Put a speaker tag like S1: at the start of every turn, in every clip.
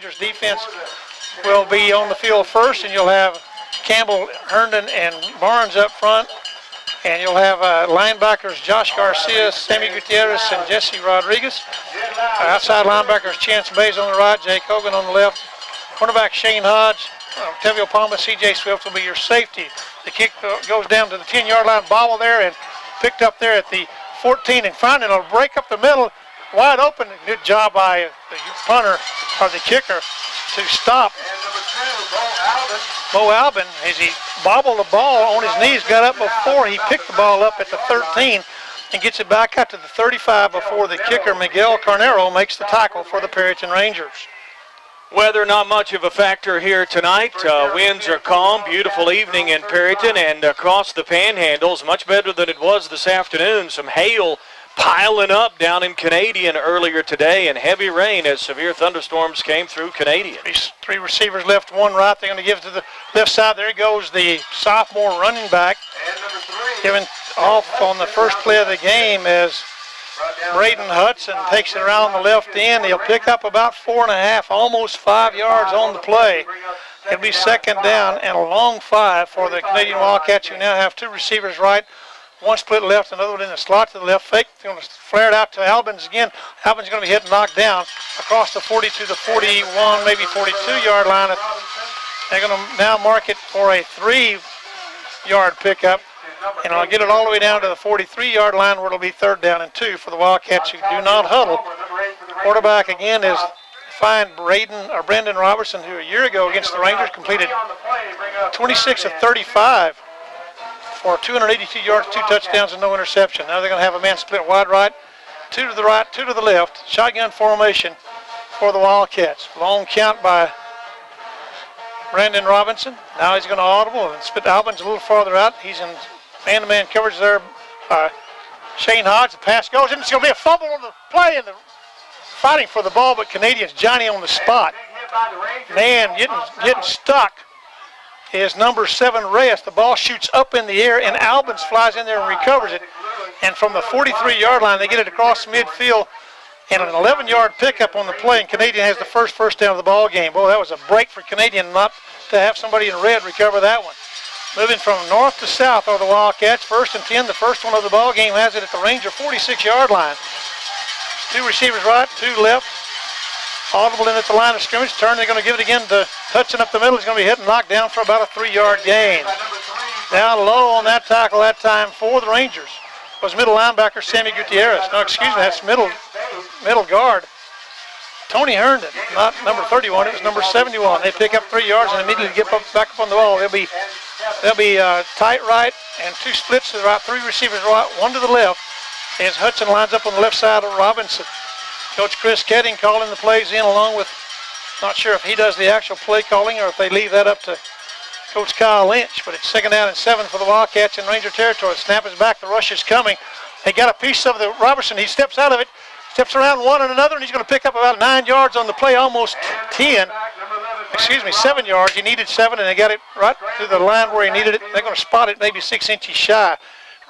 S1: Rangers defense will be on the field first, and you'll have Campbell, Herndon, and Barnes up front. And you'll have linebackers Josh Garcia, Sammy Gutierrez, and Jessie Rodriguez. Outside linebackers Chance Bays on the right, Jake Hogan on the left. Cornerback Shane Hodge, Tevio Palma, C.J. Swift will be your safety. The kick goes down to the 10-yard line, bobble there, and picked up there at the 14, and finally it'll break up the middle, wide open. Good job by the punter, or the kicker, to stop. Bo Albin, as he bobbled the ball on his knees, got up before he picked the ball up at the 13 and gets it back out to the 35 before the kicker, Miguel Carnero, makes the tackle for the Perryton Rangers.
S2: Weather not much of a factor here tonight. Winds are calm, beautiful evening in Perryton, and across the panhandles, much better than it was this afternoon. Some hail piling up down in Canadian earlier today, and heavy rain as severe thunderstorms came through Canadian.
S1: Three receivers left, one right. They're going to give it to the left side. There goes the sophomore running back, giving off on the first play of the game as Braden Hudson takes it around the left end. He'll pick up about 4.5, almost 5 yards on the play. It'll be second down and a long 5 for the Canadian Wildcats, who now have two receivers right, one split left, another one in the slot to the left. Fake, they're going to flare it out to Albans again. Albans going to be hit and knocked down across the 40 to the 41, maybe 42-yard line. They're going to now mark it for a 3-yard pickup, and I'll get it all the way down to the 43-yard line where it'll be third down and 2 for the Wildcats, who do not huddle. Quarterback again is fine Brendan Robertson, who a year ago against the Rangers completed 26 of 35 for 282 yards, 2 touchdowns, and no interception. Now they're going to have a man split wide right, 2 to the right, 2 to the left. Shotgun formation for the Wildcats. Long count by Brandon Robinson. Now he's going to audible and split Albans a little farther out. He's in man-to-man coverage there by Shane Hodge. The pass goes in. It's going to be a fumble on the play, and the fighting for the ball, but Canadians Johnny on the spot. Man getting stuck is number 7, Reyes. The ball shoots up in the air, and Albans flies in there and recovers it. And from the 43-yard line, they get it across midfield, and an 11-yard pickup on the play, and Canadian has the first down of the ball game. Boy, that was a break for Canadian not to have somebody in red recover that one. Moving from north to south are the Wildcats. 1st and 10. The first one of the ball game has it at the Ranger 46-yard line. 2 receivers right, 2 left. Audible in at the line of scrimmage. Turn, they're going to give it again to Hudson up the middle. He's going to be hit and knocked down for about a 3-yard gain. Down low on that tackle that time for the Rangers was middle linebacker Sammy Gutierrez. No, excuse me, that's middle guard Tony Herndon, not number 31. It was number 71. They pick up 3 yards and immediately get back up on the ball. They'll be tight right and 2 splits to the right, 3 receivers right, 1 to the left, as Hudson lines up on the left side of Robinson. Coach Chris Ketting calling the plays in, along with, not sure if he does the actual play calling or if they leave that up to Coach Kyle Lynch, but it's 2nd down and 7 for the Wildcats in Ranger territory. Snap is back, the rush is coming. They got a piece of the Robertson. He steps out of it, steps around one and another, and he's going to pick up about 9 yards on the play, almost 10. 7 yards. He needed 7, and they got it right to the line where he needed it. They're going to spot it maybe 6 inches shy.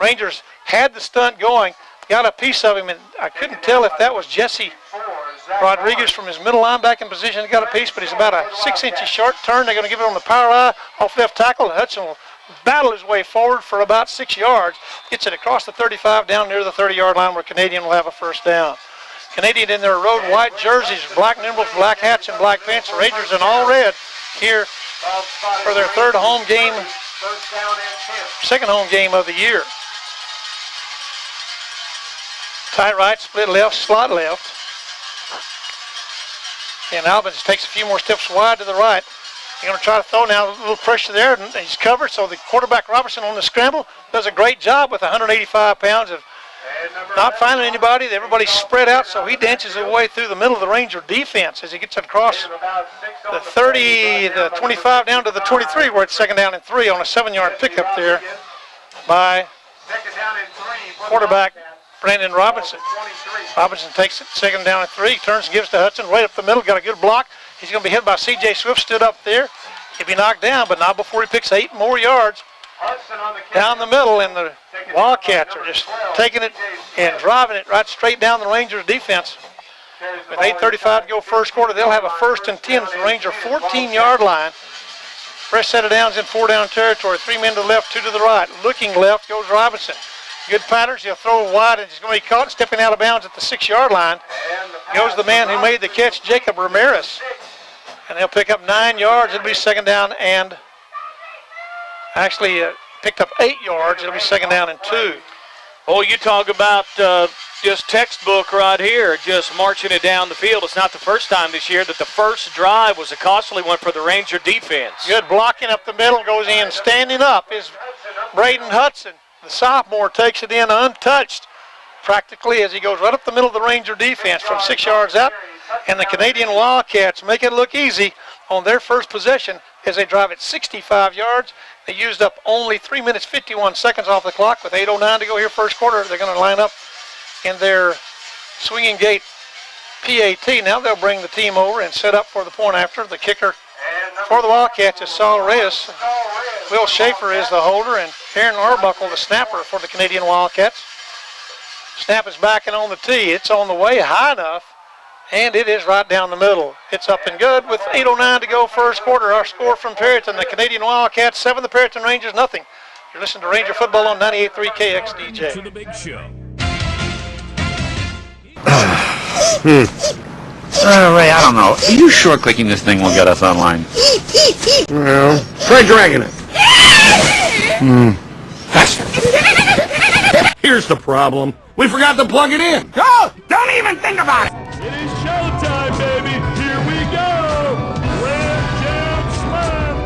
S1: Rangers had the stunt going, got a piece of him, and I couldn't tell if that was Jessie Rodriguez from his middle linebacking position. He got a piece, but he's about a 6 inches short. Turn, they're going to give it on the power eye off left tackle. Hudson will battle his way forward for about 6 yards. Gets it across the 35 down near the 30-yard line where Canadian will have a first down. Canadian in their road white jerseys, black nimbles, black hats, and black pants. Rangers in all red here for their third home game, second home game of the year. Tight right, split left, slot left. And Albans takes a few more steps wide to the right. He's going to try to throw now, a little pressure there, and he's covered. So the quarterback Robertson on the scramble does a great job with 185 pounds of not finding anybody. Everybody's spread out, so he dances his way through the middle of the Ranger defense as he gets across the 30, the 25 down to the 23, where it's 2nd down and 3 on a 7-yard pickup there by quarterback Brandon Robinson. Robinson takes it, 2nd down and 3, turns and gives to Hudson right up the middle, got a good block. He's going to be hit by C.J. Swift, stood up there. He'll be knocked down, but not before he picks 8 more yards down the middle, and the Wildcats are just taking it and driving it right straight down the Rangers defense. With 8:35 to go first quarter, they'll have a 1st and 10 at the Ranger 14-yard line. Fresh set of downs in 4-down territory. 3 men to the left, 2 to the right. Looking left goes Robinson. Good patterns. He'll throw wide, and he's going to be caught stepping out of bounds at the 6-yard line. Goes the man who made the catch, Jacob Ramirez. And they'll pick up 9 yards. It'll be 2nd down and actually picked up 8 yards. It'll be 2nd down and 2.
S2: Oh, you talk about just textbook right here, just marching it down the field. It's not the first time this year that the first drive was a costly one for the Ranger defense.
S1: Good blocking up the middle, goes in. Standing up is Braden Hudson. The sophomore takes it in untouched practically as he goes right up the middle of the Ranger defense from 6 yards out. And the Canadian Wildcats make it look easy on their first possession as they drive it 65 yards. They used up only 3 minutes 51 seconds off the clock with 8:09 to go here first quarter. They're going to line up in their swinging gate PAT. Now they'll bring the team over and set up for the point after. The kicker for the Wildcats is Saul Reyes. Will Schaefer is the holder, and Aaron Arbuckle, the snapper for the Canadian Wildcats. Snap is backing on the tee. It's on the way high enough, and it is right down the middle. It's up and good with 8:09 to go first quarter. Our score from Perryton, the Canadian Wildcats 7, the Perryton Rangers nothing. You're listening to Ranger Football on 98.3 KXDJ.
S3: To the big show.
S4: Ray, I don't know. Are you sure clicking this thing will get us online?
S5: Well, try dragging it. Faster. Here's the problem. We forgot to plug it in.
S4: Oh, don't even think about it.
S3: It is showtime, baby. Here we go. Red Jam Slam.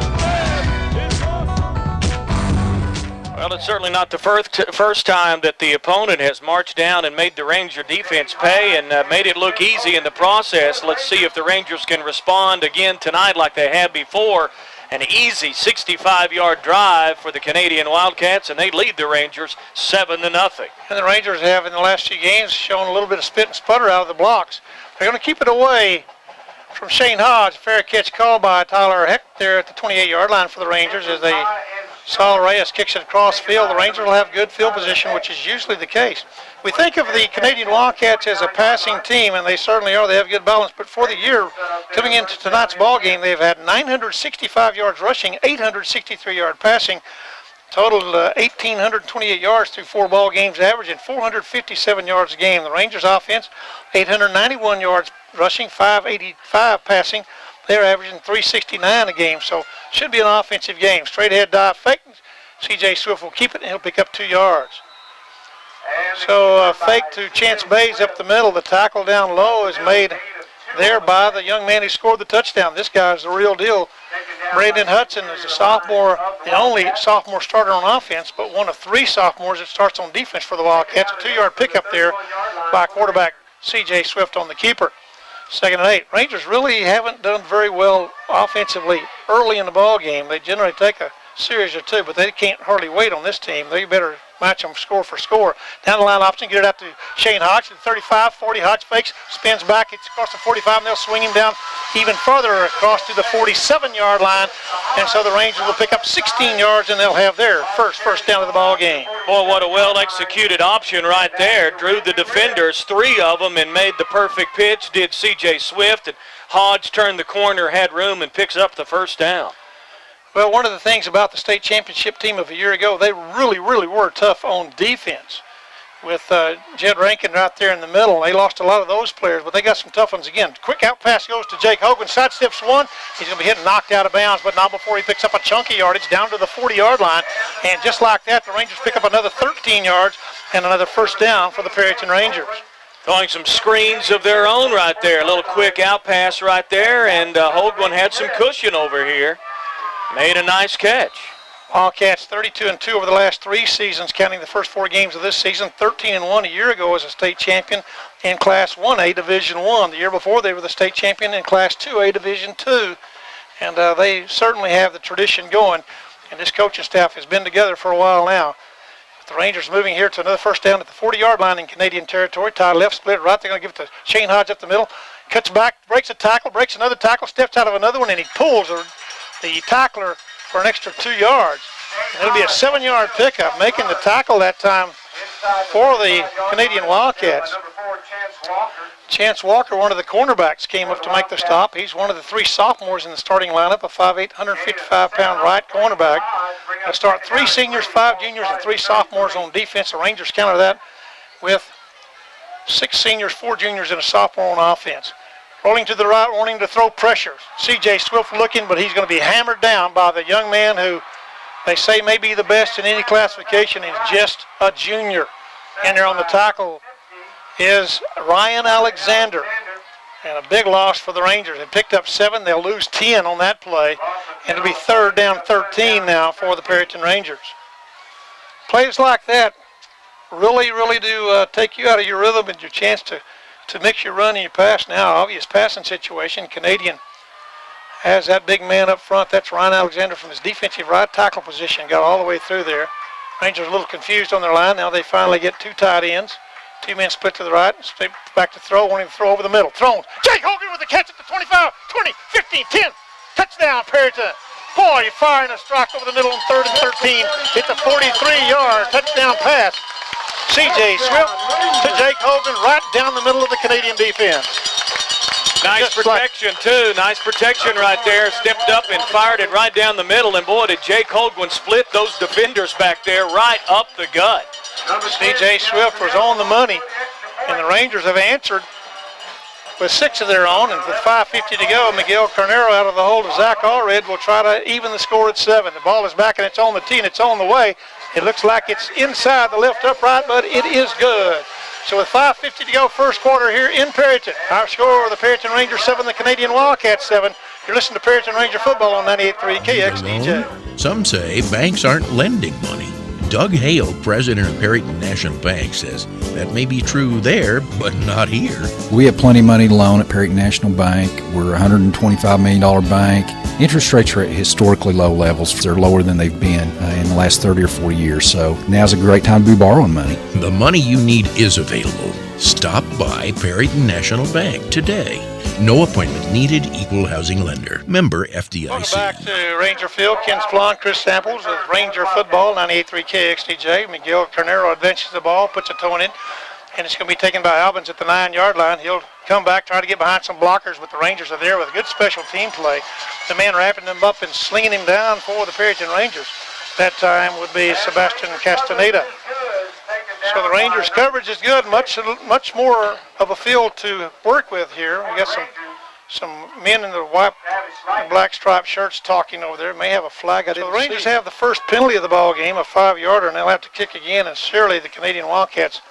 S2: Well, it's certainly not the first time that the opponent has marched down and made the Ranger defense pay and made it look easy in the process. Let's see if the Rangers can respond again tonight like they have before. An easy 65-yard drive for the Canadian Wildcats, and they lead the Rangers 7-0.
S1: And the Rangers have in the last 2 games shown a little bit of spit and sputter out of the blocks. They're going to keep it away from Shane Hodge. Fair catch called by Tyler Heck there at the 28-yard line for the Rangers as they Saul Reyes kicks it across field. The Rangers will have good field position, which is usually the case. We think of the Canadian Wildcats as a passing team, and they certainly are. They have good balance. But for the year, coming into tonight's ball game, they've had 965 yards rushing, 863-yard passing, total 1,828 yards through 4 ball games, averaging 457 yards a game. The Rangers offense, 891 yards rushing, 585 passing. They're averaging 369 a game, so should be an offensive game. Straight ahead dive fake. C.J. Swift will keep it, and he'll pick up 2 yards. So fake to Chance Bays up the middle. The tackle down low is made there by the young man who scored the touchdown. This guy's the real deal. Braden Hudson is a sophomore, the only sophomore starter on offense, but one of 3 sophomores that starts on defense for the Wildcats. A 2-yard pickup there by quarterback C.J. Swift on the keeper. 2nd and 8. Rangers really haven't done very well offensively early in the ball game. They generally take a series or 2, but they can't hardly wait on this team. They better match them score for score. Down the line option, get it out to Shane Hodge at 35, 40. Hodge fakes, spins back, it's across the 45, and they'll swing him down even further across to the 47-yard line. And so the Rangers will pick up 16 yards, and they'll have their first down of the ball game.
S2: Boy, what a well-executed option right there. Drew the defenders, 3 of them, and made the perfect pitch, did C.J. Swift. And Hodge turned the corner, had room, and picks up the first down.
S1: Well, one of the things about the state championship team of a year ago, they really were tough on defense. With Jed Rankin right there in the middle, they lost a lot of those players, but they got some tough ones again. Quick out pass goes to Jake Hogan, sidesteps one. He's going to be hit and knocked out of bounds, but not before he picks up a chunky yardage down to the 40-yard line. And just like that, the Rangers pick up another 13 yards and another first down for the Perryton Rangers.
S2: Throwing some screens of their own right there. A little quick out pass right there, and Hogan had some cushion over here. Made a nice catch.
S1: Wildcats 32-2 over the last 3 seasons, counting the first 4 games of this season. 13-1 a year ago as a state champion in Class 1A Division I. The year before, they were the state champion in Class 2A Division II. And they certainly have the tradition going. And this coaching staff has been together for a while now. The Rangers moving here to another first down at the 40-yard line in Canadian territory. Tied left, split right. They're going to give it to Shane Hodge up the middle. Cuts back, breaks a tackle, breaks another tackle, steps out of another one, and he pulls the tackler for an extra 2 yards. And it'll be a 7-yard pickup, making the tackle that time for the Canadian Wildcats. Chance Walker, one of the cornerbacks, came up to make the stop. He's one of the 3 sophomores in the starting lineup, a 5'8", 155-pound right cornerback. They'll start 3 seniors, 5 juniors, and 3 sophomores on defense. The Rangers counter that with 6 seniors, 4 juniors, and a sophomore on offense. Rolling to the right, wanting to throw pressure. C.J. Swift looking, but he's going to be hammered down by the young man who they say may be the best in any classification. He's just a junior. And there on the tackle is Ryan Alexander. And a big loss for the Rangers. They picked up 7. They'll lose 10 on that play. And it'll be 3rd down 13 now for the Perryton Rangers. Plays like that really do take you out of your rhythm and your chance to mix your run and your pass. Now, obvious passing situation. Canadian has that big man up front. That's Ryan Alexander from his defensive right tackle position. Got all the way through there. Rangers a little confused on their line. Now they finally get 2 tight ends. 2 men split to the right. Straight back to throw. Wanting to throw over the middle. Thrown. Jake Hogan with the catch at the 25, 20, 15, 10. Touchdown, Perryton. Boy, you're firing a strike over the middle on 3rd and 13. It's a 43-yard touchdown pass. C.J. Swift to Jake Hogan right down the middle of the Canadian defense.
S2: Nice protection, too. Nice protection right there. Stepped up and fired it right down the middle. And, boy, did Jake Hogan split those defenders back there right up the gut.
S1: C.J. Swift was on the money, and the Rangers have answered with 6 of their own. And with 5:50 to go, Miguel Carnero out of the hold of Zach Allred will try to even the score at 7. The ball is back, and it's on the tee, and it's on the way. It looks like it's inside the left upright, but it is good. So with 5:50 to go, first quarter here in Perryton. Our score, the Perryton Rangers 7, the Canadian Wildcats 7. You're listening to Perryton Ranger football on 98.3 KXDJ.
S6: Some say banks aren't lending money. Doug Hale, president of Perryton National Bank, says that may be true there, but not here.
S7: We have plenty of money to loan at Perryton National Bank. We're a $125 million bank. Interest rates are at historically low levels. They're lower than they've been in the last 30 or 40 years, so now's a great time to be borrowing money.
S6: The money you need is available. Stop by Perryton National Bank today. No appointment needed. Equal housing lender. Member FDIC.
S1: Welcome back to Ranger Field. Ken Splawn, Chris Samples with Ranger Football, 98.3 KXDJ. Miguel Carnero advances the ball, puts a toe in it, and it's going to be taken by Albans at the 9-yard line. He'll come back, try to get behind some blockers, but the Rangers are there with a good special team play. The man wrapping him up and slinging him down for the Perryton Rangers. That time would be Sebastian Castaneda. So the Rangers' coverage is good, much more of a field to work with here. We got some men in the white and black striped shirts talking over there. May have a flag. So the Rangers have the first penalty of the ball game, a 5-yarder, and they'll have to kick again. And surely the Canadian Wildcats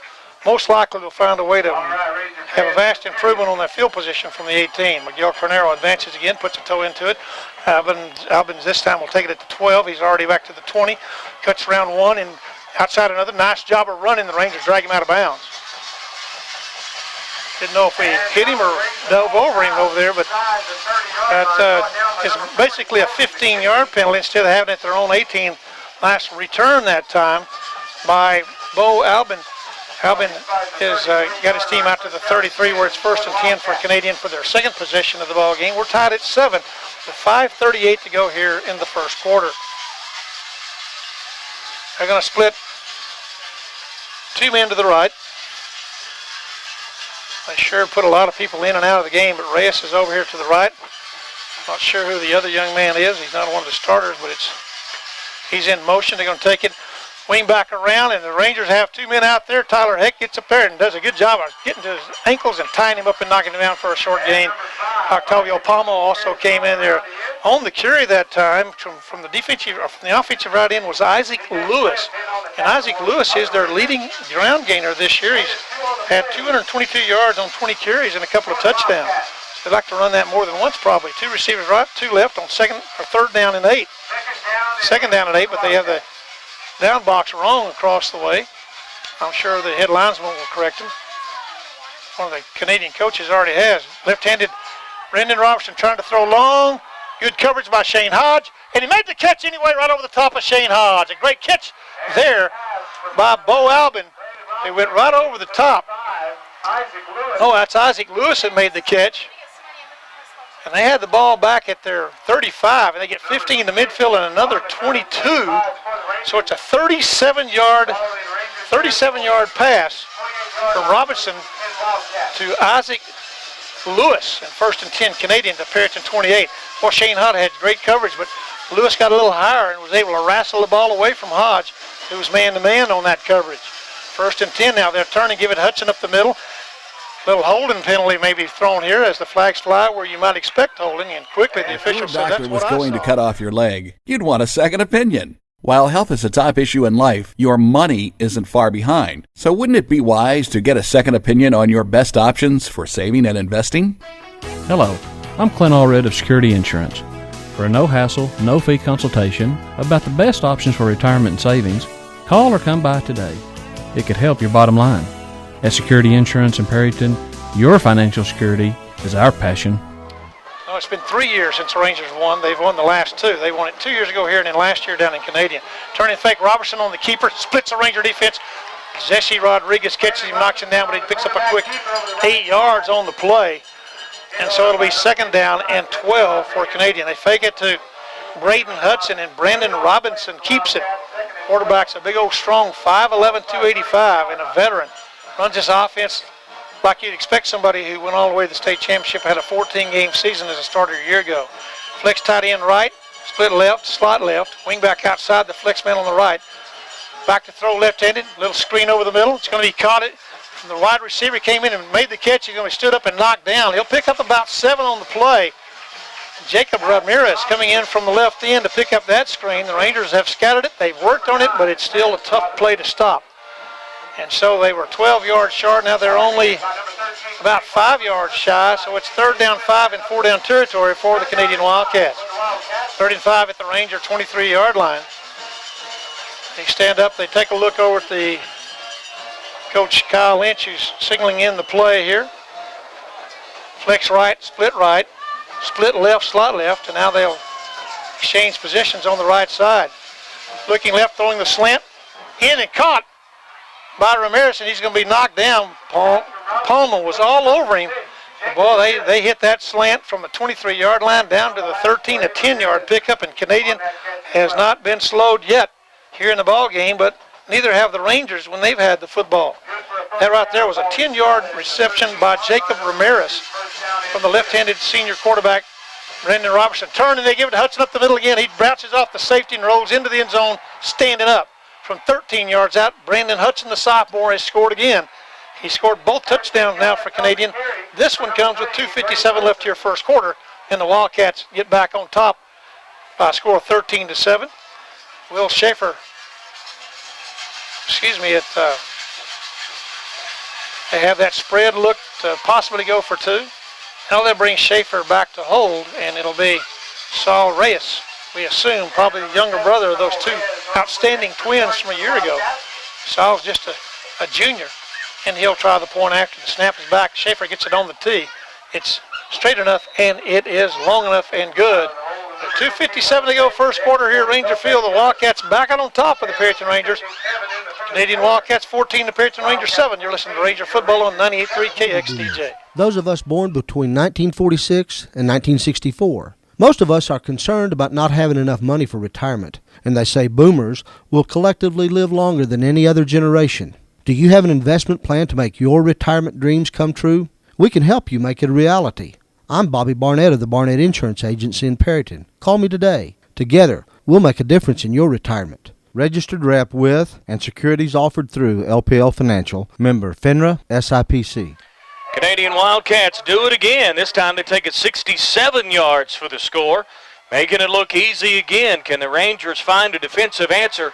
S1: most likely will find a way to have a vast improvement on their field position from the 18. Miguel Carnero advances again, puts a toe into it. Albans this time will take it at the 12. He's already back to the 20. Cuts around 1 and outside another. Nice job of running. The Rangers drag him out of bounds. Didn't know if we hit him or dove over him over there, but that is basically a 15-yard penalty instead of having it at their own 18. Nice return that time by Bo Albin. Albin has got his team out to the 33 where it's 1st and 10 for Canadian for their second possession of the ball game. We're tied at 7 with 5:38 to go here in the first quarter. They're going to split 2 men to the right. They sure put a lot of people in and out of the game, but Reyes is over here to the right. Not sure who the other young man is. He's not one of the starters, but he's in motion. They're going to take it, wing back around, and the Rangers have 2 men out there. Tyler Heck gets up there and does a good job of getting to his ankles and tying him up and knocking him down for a short gain. Octavio Palmo also came in there on the carry that time from the offensive right end was Isaac Lewis. And Isaac Lewis is their leading ground gainer this year. He's had 222 yards on 20 carries and a couple of touchdowns. So they'd like to run that more than once probably. 2 receivers right, 2 left on 3rd down and 8. Second down and 8, but they have the down box wrong across the way. I'm sure the head linesman will correct him. One of the Canadian coaches already has. Left-handed Brendan Robertson trying to throw long. Good coverage by Shane Hodge. And he made the catch anyway right over the top of Shane Hodge. A great catch there by Bo Albin. They went right over the top. Oh, that's Isaac Lewis that made the catch. And they had the ball back at their 35, and they get 15 to midfield and another 22. So it's a 37-yard pass from Robinson to Isaac Lewis, and 1st and 10 Canadian to Perryton 28. Well, Shane Hodge had great coverage, but Lewis got a little higher and was able to wrestle the ball away from Hodge, who was man-to-man on that coverage. 1st and 10 now. They're turning, give it Hudson up the middle. Little holding penalty may be thrown here as the flags fly where you might expect holding, and quickly the official said that's what I saw.
S8: was going to cut off your leg, you'd want a second opinion. While health is a top issue in life, your money isn't far behind. So wouldn't it be wise to get a second opinion on your best options for saving and investing?
S9: Hello, I'm Clint Allred of Security Insurance. For a no-hassle, no-fee consultation about the best options for retirement and savings, call or come by today. It could help your bottom line. At Security Insurance in Perryton, your financial security is our passion.
S1: Oh, it's been 3 years since the Rangers won. They've won the last 2. They won it 2 years ago here and then last year down in Canadian. Turning fake, Robertson on the keeper, splits the Ranger defense. Jessie Rodriguez catches him, knocks him down, but he picks up a quick 8 yards on the play. And so it'll be 2nd down and 12 for Canadian. They fake it to Braden Hudson, and Brandon Robinson keeps it. Quarterback's a big old strong 5'11", 285, and a veteran. Runs his offense like you'd expect somebody who went all the way to the state championship, had a 14-game season as a starter a year ago. Flex tight end right, split left, slot left, wing back outside, the flex man on the right. Back to throw left-handed, little screen over the middle. It's going to be caught it from the wide receiver, came in and made the catch. He's going to be stood up and knocked down. He'll pick up about 7 on the play. Jacob Ramirez coming in from the left end to pick up that screen. The Rangers have scattered it. They've worked on it, but it's still a tough play to stop. And so they were 12 yards short. Now they're only about 5 yards shy. So it's 3rd down 5 and 4 down territory for the Canadian Wildcats. 3rd and 5 at the Ranger 23-yard line. They stand up. They take a look over at the Coach Kyle Lynch, who's signaling in the play here. Flex right, split left, slot left, and now they'll exchange positions on the right side. Looking left, throwing the slant, in and caught by Ramirez, and he's going to be knocked down. Palmer was all over him. Boy, they hit that slant from the 23-yard line down to the 13, a 10-yard pickup, and Canadian has not been slowed yet here in the ball game, but neither have the Rangers when they've had the football. That right there was a 10-yard reception by Jacob Ramirez from the left-handed senior quarterback, Brandon Robertson. Turn, and they give it to Hudson up the middle again. He bounces off the safety and rolls into the end zone, standing up. From 13 yards out, Brandon Hudson, the sophomore, has scored again. He scored both touchdowns now for Canadian. This one comes with 2:57 left here first quarter, and the Wildcats get back on top by a score of 13-7. Will Schaefer, they have that spread look to possibly go for 2. Now they'll bring Schaefer back to hold, and it'll be Saul Reyes, we assume, probably the younger brother of those 2 outstanding twins from a year ago. Saul's just a junior, and he'll try the point after the snap is back. Schaefer gets it on the tee. It's straight enough, and it is long enough and good. 2:57 to go first quarter here at Ranger Field. The Wildcats back out on top of the Perryton Rangers. Canadian Wildcats 14, the Perryton Rangers 7. You're listening to Ranger Football on 98.3 KXDJ.
S10: Those of us born between 1946 and 1964. Most of us are concerned about not having enough money for retirement, and they say boomers will collectively live longer than any other generation. Do you have an investment plan to make your retirement dreams come true? We can help you make it a reality. I'm Bobby Barnett of the Barnett Insurance Agency in Perryton. Call me today. Together, we'll make a difference in your retirement. Registered rep with and securities offered through LPL Financial, member FINRA, SIPC.
S2: Canadian Wildcats do it again. This time they take it 67 yards for the score, making it look easy again. Can the Rangers find a defensive answer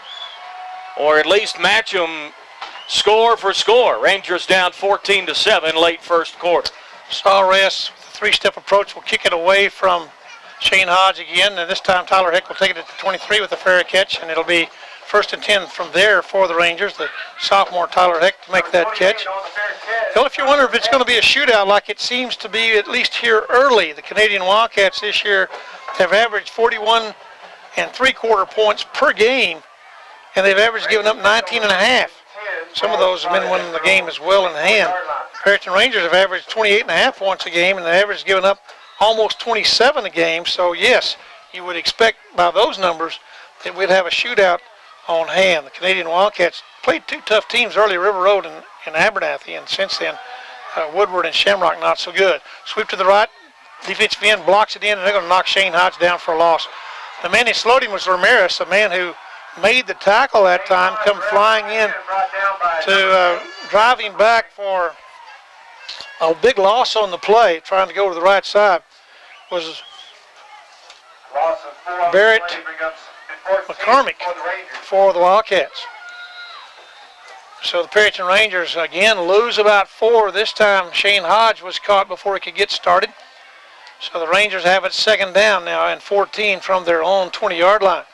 S2: or at least match them score for score? Rangers down 14-7 late first quarter.
S1: Saul Reyes, the 3-step approach, will kick it away from Shane Hodge again, and this time Tyler Heck will take it at the 23 with a fair catch, and it'll be 1st and 10 from there for the Rangers. The sophomore Tyler Heck to make that catch. Well, if you're wondering if it's going to be a shootout like it seems to be at least here early, the Canadian Wildcats this year have averaged 41 3/4 points per game, and they've averaged giving up 19.5. Some of those have been winning the game as well in hand. Perryton Rangers have averaged 28.5 points a game, and the average giving up almost 27 a game. So yes, you would expect by those numbers that we'd have a shootout on hand. The Canadian Wildcats played 2 tough teams early, River Road and Abernathy, and since then Woodward and Shamrock not so good. Sweep to the right. Defensive end blocks it in, and they're going to knock Shane Hodge down for a loss. The man who slowed him was Ramirez, the man who made the tackle that time, come flying in to drive him back for a big loss on the play, trying to go to the right side, was Barrett McCormick for the Wildcats. So the Perryton Rangers again lose about 4. This time Shane Hodge was caught before he could get started. So the Rangers have it second down now and 14 from their own 20-yard line.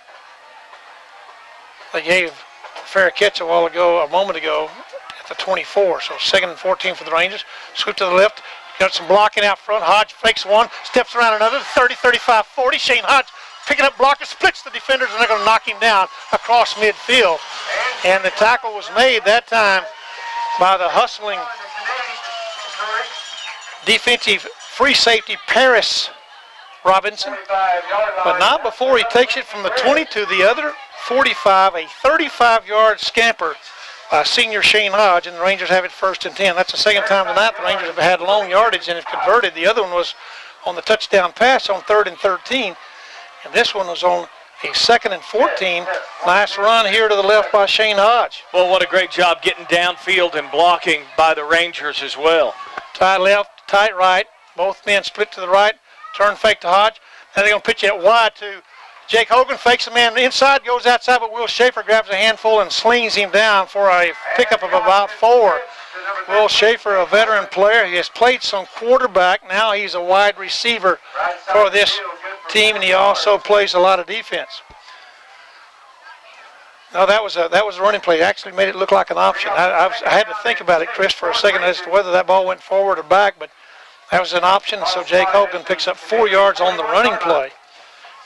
S1: They gave a fair catch a moment ago at the 24. So second and 14 for the Rangers. Sweep to the left. Got some blocking out front. Hodge fakes one, steps around another. 30, 35, 40. Shane Hodge picking up blockers, splits the defenders, and they're going to knock him down across midfield. And the tackle was made that time by the hustling defensive free safety Paris Robinson, but not before he takes it from the 20 to the other 45, a 35-yard scamper by senior Shane Hodge, and the Rangers have it first and 10. That's the second time tonight the Rangers have had long yardage and have converted. The other one was on the touchdown pass on 3rd and 13, and this one was on a 2nd and 14. Nice run here to the left by Shane Hodge.
S2: Well, what a great job getting downfield and blocking by the Rangers as well.
S1: Tight left, tight right. Both men split to the right, turn fake to Hodge. Now they're going to pitch it wide to Jake Hogan. Fakes a man inside, goes outside, but Will Schaefer grabs a handful and slings him down for a pickup of about 4. Will Schaefer, a veteran player, he has played some quarterback. Now he's a wide receiver for this team, and he also plays a lot of defense. No, that was a running play. Actually made it look like an option. I had to think about it, Chris, for a second as to whether that ball went forward or back, but that was an option, so Jake Hogan picks up 4 yards on the running play.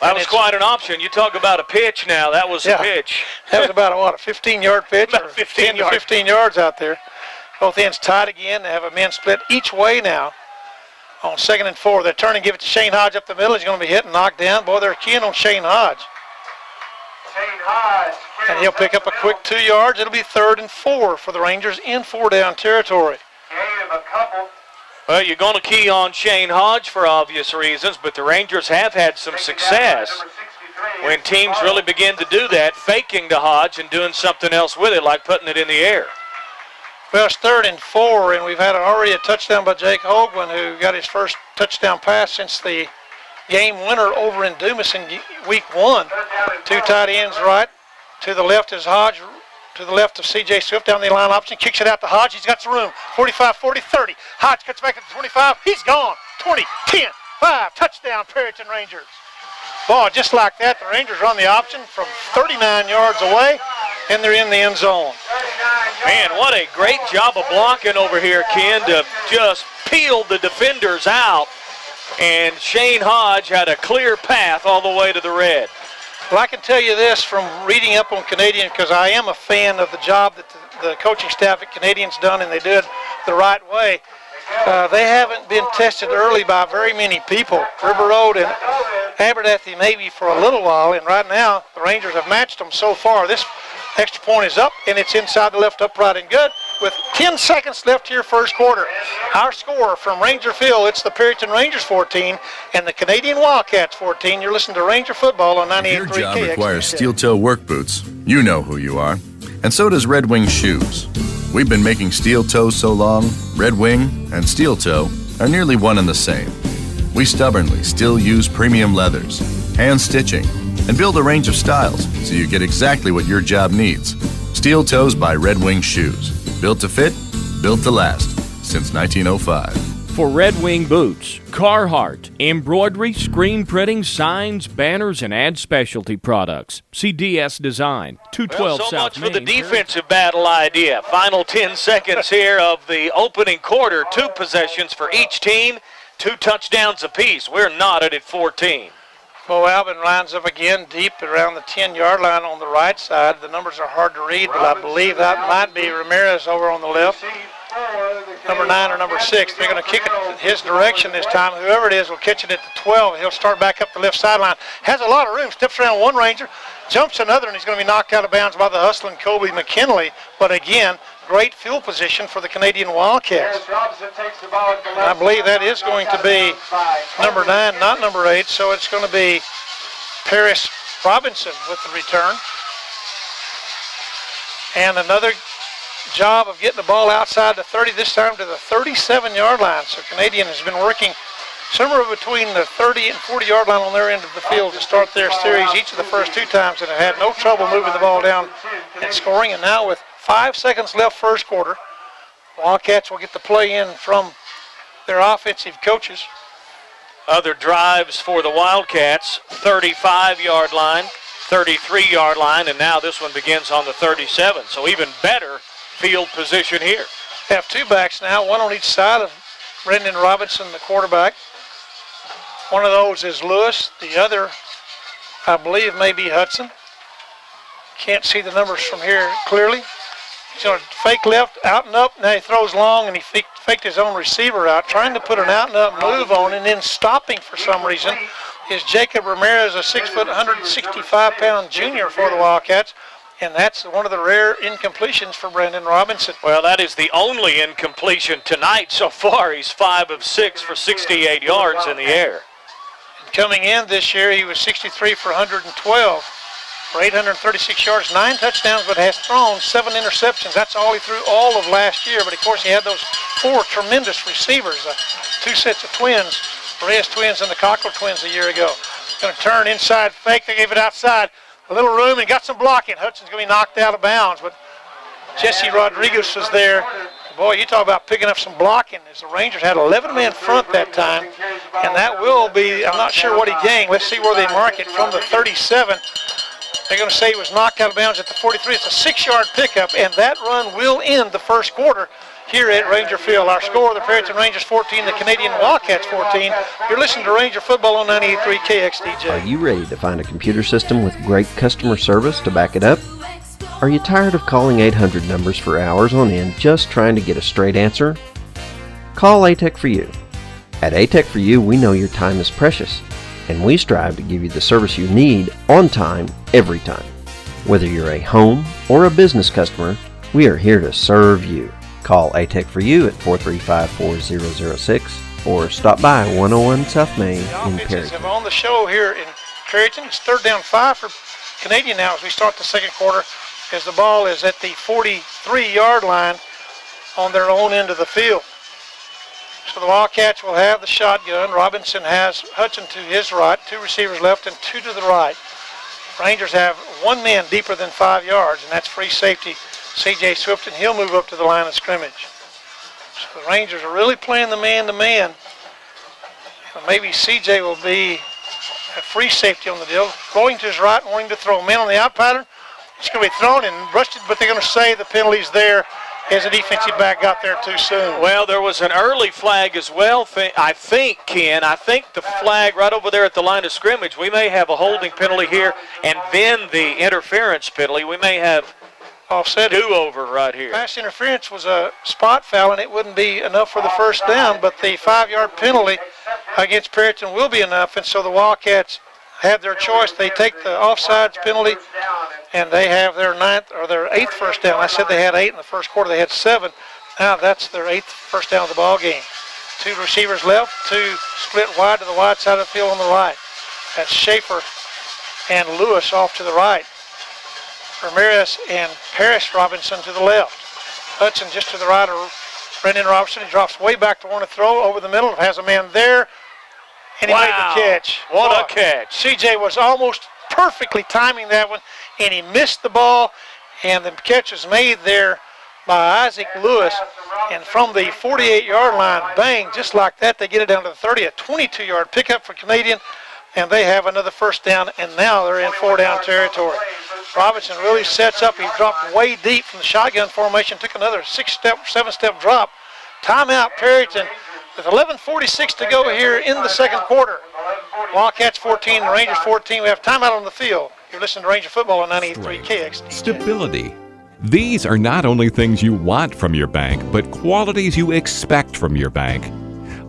S2: That was quite an option. You talk about a pitch now. That was a pitch.
S1: That was about a 15-yard pitch,
S2: about
S1: or
S2: 15
S1: to 15 yards out there. Both ends tied again. They have a man split each way now on 2nd and 4. They're turning, give it to Shane Hodge up the middle. He's going to be hit and knocked down. Boy, they're keying on Shane Hodge. And he'll pick up a quick 2 yards. It'll be 3rd and 4 for the Rangers in 4-down territory.
S2: Well, you're going to key on Shane Hodge for obvious reasons, but the Rangers have had some success when teams really begin to do that, faking to Hodge and doing something else with it, like putting it in the air.
S1: Well, it's 3rd and 4, and we've had already a touchdown by Jake Hogan, who got his first touchdown pass since the game winner over in Dumas in week 1. 2 tight ends right. To the left is Hodge. To the left of C.J. Swift down the line option. Kicks it out to Hodge. He's got some room. 45, 40, 30. Hodge cuts back at the 25. He's gone. 20, 10, 5. Touchdown, Perryton Rangers. Boy, just like that, the Rangers run the option from 39 yards away, and they're in the end zone.
S2: Man, what a great job of blocking over here, Ken, to just peel the defenders out. And Shane Hodge had a clear path all the way to the red.
S1: Well, I can tell you this from reading up on Canadian, because I am a fan of the job that the coaching staff at Canadian's done, and they did it the right way. They haven't been tested early by very many people. River Road and Abernathy maybe for a little while, and right now the Rangers have matched them so far. This extra point is up, and it's inside the left upright and good with 10 seconds left here first quarter. Our score from Ranger Field, it's the Perryton Rangers 14 and the Canadian Wildcats 14. You're listening to Ranger Football on 98.3 KX.
S11: Your job requires steel-toe work boots. You know who you are. And so does Red Wing Shoes. We've been making steel toe so long, Red Wing and steel toe are nearly one and the same. We stubbornly still use premium leathers, hand stitching, and build a range of styles so you get exactly what your job needs. Steel Toes by Red Wing Shoes. Built to fit, built to last. Since 1905.
S12: For Red Wing boots, Carhartt, embroidery, screen printing, signs, banners, and ad specialty products. See DS Design, 212
S2: so
S12: South
S2: much
S12: Main.
S2: for the defensive battle idea. Final 10 seconds here of the opening quarter. 2 possessions for each team, 2 touchdowns apiece. We're knotted at 14.
S1: Bo Albin lines up again deep around the 10-yard line on the right side. The numbers are hard to read, but I believe that might be Ramirez over on the left. number 9 or number 6. They're going to kick it his direction this time. Whoever it is will catch it at the 12. He'll start back up the left sideline. Has a lot of room. Steps around one Ranger, jumps another, and he's going to be knocked out of bounds by the hustling Kobe McKinley. But again, great field position for the Canadian Wildcats. I believe that is going to be number 9, not number 8. So it's going to be Paris Robinson with the return. And another job of getting the ball outside the 30, this time to the 37-yard line. So Canadian has been working somewhere between the 30 and 40-yard line on their end of the field to start their series each of the first 2 times, and have had no trouble moving the ball down and scoring. And now with 5 seconds left first quarter, Wildcats will get the play in from their offensive coaches.
S2: Other drives for the Wildcats, 35-yard line, 33-yard line, and now this one begins on the 37. So even better field position here.
S1: Have 2 backs now, one on each side of Brendan Robinson, the quarterback. One of those is Lewis. The other, I believe, may be Hudson. Can't see the numbers from here clearly. He's going to fake left, out and up. Now he throws long, and he faked his own receiver out, trying to put an out and up move on, and then stopping for some reason is Jacob Ramirez, a 6 foot, 165-pound junior for the Wildcats. And that's one of the rare incompletions for Brandon Robinson.
S2: Well, that is the only incompletion tonight so far. He's 5 of 6 for 68 yards in the air.
S1: And coming in this year, he was 63 for 112 for 836 yards, 9 touchdowns, but has thrown 7 interceptions. That's all he threw all of last year. But, of course, he had those 4 tremendous receivers, 2 sets of twins, Reyes twins and the Cockle twins a year ago. Going to turn inside fake. They gave it outside. A little room and got some blocking. Hudson's going to be knocked out of bounds, but Jessie Rodriguez was there. Boy, you talk about picking up some blocking. As the Rangers had 11-man front that time, and that will be, I'm not sure what he gained. Let's see where they mark it from the 37. They're going to say he was knocked out of bounds at the 43. It's a 6-yard pickup, and that run will end the first quarter here at Ranger Field. Our score, the Perryton Rangers 14, the Canadian Wildcats 14. You're listening to Ranger Football on 98.3 KXDJ.
S13: Are you ready to find a computer system with great customer service to back it up? Are you tired of calling 800 numbers for hours on end just trying to get a straight answer? Call A-Tech for You. At A-Tech for You, we know your time is precious, and we strive to give you the service you need on time, every time. Whether you're a home or a business customer, we are here to serve you. Call A-Tech for You at 435-4006 or stop by 101 South Main in Perryton.
S1: Have on the show here in Perryton. It's 3rd down 5 for Canadian now as we start the second quarter, as the ball is at the 43-yard line on their own end of the field. So the Wildcats will have the shotgun. Robinson has Hudson to his right, 2 receivers left and 2 to the right. Rangers have 1 man deeper than 5 yards, and that's free safety C.J. Swift, and he'll move up to the line of scrimmage. So the Rangers are really playing the man-to-man. Maybe C.J. will be a free safety on the deal. Going to his right and wanting to throw. Man on the out pattern. It's going to be thrown and rushed, but they're going to say the penalty's there as the defensive back got there too soon.
S2: Well, there was an early flag as well, I think, Ken. I think the flag right over there at the line of scrimmage, we may have a holding penalty here, and then the interference penalty. We may have
S1: offset
S2: do-over right here.
S1: Pass interference was a spot foul, and it wouldn't be enough for the first down, but the 5-yard penalty against Perryton will be enough, and so the Wildcats have their choice. They take the offsides penalty, and they have their 8th first down. I said they had 8 in the first quarter. They had 7. Now that's their 8th first down of the ball game. 2 receivers left, 2 split wide to the wide side of the field on the right. That's Schaefer and Lewis off to the right. Ramirez and Paris Robinson to the left. Hudson just to the right of Brendan Robinson. He drops way back to want to throw over the middle. Has a man there, and he made the catch.
S2: What a catch.
S1: C.J. was almost perfectly timing that one, and he missed the ball, and the catch was made there by Isaac Lewis. And from the 48-yard line, bang, just like that, they get it down to the 30, a 22-yard pickup for Canadian, and they have another first down, and now they're in 4-down territory. Robinson really sets up. He dropped way deep from the shotgun formation, took another 7-step drop. Timeout, Perryton, with 11:46 to go here in the second quarter. Wildcats 14, Rangers 14. We have timeout on the field. You're listening to Ranger Football on 98.3 KX.
S14: Stability. These are not only things you want from your bank, but qualities you expect from your bank.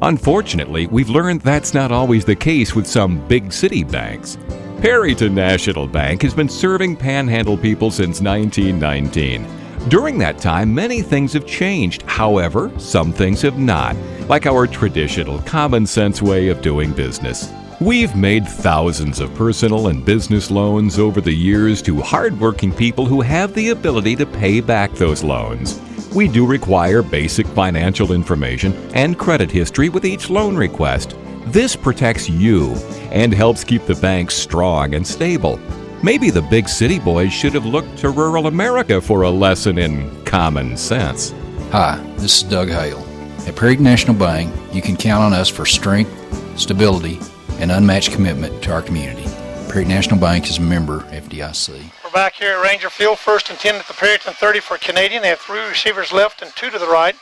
S14: Unfortunately, we've learned that's not always the case with some big city banks. Perryton National Bank has been serving Panhandle people since 1919. During that time, many things have changed. However, some things have not, like our traditional common sense way of doing business. We've made thousands of personal and business loans over the years to hardworking people who have the ability to pay back those loans. We do require basic financial information and credit history with each loan request. This protects you and helps keep the bank strong and stable. Maybe the big city boys should have looked to rural America for a lesson in common sense.
S7: Hi, this is Doug Hale. At Perryton National Bank, you can count on us for strength, stability, and unmatched commitment to our community. Perryton National Bank is a member FDIC.
S1: We're back here at Ranger Field, 1st and 10 at the Perryton 30 for Canadian. They have 3 receivers left and 2 to the right.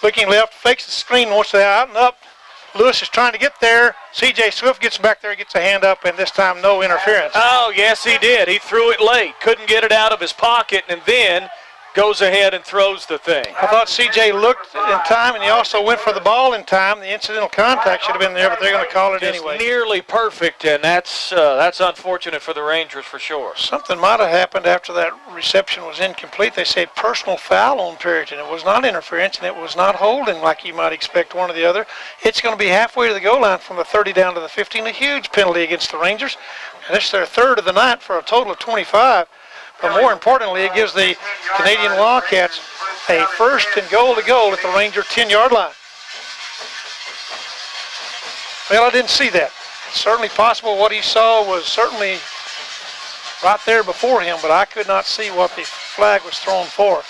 S1: Looking left, fakes the screen, wants to out and up. Lewis is trying to get there. C.J. Swift gets back there, gets a hand up, and this time no interference.
S2: Oh, yes, he did. He threw it late. Couldn't get it out of his pocket, and then goes ahead and throws the thing.
S1: I thought C.J. looked in time, and he also went for the ball in time. The incidental contact should have been there, but they're going to call it anyway.
S2: Nearly perfect, and that's unfortunate for the Rangers for sure.
S1: Something might have happened after that reception was incomplete. They said personal foul on Perryton. It was not interference, and it was not holding like you might expect one or the other. It's going to be halfway to the goal line from the 30 down to the 15. A huge penalty against the Rangers. And it's their 3rd of the night for a total of 25. But more importantly, it gives the Canadian Wildcats a 1st and goal to goal at the Ranger 10-yard line. Well, I didn't see that. It's certainly possible what he saw was certainly right there before him, but I could not see what the flag was thrown for.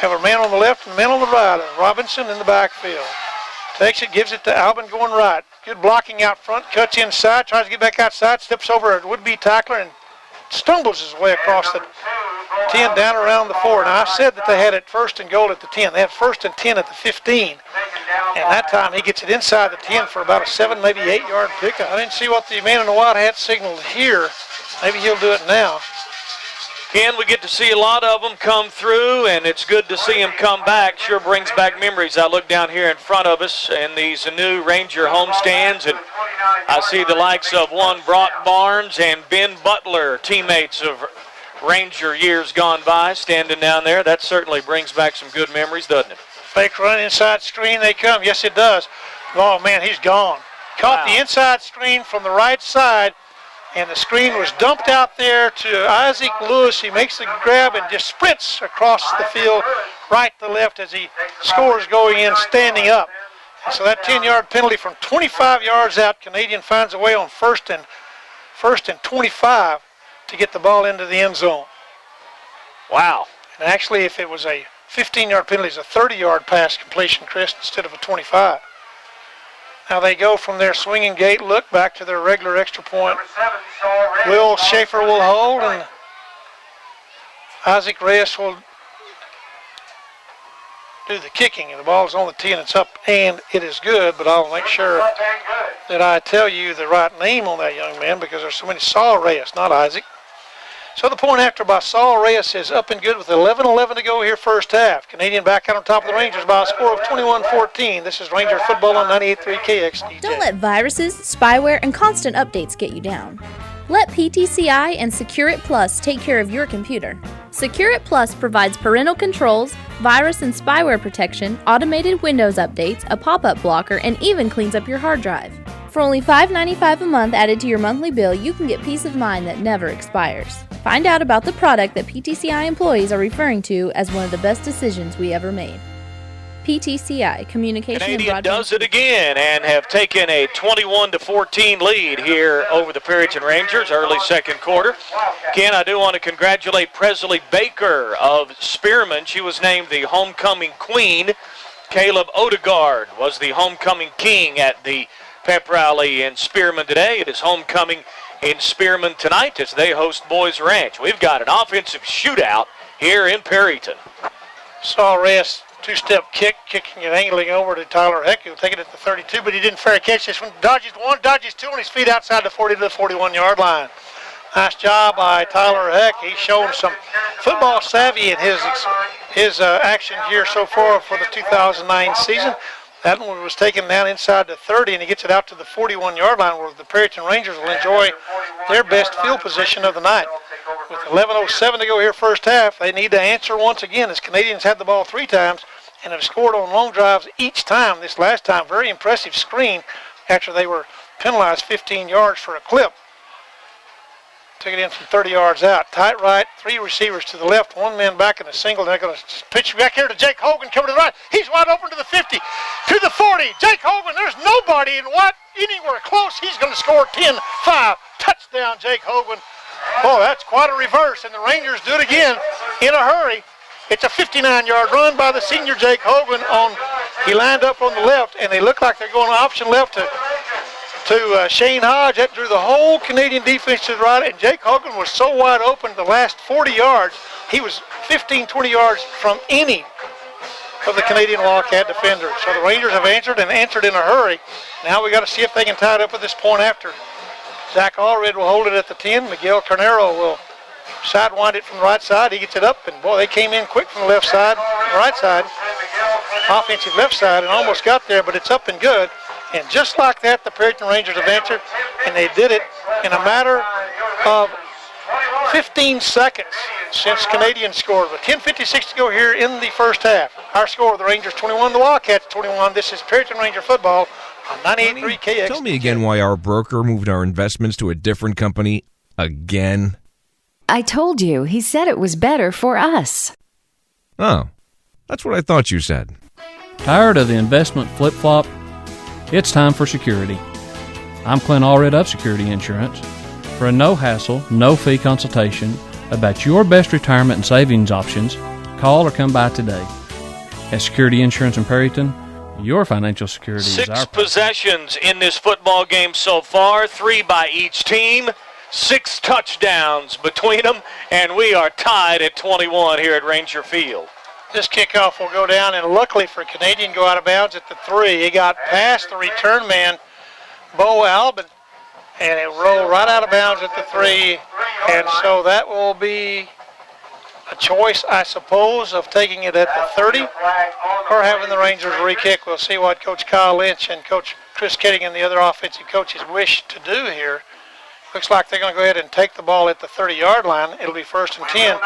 S1: Have a man on the left and a man on the right, and Robinson in the backfield. Takes it, gives it to Albin going right. Good blocking out front, cuts inside, tries to get back outside, steps over a would-be tackler, and stumbles his way across the 10 down around the 4. Now, I said that they had it 1st and goal at the 10. They have 1st and 10 at the 15. And that time he gets it inside the 10 for about a 7, maybe 8-yard pickup. I didn't see what the man in the white hat signaled here. Maybe he'll do it now.
S2: Ken, we get to see a lot of them come through, and it's good to see them come back. Sure brings back memories. I look down here in front of us in these new Ranger homestands, and I see the likes of one Brock Barnes and Ben Butler, teammates of Ranger years gone by, standing down there. That certainly brings back some good memories, doesn't it?
S1: Fake run, inside screen, they come. Yes, it does. Oh, man, he's gone. Caught the inside screen from the right side, and the screen was dumped out there to Isaac Lewis. He makes the grab and just sprints across the field right to left as he scores going in standing up. And so that 10-yard penalty from 25 yards out, Canadian finds a way on 1st and 25 to get the ball into the end zone.
S2: Wow.
S1: And actually, if it was a 15-yard penalty, it's a 30-yard pass completion, Chris, instead of a 25. Now they go from their swinging gate look back to their regular extra point. Will Schaefer will hold, and Isaac Reyes will do the kicking. And the ball is on the tee, and it's up, and it is good, but I'll make sure that I tell you the right name on that young man because there's so many. Saul Reyes, not Isaac. So the point after by Saul Reyes is up and good with 11:11 to go here first half. Canadian back out on top of the Rangers by a score of 21-14. This is Ranger football on 98.3 KXDJ.
S15: Don't let viruses, spyware, and constant updates get you down. Let PTCI and Secure-It Plus take care of your computer. Secure-It Plus provides parental controls, virus and spyware protection, automated Windows updates, a pop-up blocker, and even cleans up your hard drive. For only $5.95 a month added to your monthly bill, you can get peace of mind that never expires. Find out about the product that PTCI employees are referring to as one of the best decisions we ever made. PTCI, Communication
S2: Canadian
S15: and
S2: does it again and have taken a 21-14 lead here over the Perryton Rangers early second quarter. Ken, I do want to congratulate Presley Baker of Spearman. She was named the homecoming queen. Caleb Odegaard was the homecoming king at the pep rally in Spearman today. It is homecoming in Spearman tonight as they host Boys Ranch. We've got an offensive shootout here in Perryton.
S1: Saul Reyes, two-step kick, kicking and angling over to Tyler Heck. He'll take it at the 32, but he didn't fair catch this one. Dodges one, dodges two on his feet outside the 40 to the 41-yard line. Nice job by Tyler Heck. He's shown some football savvy in his action here so far for the 2009 season. That one was taken down inside the 30, and he gets it out to the 41-yard line where the Perryton Rangers will enjoy their best field position of the night. With 11:07 to go here first half, they need to answer once again as Canadians had the ball 3 times and have scored on long drives each time. This last time, very impressive screen after they were penalized 15 yards for a clip. Took it in from 30 yards out. Tight right, 3 receivers to the left, 1 man back in a single. They're going to pitch back here to Jake Hogan, coming to the right. He's wide open to the 50, to the 40. Jake Hogan, there's nobody in anywhere close. He's going to score 10-5. Touchdown, Jake Hogan. Oh, that's quite a reverse, and the Rangers do it again in a hurry. It's a 59-yard run by the senior Jake Hogan. He lined up on the left, and they look like they're going option left to Shane Hodge. That drew the whole Canadian defense to the right, and Jake Hogan was so wide open the last 40 yards. He was 15, 20 yards from any of the Canadian Wildcat defenders. So the Rangers have answered and answered in a hurry. Now we got to see if they can tie it up at this point after. Zach Allred will hold it at the 10. Miguel Carnero will sidewind it from the right side. He gets it up, and boy, they came in quick from the left side, right side, offensive left side, and almost got there, but it's up and good. And just like that, the Perryton Rangers have answered, and they did it in a matter of 15 seconds since Canadians scored. With 10:56 to go here in the first half. Our score, the Rangers 21, the Wildcats 21. This is Perryton Ranger football on 98.3 KX.
S16: Tell me again why our broker moved our investments to a different company again.
S17: I told you. He said it was better for us.
S16: Oh, that's what I thought you said.
S9: Tired of the investment flip-flop? It's time for security. I'm Clint Allred of Security Insurance. For a no-hassle, no-fee consultation about your best retirement and savings options, call or come by today. At Security Insurance in Perryton, your financial security is our
S2: 6 possessions in this football game so far, 3 by each team, 6 touchdowns between them, and we are tied at 21 here at Ranger Field.
S1: This kickoff will go down, and luckily for Canadian, go out of bounds at the 3. He got past the return man, Bo Albin, and it rolled right out of bounds at the 3. And so that will be a choice, I suppose, of taking it at the 30 or having the Rangers re-kick. We'll see what Coach Kyle Lynch and Coach Chris Kidding and the other offensive coaches wish to do here. Looks like they're going to go ahead and take the ball at the 30-yard line. It'll be 1st and 10.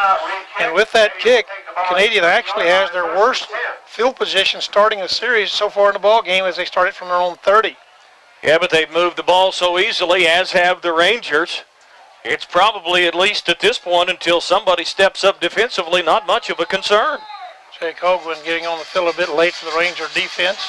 S1: And with that kick, Canadian actually has their worst field position starting the series so far in the ball game as they started from their own 30.
S2: Yeah, but they've moved the ball so easily, as have the Rangers. It's probably, at least at this point, until somebody steps up defensively, not much of a concern.
S1: Jake Hogan getting on the field a bit late for the Ranger defense.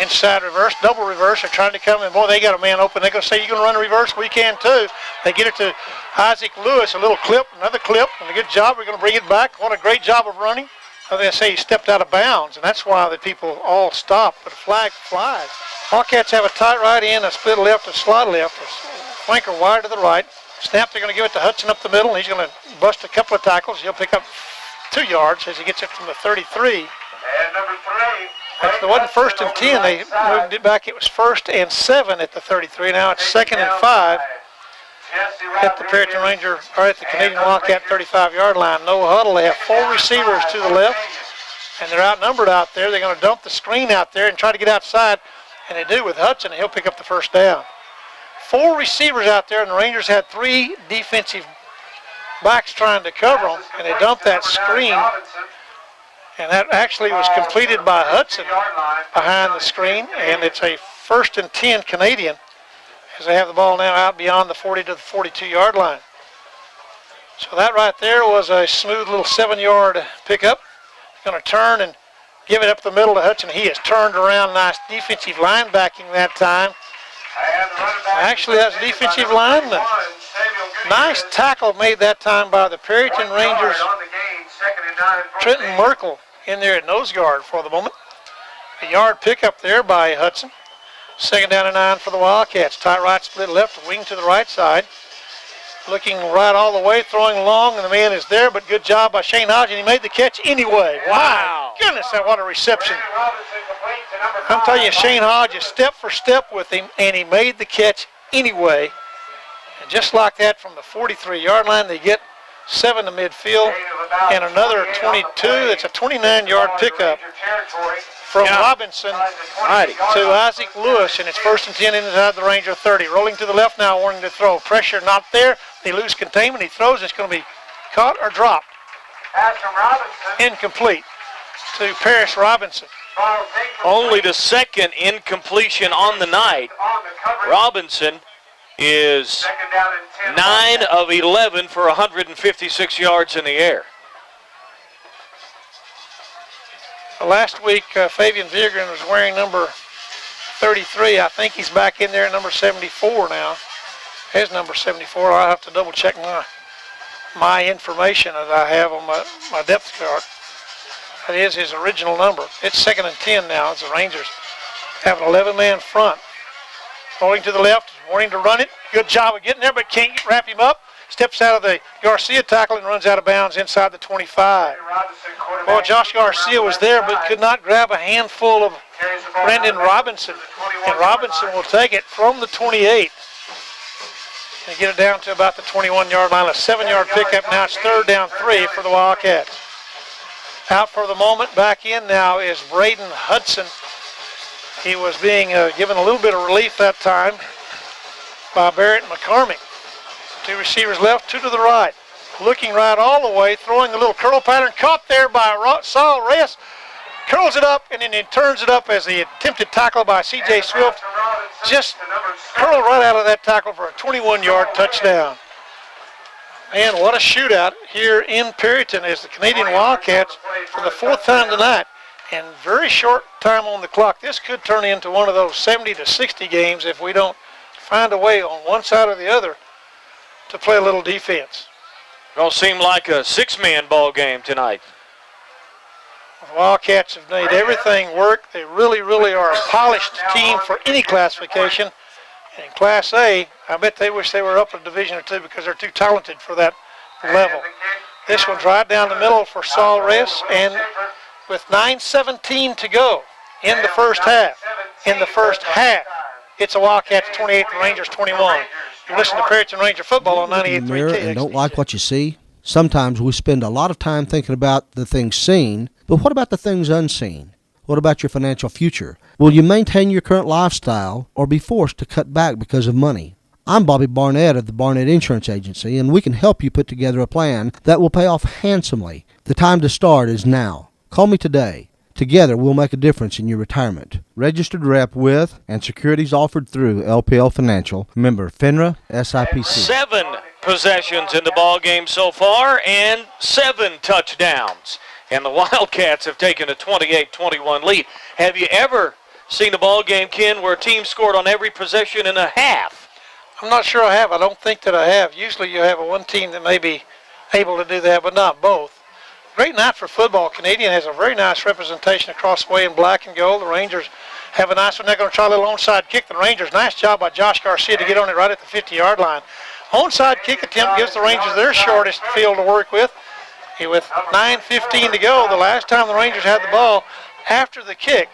S1: Inside reverse, double reverse. They're trying to come in. Boy, they got a man open. They're going to say, you're going to run a reverse? We can too. They get it to Isaac Lewis. A little clip, another clip, and a good job. We're going to bring it back. What a great job of running. They say he stepped out of bounds, and that's why the people all stop. But a flag flies. Wildcats have a tight right end, a split left, a slot left, a flanker wide to the right. Snap, they're going to give it to Hudson up the middle. He's going to bust a couple of tackles. He'll pick up 2 yards as he gets it from the 33.
S18: And number 3.
S1: It wasn't 1st and 10. They moved it back. It was 1st and 7 at the 33. Now it's 2nd and 5 at the Perryton Ranger, or at the Canadian Wildcat 35-yard line. No huddle. They have 4 receivers to the left, and they're outnumbered out there. They're going to dump the screen out there and try to get outside, and they do with Hudson. He'll pick up the 1st down. 4 receivers out there, and the Rangers had 3 defensive backs trying to cover them, and they dumped that screen. And that actually was completed by Hudson behind the screen, and it's a 1st and 10 Canadian as they have the ball now out beyond the 40 to the 42-yard line. So that right there was a smooth little 7-yard pickup. Going to turn and give it up the middle to Hudson. He has turned around. Nice defensive line backing that time. Actually, that's a defensive lineman. Nice tackle made that time by the Perryton Rangers. Trenton Merkel in there at nose guard for the moment. A yard pickup there by Hudson. 2nd down and 9 for the Wildcats. Tight right, split left, wing to the right side. Looking right all the way, throwing long, and the man is there, but good job by Shane Hodge, and he made the catch anyway. Wow. My goodness, what a reception. I'm telling you, Shane Hodge is step for step with him, and he made the catch anyway. And just like that, from the 43-yard line, they get 7 to midfield, and another 22. It's a 29-yard pickup from Robinson to Isaac Lewis, and it's 1st and 10 inside the Ranger 30. Rolling to the left now, warning to throw. Pressure not there. They lose containment. He throws. It's going to be caught or dropped. Incomplete to Paris Robinson.
S2: Only the second incompletion on the night. Robinson is 9 of 11 for 156 yards in the air.
S1: Last week, Fabian Vigran was wearing number 33. I think he's back in there at number 74 now. His number 74. I'll have to double check my information that I have on my depth chart. That is his original number. It's 2nd and 10 now as the Rangers have an 11-man front. Rolling to the left, wanting to run it. Good job of getting there, but can't wrap him up. Steps out of the Garcia tackle and runs out of bounds inside the 25. Well, Josh Garcia was there, but could not grab a handful of Brendan Robinson. And Robinson will take it from the 28 and get it down to about the 21-yard line. A 7-yard pickup. Now it's 3rd down 3 for the Wildcats. Out for the moment. Back in now is Braden Hudson. He was being given a little bit of relief that time by Barrett McCormick. 2 receivers left, 2 to the right. Looking right all the way, throwing the little curl pattern. Caught there by Saul Reyes. Curls it up, and then he turns it up as the attempted tackle by C.J. Swift. Just curled right out of that tackle for a 21-yard touchdown. And what a shootout here in Perryton as the Canadian Wildcats for the 4th time tonight. And very short time on the clock. This could turn into one of those 70 to 60 games if we don't find a way on one side or the other to play a little defense.
S2: Don't seem like a 6-man ball game tonight.
S1: The Wildcats have made everything work. They really, really are a polished team for any classification. And in Class A, I bet they wish they were up a division or 2 because they're too talented for that level. This one's right down the middle for Saul Reyes, and with 9:17 to go in the first half. It's a Wildcats 28, the Rangers 21. You listen to Perryton Ranger football on 98.3 KXTC.
S10: And don't like what you see? Sometimes we spend a lot of time thinking about the things seen, but what about the things unseen? What about your financial future? Will you maintain your current lifestyle or be forced to cut back because of money? I'm Bobby Barnett of the Barnett Insurance Agency, and we can help you put together a plan that will pay off handsomely. The time to start is now. Call me today. Together, we'll make a difference in your retirement. Registered rep with and securities offered through LPL Financial. Member FINRA, SIPC.
S2: 7 possessions in the ball game so far and 7 touchdowns. And the Wildcats have taken a 28-21 lead. Have you ever seen a ball game, Ken, where a team scored on every possession and a half?
S1: I'm not sure I have. I don't think that I have. Usually you have one team that may be able to do that, but not both. Great night for football. Canadian has a very nice representation across the way in black and gold. The Rangers have a nice one. They're going to try a little onside kick. The Rangers, nice job by Josh Garcia to get on it right at the 50-yard line. Onside kick attempt gives the Rangers their shortest field to work with. With 9:15 to go, the last time the Rangers had the ball after the kick,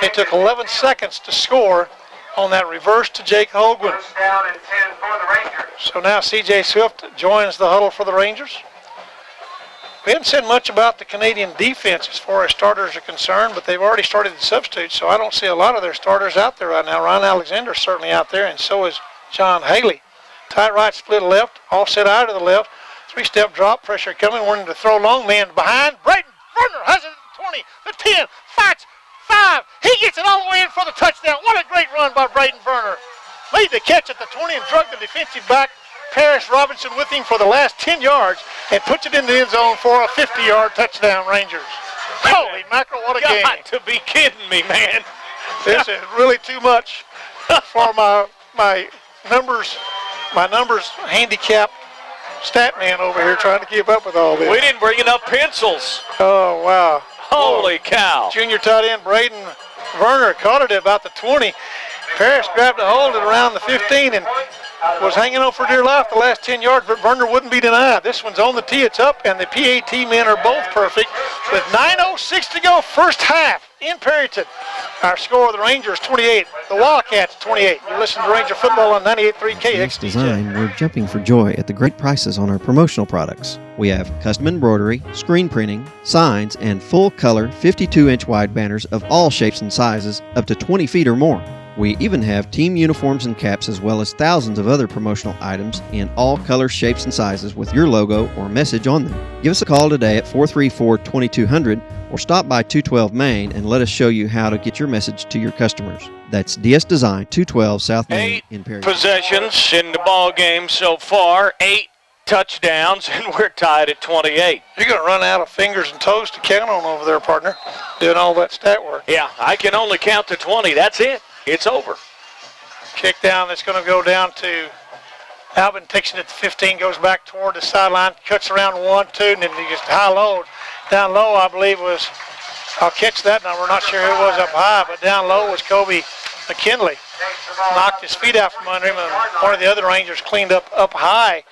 S1: it took 11 seconds to score on that reverse to Jake Holguin. So now C.J. Swift joins the huddle for the Rangers. We haven't said much about the Canadian defense as far as starters are concerned, but they've already started the substitutes, so I don't see a lot of their starters out there right now. Ryan Alexander's certainly out there, and so is John Haley. Tight right, split left, offset eye to the left. 3-step drop, pressure coming, wanting to throw long, man behind. Braden Verner has it at the 20, the 10, fights, 5. He gets it all the way in for the touchdown. What a great run by Braden Verner. Made the catch at the 20 and drug the defensive back, Paris Robinson, with him for the last 10 yards and puts it in the end zone for a 50-yard touchdown, Rangers. Holy mackerel, what a game.
S2: Got to be kidding me, man.
S1: This is really too much for my numbers handicapped stat man over here trying to keep up with all this.
S2: We didn't bring enough pencils.
S1: Oh, wow.
S2: Holy cow.
S1: Junior tight end Braden Verner caught it at about the 20. Paris grabbed a hold at around the 15 and was hanging on for dear life the last 10 yards, but Verner wouldn't be denied. This one's on the tee, it's up, and the PAT men are both perfect. with 9:06 to go, first half in Perryton. Our score, the Rangers 28, the Wildcats 28. You're listening to Ranger Football on 98.3 KXDJ.
S13: Design, we're jumping for joy at the great prices on our promotional products. We have custom embroidery, screen printing, signs, and full-color 52-inch wide banners of all shapes and sizes, up to 20 feet or more. We even have team uniforms and caps, as well as thousands of other promotional items in all colors, shapes, and sizes with your logo or message on them. Give us a call today at 434-2200 or stop by 212 Main and let us show you how to get your message to your customers. That's DS Design, 212 South Main in Perry.
S2: Possessions in the ball game so far, 8 touchdowns, and we're tied at 28.
S1: You're going to run out of fingers and toes to count on over there, partner, doing all that stat work.
S2: Yeah, I can only count to 20. That's it. It's over.
S1: Kick down that's going to go down to Albin, takes it at the 15, goes back toward the sideline, cuts around 1-2, and then he gets high-low. Down low, I believe, was, I'll catch that number, not sure who it was up high, but down low was Kobe McKinley. Knocked his feet out from under him, and one of the other Rangers cleaned up high.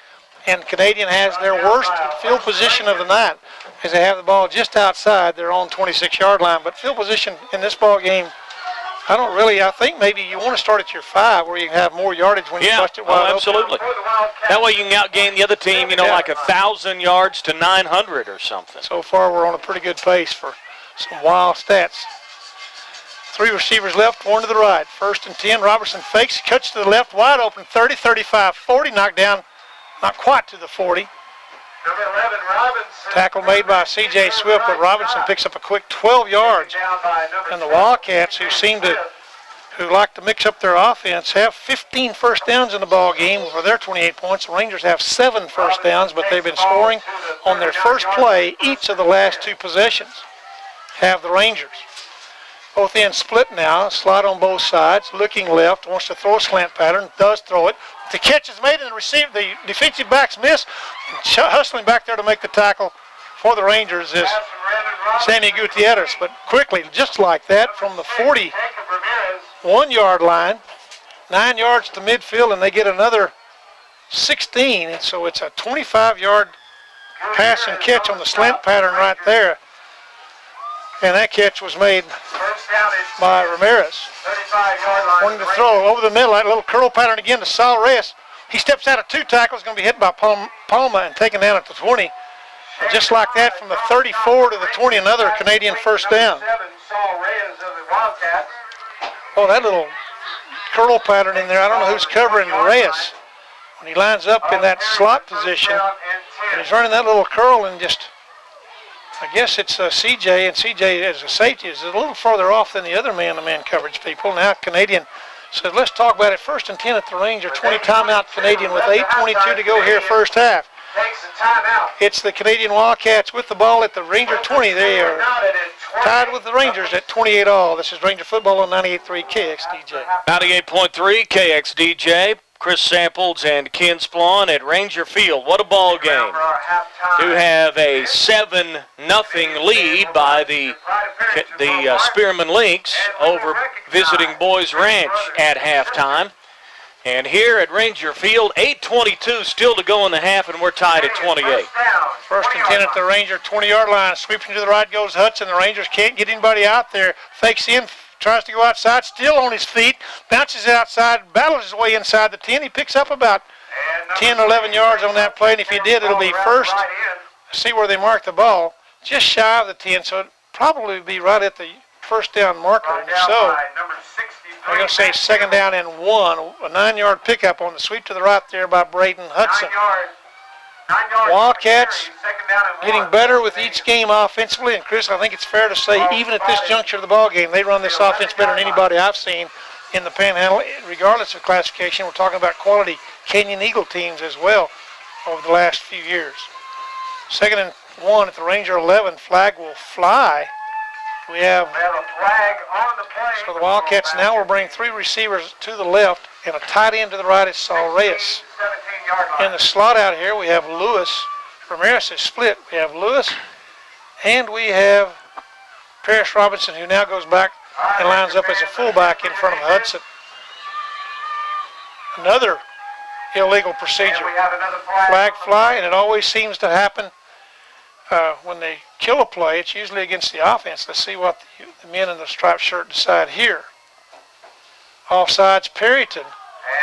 S1: And Canadian has their worst field position of the night, as they have the ball just outside their own 26-yard line. But field position in this ball game, I think maybe you want to start at your 5 where you can have more yardage when you bust it wide
S2: absolutely.
S1: open.
S2: That way you can outgain the other team, like 1,000 yards to 900 or something.
S1: So far we're on a pretty good pace for some wild stats. 3 receivers left, 1 to the right. 1st and 10, Robertson fakes, cuts to the left, wide open, 30, 35, 40, knocked down, not quite to the 40.
S18: Number 11, Robinson.
S1: Tackle made by C.J. Swift, but Robinson picks up a quick 12 yards. And the Wildcats, who like to mix up their offense, have 15 first downs in the ball game for their 28 points. The Rangers have 7 first downs, but they've been scoring on their first play each of the last 2 possessions. Have the Rangers. Both ends split now, slide on both sides, looking left, wants to throw a slant pattern, does throw it. The catch is made and the defensive backs miss. Hustling back there to make the tackle for the Rangers is Sammy Gutierrez. But quickly, just like that, from the 41-yard line, 9 yards to midfield, and they get another 16. And so it's a 25-yard pass and catch on the slant pattern right there. And that catch was made by Ramirez. Wanting to throw over the middle, that little curl pattern again to Saul Reyes. He steps out of 2 tackles, going to be hit by Palma and taken down at the 20. And just like that, from the 34 to the 20, another Canadian first down. Oh, that little curl pattern in there, I don't know who's covering Reyes. When he lines up in that slot position, and he's running that little curl and just... I guess it's CJ, and CJ as a safety is a little further off than the other man-to-man coverage people. Now Canadian says, let's talk about it. 1st and 10 at the Ranger, 20 timeout Canadian with 8:22 to go here first half. It's the Canadian Wildcats with the ball at the Ranger 20. They are tied with the Rangers at 28 all. This is Ranger Football on 98.3 KXDJ.
S2: 98.3 KXDJ. Chris Samples and Ken Splawn at Ranger Field. What a ball game. To have a 7-0 lead by the Spearman Lynx over visiting Boys Ranch at halftime. And here at Ranger Field, 8:22 still to go in the half, and we're tied at 28.
S1: 1st and 10 at the Ranger 20-yard line. Sweeping to the right goes Hudson. The Rangers can't get anybody out there. Fakes in. Tries to go outside, still on his feet, bounces outside, battles his way inside the 10. He picks up about 10 or 11 yards on that play, and if he did, it'll be first. See where they mark the ball, just shy of the 10, so it'll probably be right at the first down marker. And so, I'm going to say 2nd down and 1, a 9-yard pickup on the sweep to the right there by Braden Hudson. Wildcats getting better with each game offensively, and Chris, I think it's fair to say even at this juncture of the ball game, they run this offense better than anybody I've seen in the Panhandle, regardless of classification. We're talking about quality Canyon Eagle teams as well over the last few years. 2nd and 1 at the Ranger 11. Flag will fly. We have a flag on the play. So the Wildcats now will bring 3 receivers to the left and a tight end to the right is Saul Reyes. In the slot out here, we have Lewis. Ramirez is split. We have Lewis and we have Paris Robinson, who now goes back and lines up as a fullback in front of Hudson. Another illegal procedure. Flag fly, and it always seems to happen when they kill a play, it's usually against the offense. Let's see what the men in the striped shirt decide here. Offsides, Perryton.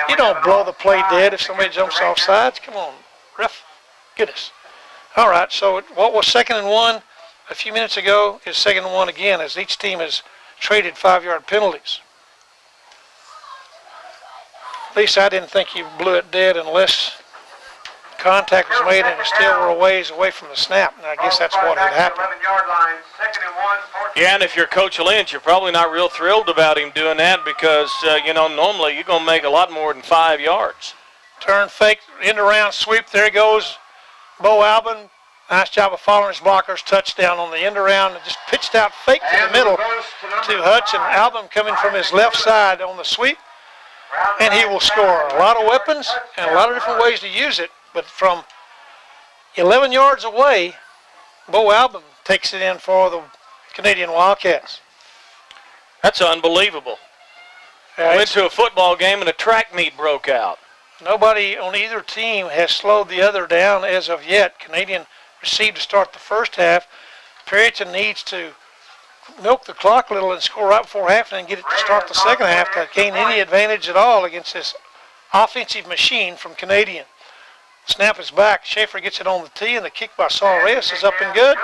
S1: You don't blow the play dead if somebody jumps off sides. Come on, ref. Goodness. All right, so what was 2nd and 1 a few minutes ago is 2nd and 1 again, as each team has traded 5-yard penalties. At least I didn't think you blew it dead unless contact was made and it still were a ways away from the snap. And I guess that's what had happened.
S2: Yeah, and if you're Coach Lynch, you're probably not real thrilled about him doing that because, normally you're going to make a lot more than 5 yards.
S1: Turn, fake, end around, sweep. There goes Bo Albin. Nice job of following his blockers. Touchdown on the end around. Just pitched out fake to the middle to Hutch. And Albin coming from his left side on the sweep. And he will score. A lot of weapons and a lot of different ways to use it. But from 11 yards away, Bo Albin takes it in for the Canadian Wildcats.
S2: That's unbelievable. Went to a football game and a track meet broke out.
S1: Nobody on either team has slowed the other down as of yet. Canadian received to start the first half. Perryton needs to milk the clock a little and score right before half and then get it to start the second half to gain any advantage at all against this offensive machine from Canadian. Snap is back. Schaefer gets it on the tee, and the kick by Saul Reyes is up and good.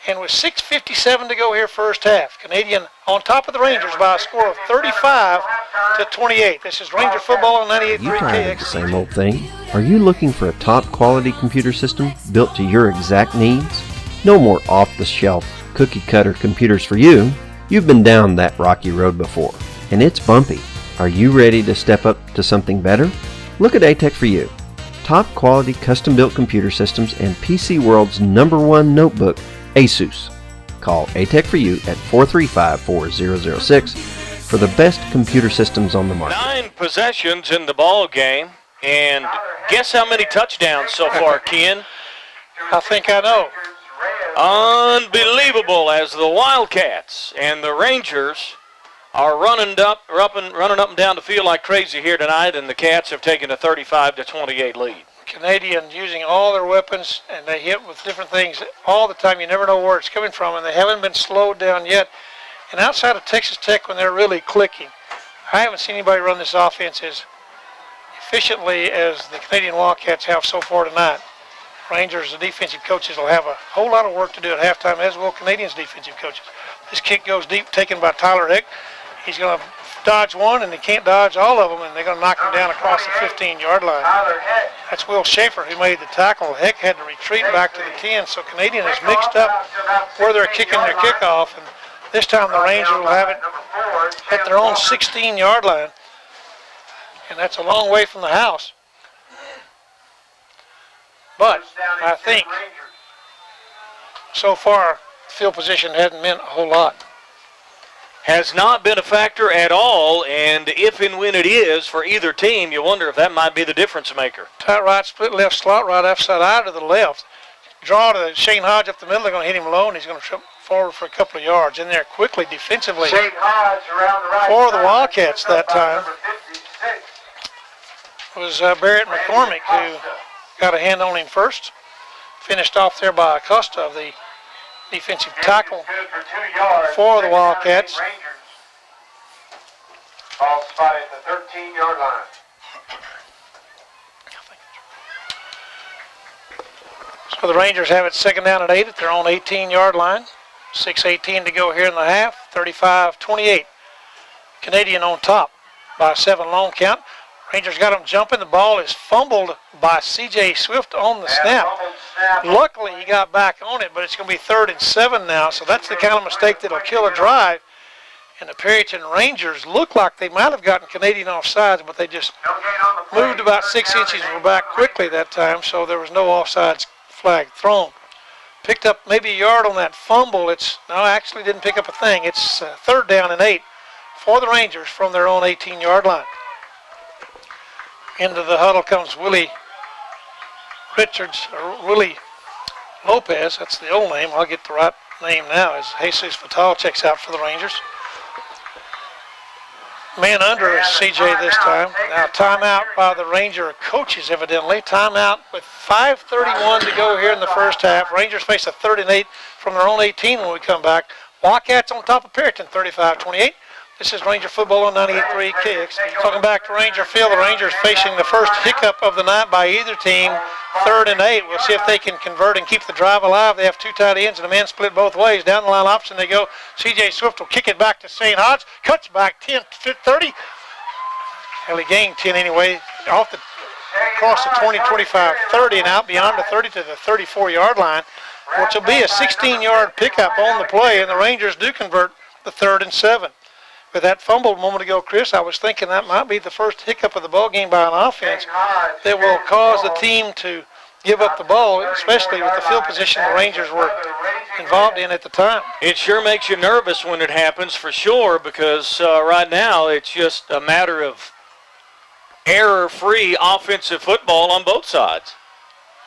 S1: And with 6:57 to go here first half, Canadian on top of the Rangers by a score of 35-28. This is Ranger football on 98.3
S13: You tired of the
S1: KX.
S13: same old thing? Are you looking for a top quality computer system built to your exact needs? No more off-the-shelf cookie cutter computers for you. You've been down that rocky road before, and it's bumpy. Are you ready to step up to something better? Look at A-Tech for You. Top quality custom built computer systems and PC World's #1 notebook, ASUS. Call A-Tech for You at 435-4006 for the best computer systems on the market.
S2: 9 possessions in the ball game, and guess how many touchdowns so far, Ken?
S1: I think I know.
S2: Unbelievable, as the Wildcats and the Rangers are running up and down the field like crazy here tonight, and the Cats have taken a 35-28 lead.
S1: Canadian using all their weapons, and they hit with different things all the time. You never know where it's coming from, and they haven't been slowed down yet. And outside of Texas Tech, when they're really clicking, I haven't seen anybody run this offense as efficiently as the Canadian Wildcats have so far tonight. Rangers, the defensive coaches, will have a whole lot of work to do at halftime, as will Canadians' defensive coaches. This kick goes deep, taken by Tyler Heck. He's going to dodge one, and he can't dodge all of them, and they're going to knock him down across the 15-yard line. That's Will Schaefer who made the tackle. Heck had to retreat back to the 10, so Canadian has mixed up where they're kicking their kickoff, and this time the Rangers will have it at their own 16-yard line, and that's a long way from the house. But I think so far field position hasn't meant a whole lot.
S2: Has not been a factor at all, and if and when it is for either team, you wonder if that might be the difference maker.
S1: Tight right, split left slot right, offside eye to the left. Draw to Shane Hodge up the middle. They're going to hit him low, and he's going to trip forward for a couple of yards. In there quickly defensively for the Wildcats that time was Barrett McCormick, who got a hand on him first. Finished off there by Acosta, of the defensive tackle for the Wildcats.
S18: Ball spotted at the 13-yard line.
S1: So the Rangers have it second down and 8 at their own 18-yard line. 6:18 to go here in the half. 35-28. Canadian on top by 7 long count. Rangers got him jumping. The ball is fumbled by C.J. Swift on the snap. Luckily, he got back on it, but it's going to be 3rd and 7 now, so that's the kind of mistake that will kill a drive. And the Perryton Rangers look like they might have gotten Canadian offsides, but they just moved about 6 inches and were back quickly that time, so there was no offsides flag thrown. Picked up maybe a yard on that fumble. Actually didn't pick up a thing. It's 3rd down and 8 for the Rangers from their own 18-yard line. Into the huddle comes Willie Lopez. That's the old name. I'll get the right name now, as Jesus Fatal checks out for the Rangers. Man under CJ this time. Now timeout by the Ranger coaches evidently. Timeout with 5:31 to go here in the first half. Rangers face a 3rd and 8 from their own 18 when we come back. Wildcats on top of Perryton, 35-28. This is Ranger football on 98.3 KX. Talking back to Ranger Field, the Rangers facing the first hiccup of the night by either team. 3rd and 8. We'll see if they can convert and keep the drive alive. They have 2 tight ends and a man split both ways. Down the line option they go. C.J. Swift will kick it back to St. Hodge. Cuts back 10-30. Well, he gained 10 anyway. Across the 20, 25, 30 and out beyond the 30 to the 34-yard line, which will be a 16-yard pickup on the play, and the Rangers do convert the 3rd and 7. With that fumble a moment ago, Chris, I was thinking that might be the first hiccup of the ball game by an offense that will cause the team to give up the ball, especially with the field position the Rangers were involved in at the time.
S2: It sure makes you nervous when it happens, for sure, because right now it's just a matter of error-free offensive football on both sides.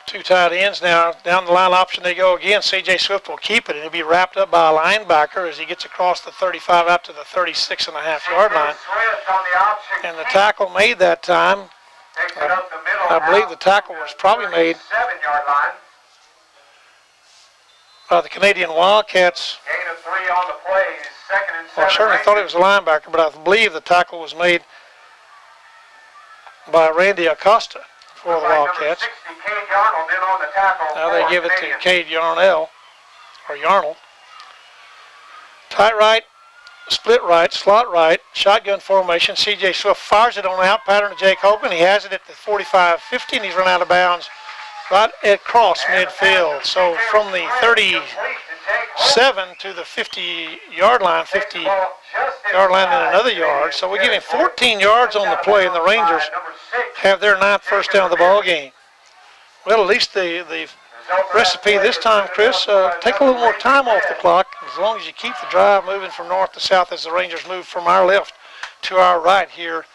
S1: 2 tight ends now. Down the line option they go again. C.J. Swift will keep it, and he'll be wrapped up by a linebacker as he gets across the 35 out to the 36.5-yard line. And the tackle made that time. I believe the tackle was probably made by the Canadian Wildcats. Well, I certainly thought it was a linebacker, but I believe the tackle was made by Randy Acosta for the Wildcats. Now they give it to Cade Yarnell, or Yarnell. Tight right, split right, slot right, shotgun formation. C.J. Swift fires it on out pattern to Jake Hogan. He has it at the 45-50, and he's run out of bounds right at cross midfield. So from the 37 to the 50-yard line, 50-yard line and another yard. So we give him 14 yards on the play, and the Rangers have their 9th first down of the ball game. Well, at least the recipe this time, Chris, take a little more time off the clock as long as you keep the drive moving from north to south as the Rangers move from our left to our right here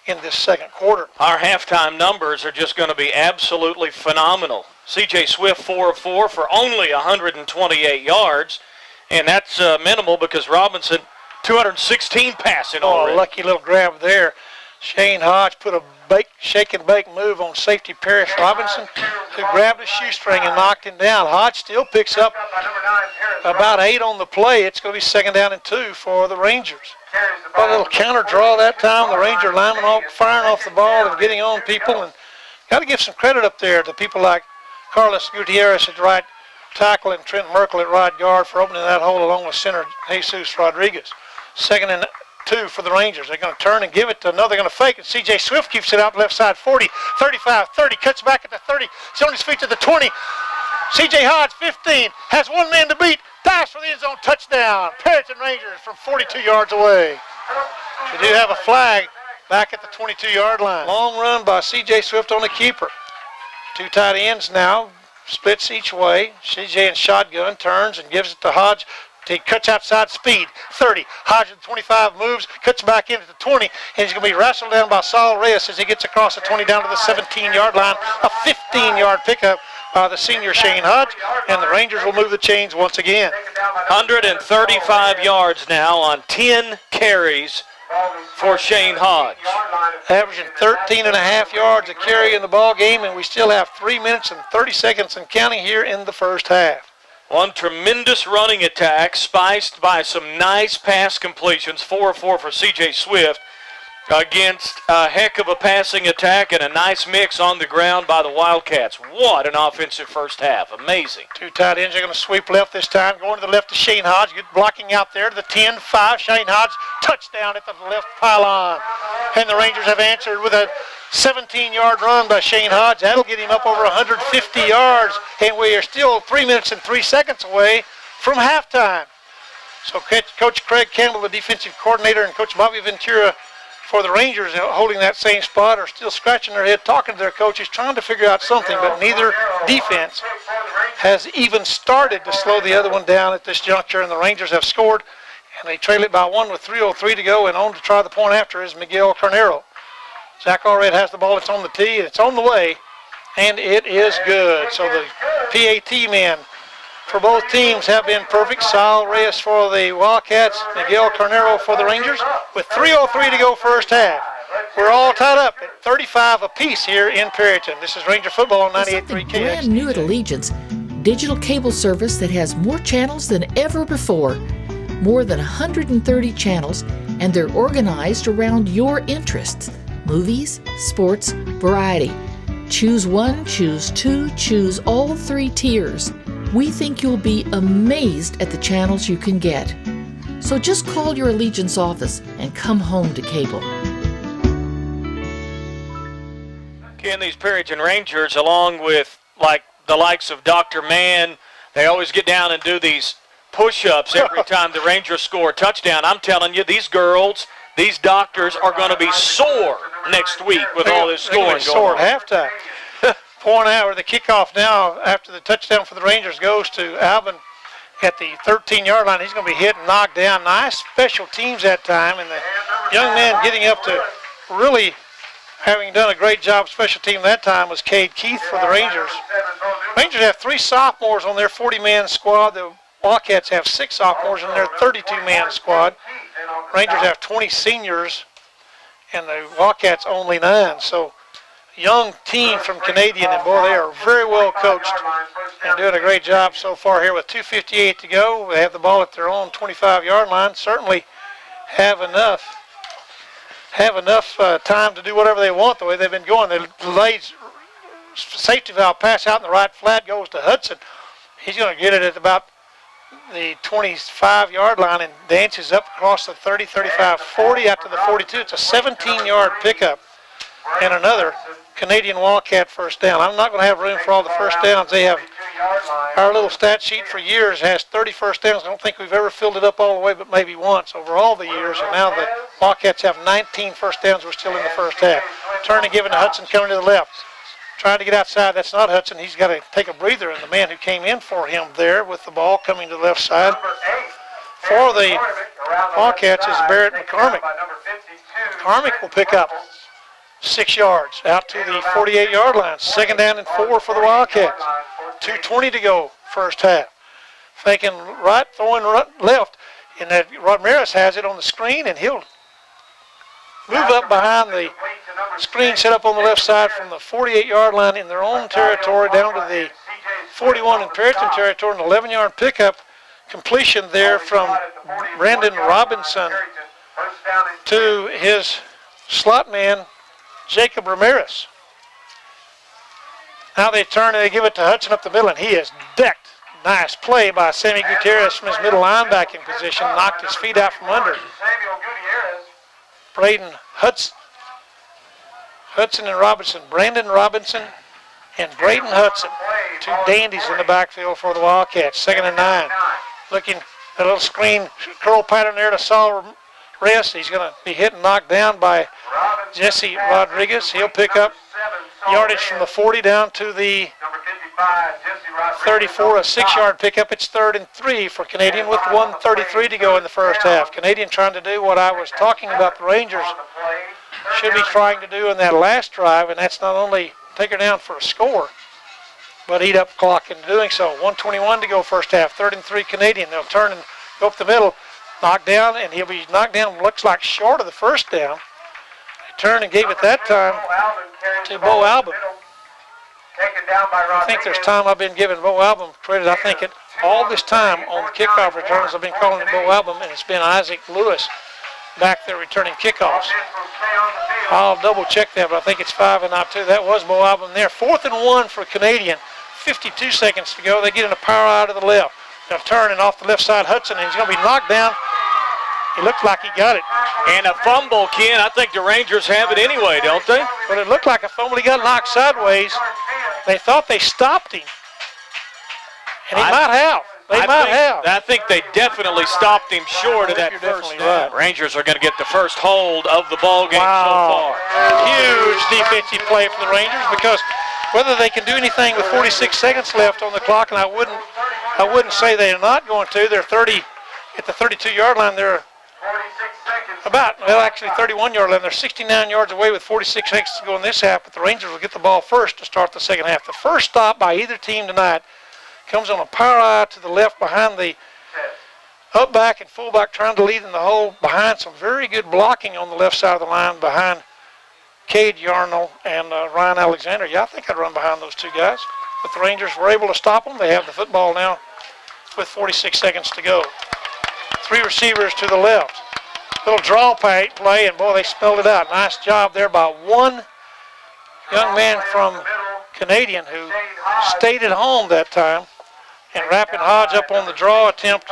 S1: in this second quarter.
S2: Our halftime numbers are just going to be absolutely phenomenal. C.J. Swift 4 of 4 for only 128 yards, and that's minimal because Robinson 216 passing already.
S1: Oh, lucky little grab there. Shane Hodge put a shake and bake move on safety Parrish Robinson, who grabbed a shoestring and knocked him down. Hodge still picks up about 8 on the play. It's going to be 2nd down and 2 for the Rangers. A little counter draw that time. The Ranger linemen firing off the ball and getting on people. And got to give some credit up there to people like Carlos Gutierrez at right tackle and Trent Merkel at right guard for opening that hole along with center Jesus Rodriguez. 2nd and 2 for the Rangers. They're going to turn and give it to another. They're going to fake it. C.J. Swift keeps it out left side 40, 35, 30, cuts back at the 30. He's on his feet to the 20. C.J. Hodge, 15, has one man to beat. Dives for the end zone touchdown. Perryton Rangers from 42 yards away. We do have a flag back at the 22-yard line. Long run by C.J. Swift on the keeper. 2 tight ends now. Splits each way. C.J. in shotgun turns and gives it to Hodge. He cuts outside speed, 30. Hodge at 25 moves, cuts back in at the 20, and he's going to be wrestled down by Saul Reyes as he gets across the 20 down to the 17-yard line. A 15-yard pickup by the senior Shane Hodge, and the Rangers will move the chains once again.
S2: 135 yards now on 10 carries for Shane Hodge.
S1: Averaging 13.5 yards a carry in the ball game, and we still have 3 minutes and 30 seconds and counting here in the first half.
S2: One tremendous running attack, spiced by some nice pass completions. 4 of 4 for C.J. Swift against a heck of a passing attack and a nice mix on the ground by the Wildcats. What an offensive first half. Amazing.
S1: 2 tight ends are going to sweep left this time. Going to the left to Shane Hodge. Good blocking out there to the 10-5. Shane Hodge, touchdown at the left pylon. And the Rangers have answered with a 17-yard run by Shane Hodge. That'll get him up over 150 yards. And we are still 3 minutes and 3 seconds away from halftime. So Coach Craig Campbell, the defensive coordinator, and Coach Bobby Ventura for the Rangers holding that same spot are still scratching their head, talking to their coaches, trying to figure out something, but neither defense has even started to slow the other one down at this juncture, and the Rangers have scored, and they trail it by 1 with 3:03 to go, and on to try the point after is Miguel Carnero. Zach Allred has the ball. It's on the tee, and it's on the way, and it is good. So the PAT men for both teams have been perfect. Sal Reyes for the Wildcats, Miguel Carnero for the Rangers, with 3:03 to go first half. We're all tied up at 35 apiece here in Perryton. This is Ranger football on 98.3 KX.
S19: Brand new at Allegiance, digital cable service that has more channels than ever before. More than 130 channels, and they're organized around your interests. Movies, sports, variety. Choose one, choose two, choose all 3 tiers. We think you'll be amazed at the channels you can get. So just call your Allegiance office and come home to cable.
S2: Ken, these Perryton Rangers, along with like the likes of Dr. Mann, they always get down and do these push-ups every time the Rangers score a touchdown. I'm telling you, these girls, these doctors are going to be sore next week with all this scoring going
S1: sore
S2: on.
S1: at halftime. Point out where the kickoff now after the touchdown for the Rangers goes to Alvin at the 13-yard line. He's going to be hit and knocked down. Nice special teams that time, and the young man getting up to really having done a great job special team that time was Cade Keith for the Rangers. Rangers have 3 sophomores on their 40-man squad. The Wildcats have 6 sophomores on their 32-man squad. Rangers have 20 seniors, and the Wildcats only 9. So young team from Canadian, and boy, they are very well coached and doing a great job so far here with 2:58 to go. They have the ball at their own 25-yard line. Certainly have enough time to do whatever they want the way they've been going. The delayed safety valve pass out in the right flat goes to Hudson. He's going to get it at about the 25-yard line and dances up across the 30, 35, 40 out to the 42. It's a 17-yard pickup and another Canadian Wildcat first down. I'm not going to have room for all the first downs. They have, our little stat sheet for years has 30 first downs. I don't think we've ever filled it up all the way, but maybe once over all the years. And now the Wildcats have 19 first downs. We're still in the first half. Turn and giving to Hudson coming to the left. Trying to get outside. That's not Hudson. He's got to take a breather. And the man who came in for him there with the ball coming to the left side for the Wildcats is Barrett McCormick. McCormick will pick up 6 yards out to the 48-yard line. 2nd down and 4 for the Wildcats. 2:20 to go first half. Faking right, throwing right, left. And that Ramirez has it on the screen, and he'll move up behind the screen set up on the left side from the 48-yard line in their own territory down to the 41 in Perryton territory. An 11-yard pickup completion there from Brandon Robinson to his slot man, Jacob Ramirez. Now they turn and they give it to Hudson up the middle, and he is decked. Nice play by Sammy Gutierrez from his middle linebacking position. Knocked his feet out from under. Braden Hudson and Robinson. Brandon Robinson and Braden Hudson. 2 dandies in the backfield for the Wildcats. 2nd and 9. Looking at a little screen curl pattern there to Saul Reyes. He's going to be hit and knocked down by Jessie Rodriguez. He'll pick up yardage from the 40 down to the 34, a 6-yard pickup. It's 3rd and 3 for Canadian with 1:33 to go in the first half. Canadian trying to do what I was talking about the Rangers should be trying to do in that last drive, and that's not only take her down for a score, but eat up clock in doing so. 1:21 to go first half. 3rd and 3 Canadian. They'll turn and go up the middle, knocked down, and he'll be knocked down, looks like short of the first down. They turned and gave it that time to Bo Albin. I think there's time I've been giving Bo Albin credit. I think it all this time on the kickoff returns I've been calling it Bo Albin, and it's been Isaac Lewis back there returning kickoffs. I'll double check that, but I think it's 5 and not 2. That was Bo Albin there. 4th and 1 for Canadian. 52 seconds to go. They get in a power out to the left. They'll turn and off the left side Hudson, and he's going to be knocked down. He looked like he got it.
S2: And a fumble, Ken. I think the Rangers have it anyway, don't they?
S1: But it looked like a fumble. He got knocked sideways. They thought they stopped him. And he might have. I
S2: think they definitely stopped him short of that first down. Rangers are going to get the first hold of the ball game so far.
S1: Huge defensive play for the Rangers, because whether they can do anything with 46 seconds left on the clock, and I wouldn't say they're not going to. They're 30 at the 32-yard line. They're about, well, actually 31-yard line. They're 69 yards away with 46 seconds to go in this half, but the Rangers will get the ball first to start the second half. The first stop by either team tonight Comes on a power eye to the left behind the up back and fullback, trying to lead in the hole behind some very good blocking on the left side of the line behind Cade Yarnell and Ryan Alexander. Yeah, I think I'd run behind those two guys. But the Rangers were able to stop them. They have the football now with 46 seconds to go. 3 receivers to the left. Little draw play, and boy, they spelled it out. Nice job there by one young man from Canadian who stayed at home that time. And wrapping Hodge up on the draw attempt.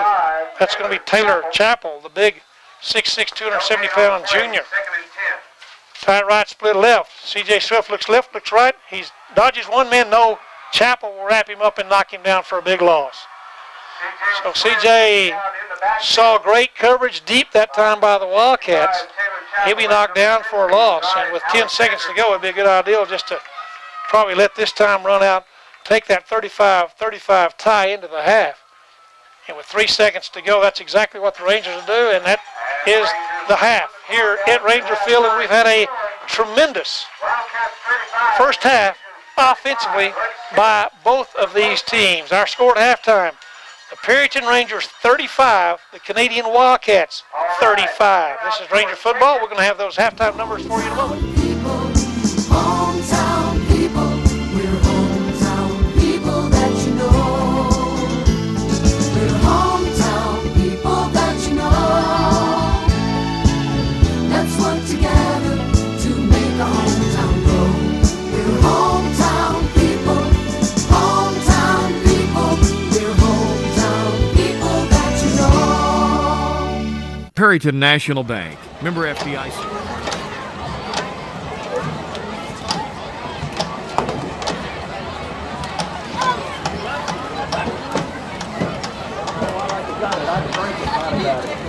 S1: That's going to be Taylor Chappell, the big 6'6", 270-pound junior. Tight right, split left. C.J. Swift looks left, looks right. He dodges one man. No, Chappell will wrap him up and knock him down for a big loss. So C.J. saw great coverage deep that time by the Wildcats. He'll be knocked down for a loss. And with 10 seconds to go, it'd be a good idea just to probably let this time run out. Take that 35-35 tie into the half. And with 3 seconds to go, that's exactly what the Rangers will do, and that is the half here at Ranger Field. And we've had a tremendous first half offensively by both of these teams. Our score at halftime, the Perryton Rangers 35, the Canadian Wildcats 35. This is Ranger football. We're going to have those halftime numbers for you in a moment.
S20: Hometown people, we're hometown people that you know. We're hometown people that you know. Let's work together to make our hometown grow. We're hometown people, hometown people. We're hometown people that you know.
S12: Perryton National Bank, member FDIC.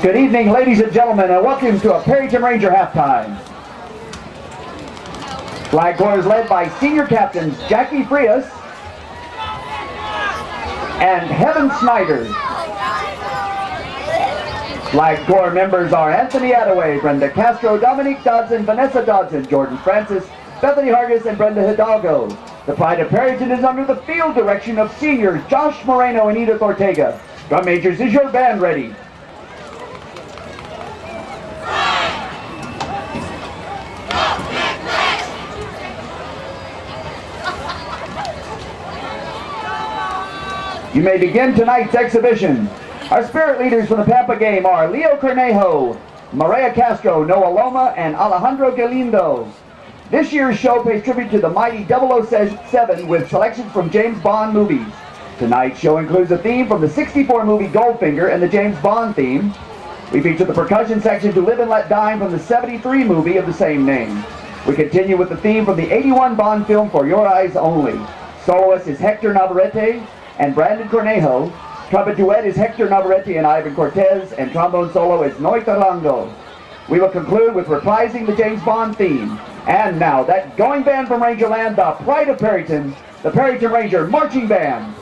S21: Good evening, ladies and gentlemen, and welcome to a Perryton Ranger halftime. Flag Corps is led by senior captains Jackie Frias and Heaven Snyder. Flag Corps members are Anthony Attaway, Brenda Castro, Dominique Dodson, Vanessa Dodson, Jordan Francis, Bethany Hargis, and Brenda Hidalgo. The Pride of Perryton is under the field direction of seniors Josh Moreno and Edith Ortega. Drum majors, is your band ready? You may begin tonight's exhibition. Our spirit leaders for the Pampa game are Leo Cornejo, Maria Castro, Noah Loma, and Alejandro Galindo. This year's show pays tribute to the mighty 007 with selections from James Bond movies. Tonight's show includes a theme from the 64 movie Goldfinger and the James Bond theme. We feature the percussion section to Live and Let Die from the 73 movie of the same name. We continue with the theme from the 81 Bond film For Your Eyes Only. Soloist is Hector Navarrete and Brandon Cornejo. Trumpet duet is Hector Navarrete and Ivan Cortez, and trombone solo is Noy Tarango. We will conclude with reprising the James Bond theme. And now, that going band from Rangerland, the Pride of Perryton, the Perryton Ranger Marching Band.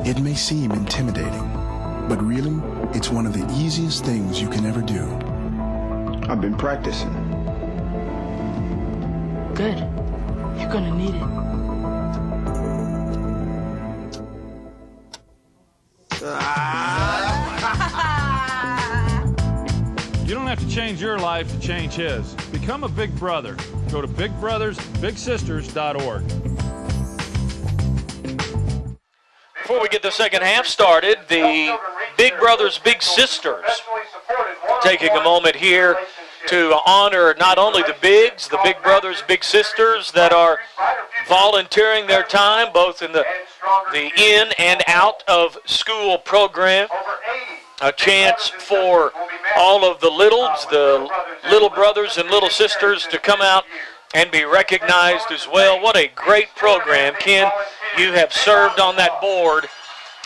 S5: It may seem intimidating, but really, it's one of the easiest things you can ever do.
S22: I've been practicing.
S23: Good. You're gonna need it.
S3: You don't have to change your life to change his. Become a big brother. Go to bigbrothersbigsisters.org.
S2: Before we get the second half started, the Big Brothers Big Sisters taking a moment here to honor not only the Bigs, the Big Brothers Big Sisters that are volunteering their time both in the in and out of school program. A chance for all of the littles, the little brothers and little sisters, to come out and be recognized as well. What a great program. Ken, you have served on that board,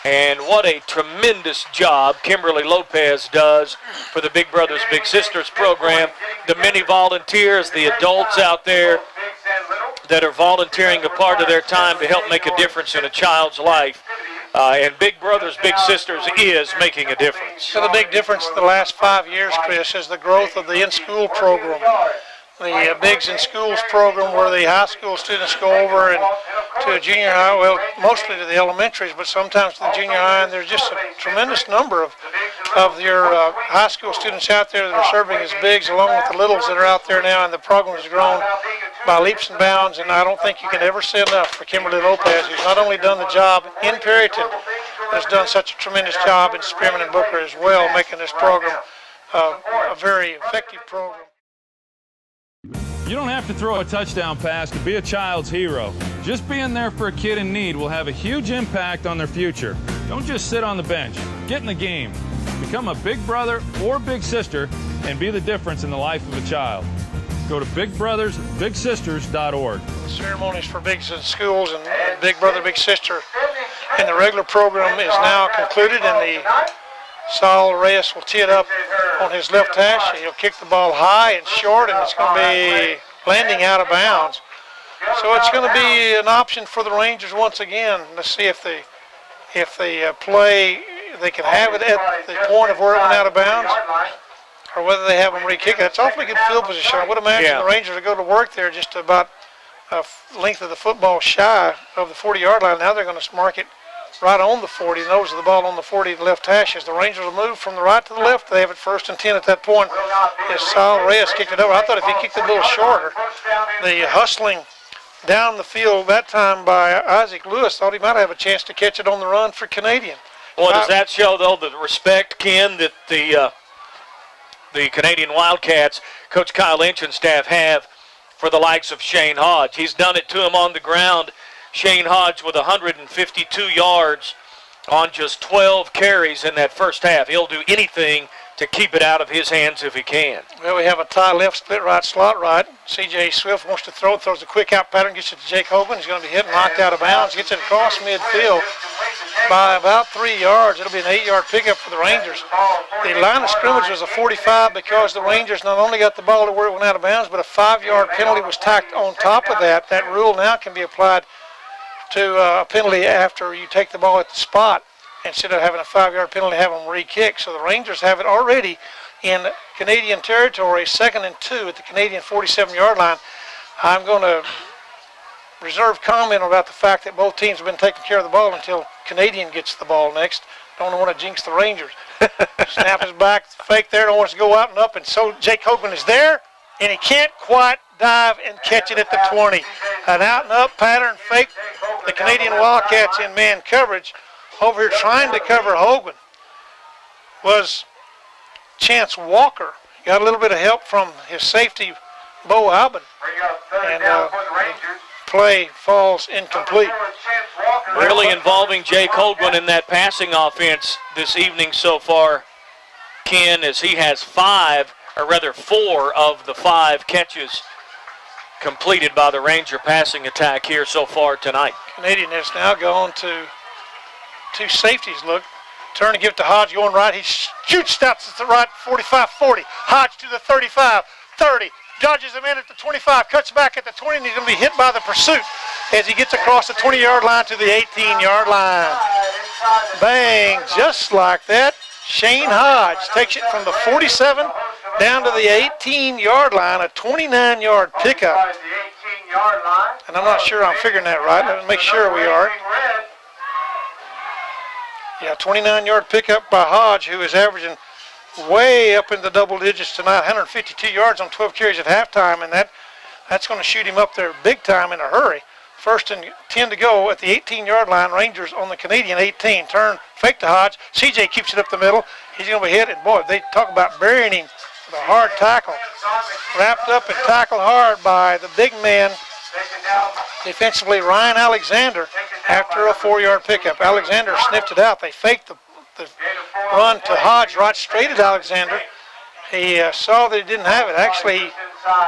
S2: and what a tremendous job Kimberly Lopez does for the Big Brothers Big Sisters program. The many volunteers, the adults out there that are volunteering a part of their time to help make a difference in a child's life. And Big Brothers Big Sisters is making a difference.
S1: So the big difference in the last 5 years, Chris, is the growth of the in-school program. The Bigs in Schools program, where the high school students go over and to a junior high, well, mostly to the elementaries, but sometimes to the junior high, and there's just a tremendous number of your high school students out there that are serving as Bigs, along with the littles that are out there now, and the program has grown by leaps and bounds, and I don't think you can ever say enough for Kimberly Lopez, who's not only done the job in Perryton, but has done such a tremendous job in Spearman and Booker as well, making this program a very effective program.
S3: You don't have to throw a touchdown pass to be a child's hero. Just being there for a kid in need will have a huge impact on their future. Don't just sit on the bench. Get in the game. Become a big brother or big sister and be the difference in the life of a child. Go to bigbrothersbigsisters.org.
S1: Ceremonies for Bigs in Schools and Big Brother Big Sister in the regular program is now concluded, and the Saul Reyes will tee it up on his left hash. He'll kick the ball high and short, and it's going to be landing out of bounds. So it's going to be an option for the Rangers once again. Let's see if they play, they can have it at the point of where it went out of bounds, or whether they have them re-kick it. It's awfully good field position. I would imagine the Rangers will go to work there just about a length of the football shy of the 40-yard line. Now they're going to mark it right on the 40, nose of the ball on the 40 left hash. As the Rangers will move from the right to the left, they have it 1st and 10 at that point. As Saul Reyes kicked it over, I thought if he kicked it a little shorter, the hustling down the field that time by Isaac Lewis thought he might have a chance to catch it on the run for Canadian.
S2: Well, does that show, though, the respect, Ken, that the Canadian Wildcats, Coach Kyle Lynch and staff have for the likes of Shane Hodge? He's done it to him on the ground. Shane Hodge with 152 yards on just 12 carries in that first half. He'll do anything to keep it out of his hands if he can.
S1: Well, we have a tie left, split right, slot right. C.J. Swift wants to throw, throws a quick out pattern, gets it to Jake Hogan. He's going to be hit and knocked out of bounds, gets it across midfield by about 3 yards. It'll be an 8-yard pickup for the Rangers. The line of scrimmage was a 45 because the Rangers not only got the ball to where it went out of bounds, but a 5-yard penalty was tacked on top of that. That rule now can be applied to a penalty after you take the ball at the spot, instead of having a 5-yard penalty, have them re-kick. So the Rangers have it already in Canadian territory, 2nd and 2 at the Canadian 47-yard line. I'm going to reserve comment about the fact that both teams have been taking care of the ball until Canadian gets the ball next. Don't want to jinx the Rangers. Snap is back, fake there, don't want us to go out and up, and so Jake Hogan is there, and he can't quite dive and catch it at the 20. An out and up pattern fake. The Canadian Wildcats in man coverage over here trying to cover Hogan was Chance Walker. Got a little bit of help from his safety, Bo Albin, and play falls incomplete.
S2: Really involving Jake Hogan in that passing offense this evening so far, Ken, as he has 4 of the 5 catches completed by the Ranger passing attack here so far tonight.
S1: Canadian has now gone to 2 safeties. Look, turn and give it to Hodge going right. He shoots out to the right, 45-40. Hodge to the 35, 30. Dodges him in at the 25, cuts back at the 20, and he's going to be hit by the pursuit as he gets across the 20-yard line to the 18-yard line. Bang, just like that. Shane Hodge takes it from the 47 down to the 18-yard line, a 29-yard pickup. And I'm not sure I'm figuring that right. Let me make sure we are. Yeah, 29-yard pickup by Hodge, who is averaging way up in the double digits tonight, 152 yards on 12 carries at halftime, and that's going to shoot him up there big time in a hurry. First and 10 to go at the 18-yard line. Rangers on the Canadian 18. Turn, fake to Hodge. CJ keeps it up the middle. He's going to be hit, and boy, they talk about burying him with a hard tackle. Wrapped up and tackled hard by the big man, defensively, Ryan Alexander, after a 4-yard pickup. Alexander sniffed it out. They faked the run to Hodge right straight at Alexander. He saw that he didn't have it. Actually,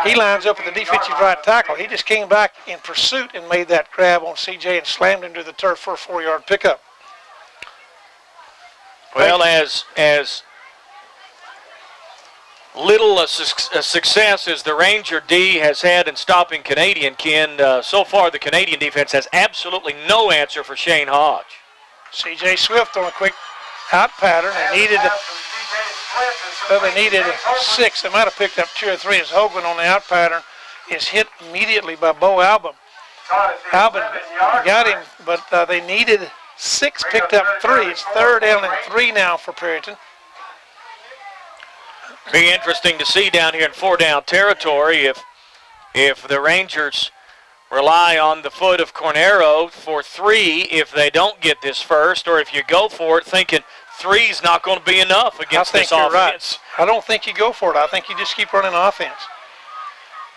S1: he lines up at the defensive right tackle. He just came back in pursuit and made that grab on CJ and slammed him to the turf for a 4-yard pickup.
S2: Well, as little a success as the Ranger D has had in stopping Canadian, Ken, so far the Canadian defense has absolutely no answer for Shane Hodge.
S1: CJ Swift on a quick out pattern. They needed 6. They might have picked up 2 or 3 as Hogan on the out pattern is hit immediately by Bo Albin. Albin got him, but they needed 6, picked up 3. It's 3rd down and 3 now for Perryton.
S2: Be interesting to see down here in 4-down territory if the Rangers rely on the foot of Cornero for 3 if they don't get this first, or if you go for it thinking 3's not going to be enough against this offense.
S1: Right. I don't think you go for it. I think you just keep running offense.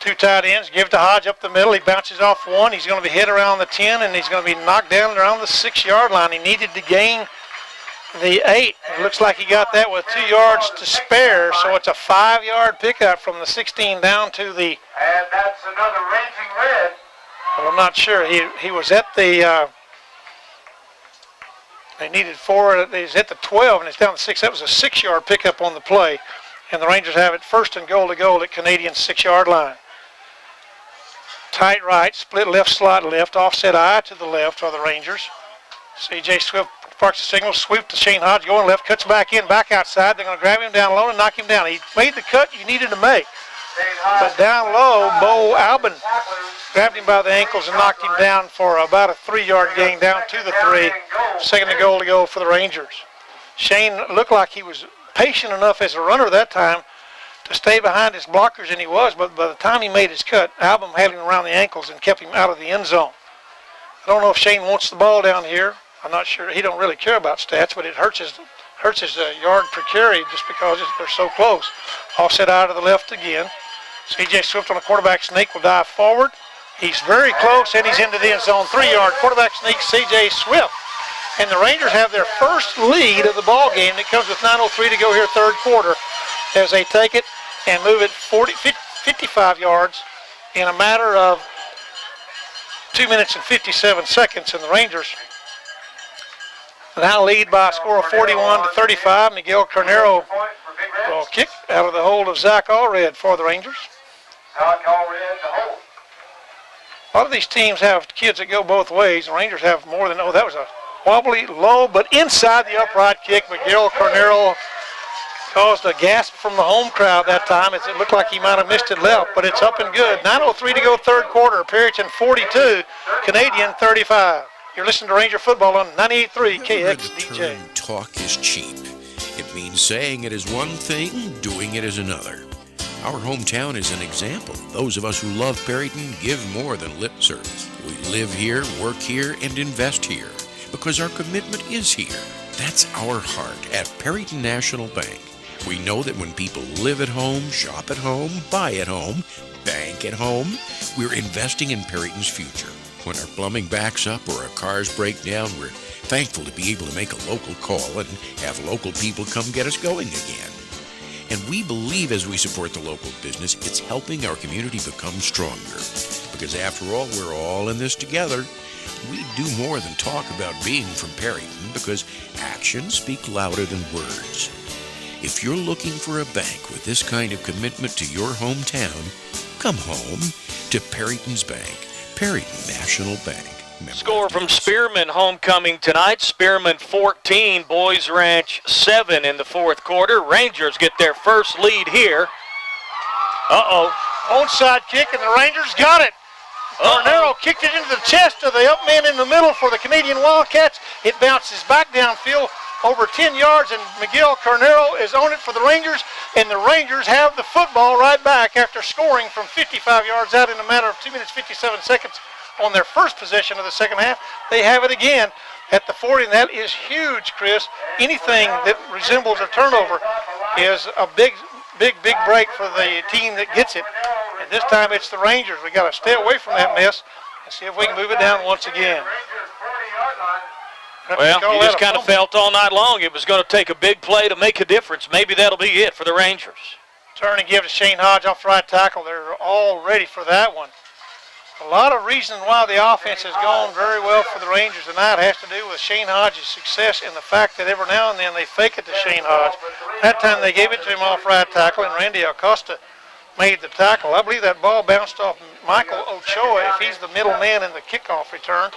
S1: 2 tight ends, give to Hodge up the middle. He bounces off 1. He's going to be hit around the 10, and he's going to be knocked down around the 6-yard line. He needed to gain the 8. It looks like he got that with 2 yards to spare, so it's a 5-yard pickup from the 16 down to the...
S18: And that's another raging red.
S1: Well, I'm not sure. He was at the... They needed 4. He's at the 12, and it's down to 6. That was a 6-yard pickup on the play. And the Rangers have it 1st and goal to goal at Canadian 6-yard line. Tight right, split left slot left, offset eye to the left are the Rangers. CJ Swift parks the signal, sweep to Shane Hodge going left, cuts back in, back outside. They're going to grab him down low and knock him down. He made the cut you needed to make. But down low, Bo Albin grabbed him by the ankles and knocked him down for about a 3-yard gain down to the 3. 2nd and goal to go for the Rangers. Shane looked like he was patient enough as a runner that time to stay behind his blockers, and he was, but by the time he made his cut, Albin had him around the ankles and kept him out of the end zone. I don't know if Shane wants the ball down here. I'm not sure. He don't really care about stats, but it hurts his yard per carry just because they're so close. Offset out of the left again. CJ Swift on a quarterback sneak will dive forward. He's very close, and he's into the end zone. 3-yard quarterback sneak, CJ Swift. And the Rangers have their first lead of the ball game. It comes with 9:03 to go here, 3rd quarter, as they take it and move it 55 yards in a matter of 2 minutes and 57 seconds. And the Rangers now lead by a score of 41-35. Miguel Carnero will kick out of the hold of Zach Allred for the Rangers. A lot of these teams have kids that go both ways. The Rangers have more than, that was a wobbly, low, but inside the upright kick. Miguel Carnero caused a gasp from the home crowd that time as it looked like he might have missed it left, but it's up and good. 9:03 to go, 3rd quarter. Perryton 42, Canadian 35. You're listening to Ranger Football on 98.3 KXDJ.
S4: Talk is cheap. It means saying it is one thing, doing it is another. Our hometown is an example. Those of us who love Perryton give more than lip service. We live here, work here, and invest here because our commitment is here. That's our heart at Perryton National Bank. We know that when people live at home, shop at home, buy at home, bank at home, we're investing in Perryton's future. When our plumbing backs up or our cars break down, we're thankful to be able to make a local call and have local people come get us going again. And we believe as we support the local business, it's helping our community become stronger. Because after all, we're all in this together. We do more than talk about being from Perryton because actions speak louder than words. If you're looking for a bank with this kind of commitment to your hometown, come home to Perryton's Bank, Perryton National Bank.
S2: Score from Spearman homecoming tonight. Spearman 14, Boys Ranch 7 in the fourth quarter. Rangers get their first lead here.
S1: Onside kick, and the Rangers got it. Cornero kicked it into the chest of the up man in the middle for the Canadian Wildcats. It bounces back downfield over 10 yards, and Miguel Cornero is on it for the Rangers, and the Rangers have the football right back after scoring from 55 yards out in a matter of 2 minutes 57 seconds on their first possession of the second half. They have it again at the 40, and that is huge, Chris. Anything that resembles a turnover is a big break for the team that gets it. And this time it's the Rangers. We got to stay away from that mess and see if we can move it down once again.
S2: Well, you just kind of felt all night long it was going to take a big play to make a difference. Maybe that'll be it for the Rangers.
S1: Turn and give to Shane Hodge off the right tackle. They're all ready for that one. A lot of reasons why the offense has gone very well for the Rangers tonight has to do with Shane Hodge's success and the fact that every now and then they fake it to Shane Hodge. That time they gave it to him off right tackle, and Randy Acosta made the tackle. I believe that ball bounced off Michael Ochoa if he's the middle man in the kickoff return.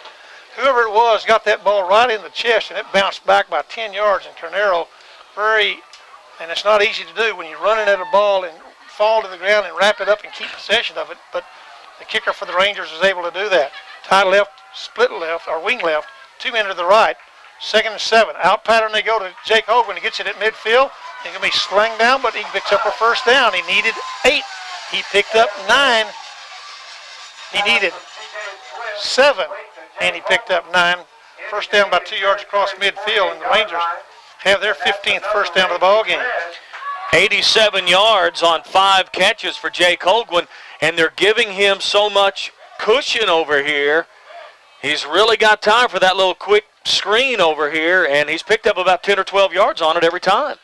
S1: Whoever it was got that ball right in the chest, and it bounced back by 10 yards, and Cornero and it's not easy to do when you're running at a ball and fall to the ground and wrap it up and keep possession of it, but the kicker for the Rangers was able to do that. Tight left, split left, or wing left, 2 men to the right, 2nd and 7. Out pattern they go to Jake Hogan. He gets it at midfield. He's going to be slung down, but he picks up a first down. He needed 8. He picked up 9. He needed 7, and he picked up 9. First down by 2 yards across midfield, and the Rangers have their 15th first down of the ball game.
S2: 87 yards on 5 catches for Jake Holguin, and they're giving him so much cushion over here. He's really got time for that little quick screen over here, and he's picked up about 10 or 12 yards on it every time.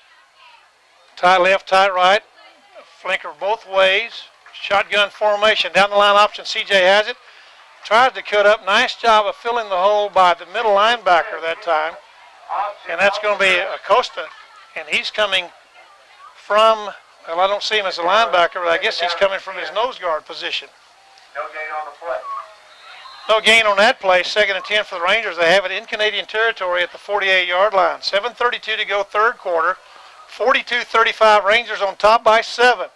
S1: Tight left, tight right, flanker both ways. Shotgun formation, down the line option, CJ has it. Tries to cut up, nice job of filling the hole by the middle linebacker that time. And that's going to be Acosta, and he's coming from, well, I don't see him as a linebacker, but I guess he's coming from his nose guard position.
S18: No gain on the play.
S1: No gain on that play. 2nd and 10 for the Rangers. They have it in Canadian territory at the 48-yard line. 7:32 to go, third quarter. 42-35, Rangers on top by 7.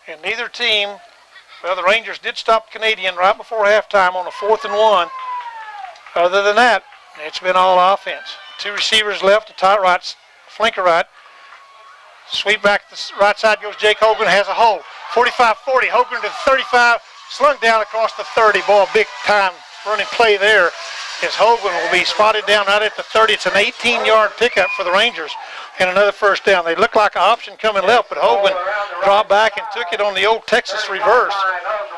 S1: And neither team, well, the Rangers did stop Canadian right before halftime on a 4th and 1. Other than that, it's been all offense. 2 receivers left, a tight right, flanker right. Sweep back to the right side goes Jake Hogan, has a hole. 45-40, Hogan to the 35, slung down across the 30. Boy, a big time running play there as Hogan will be spotted down right at the 30. It's an 18-yard pickup for the Rangers and another first down. They look like an option coming left, but Hogan dropped back and took it on the old Texas reverse.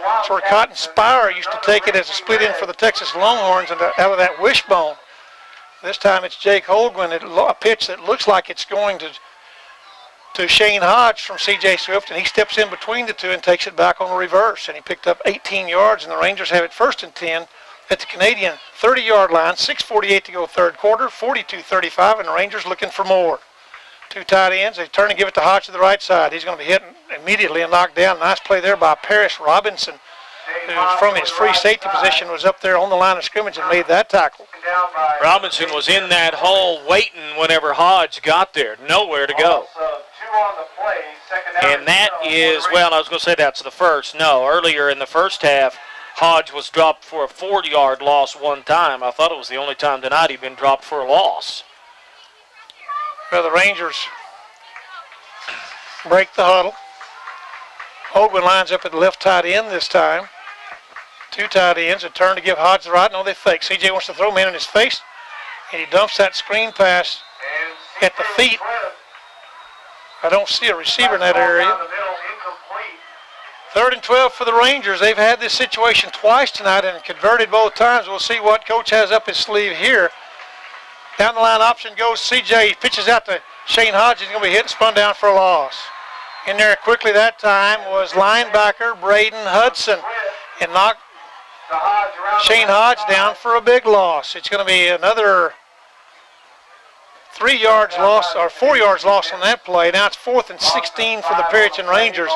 S1: That's where Cotton Spire used to take it as a split in for the Texas Longhorns and out of that wishbone. This time it's Jake Hogan, a pitch that looks like it's going to Shane Hodge from C.J. Swift, and he steps in between the two and takes it back on the reverse, and he picked up 18 yards, and the Rangers have it 1st and 10 at the Canadian 30-yard line. 6:48 to go, third quarter, 42-35, and the Rangers looking for more. 2 tight ends. They turn and give it to Hodge to the right side. He's going to be hit immediately and knocked down. Nice play there by Paris Robinson, who from his free safety position was up there on the line of scrimmage and made that tackle.
S2: Robinson was in that hole waiting whenever Hodge got there. Nowhere to go. And that is, well, I was going to say that's the first. No, earlier in the first half, Hodge was dropped for a 40-yard loss one time. I thought it was the only time tonight he'd been dropped for a loss.
S1: Well, the Rangers break the huddle. Hogan lines up at the left tight end this time. 2 tight ends. A turn to give Hodge the right. No, they fake. CJ wants to throw man in his face, and he dumps that screen pass at the feet. I don't see a receiver in that area. 3rd and 12 for the Rangers. They've had this situation twice tonight and converted both times. We'll see what coach has up his sleeve here. Down the line option goes CJ. He pitches out to Shane Hodge. He's going to be hit and spun down for a loss. In there quickly that time was linebacker Braden Hudson and knocked Shane Hodge down for a big loss. It's going to be another 3 yards lost, or 4 yards lost on that play. Now it's 4th and 16 for the Perryton Rangers.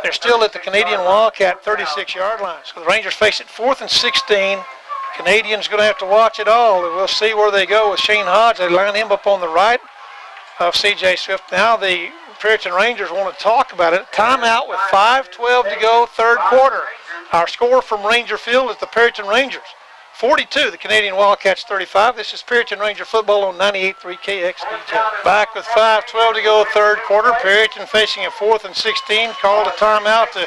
S1: They're still at the Canadian Wildcat 36-yard line. So the Rangers face it 4th and 16. Canadians going to have to watch it all. We'll see where they go with Shane Hodge. They line him up on the right of C.J. Swift. Now the Perryton Rangers want to talk about it. Timeout with 5:12 to go, third quarter. Our score from Ranger Field is the Perryton Rangers 42, the Canadian Wildcats 35. This is Perryton Ranger football on 98.3 KXDJ. Back with 5:12 to go, third quarter. Perryton facing a 4th and 16. Called a timeout to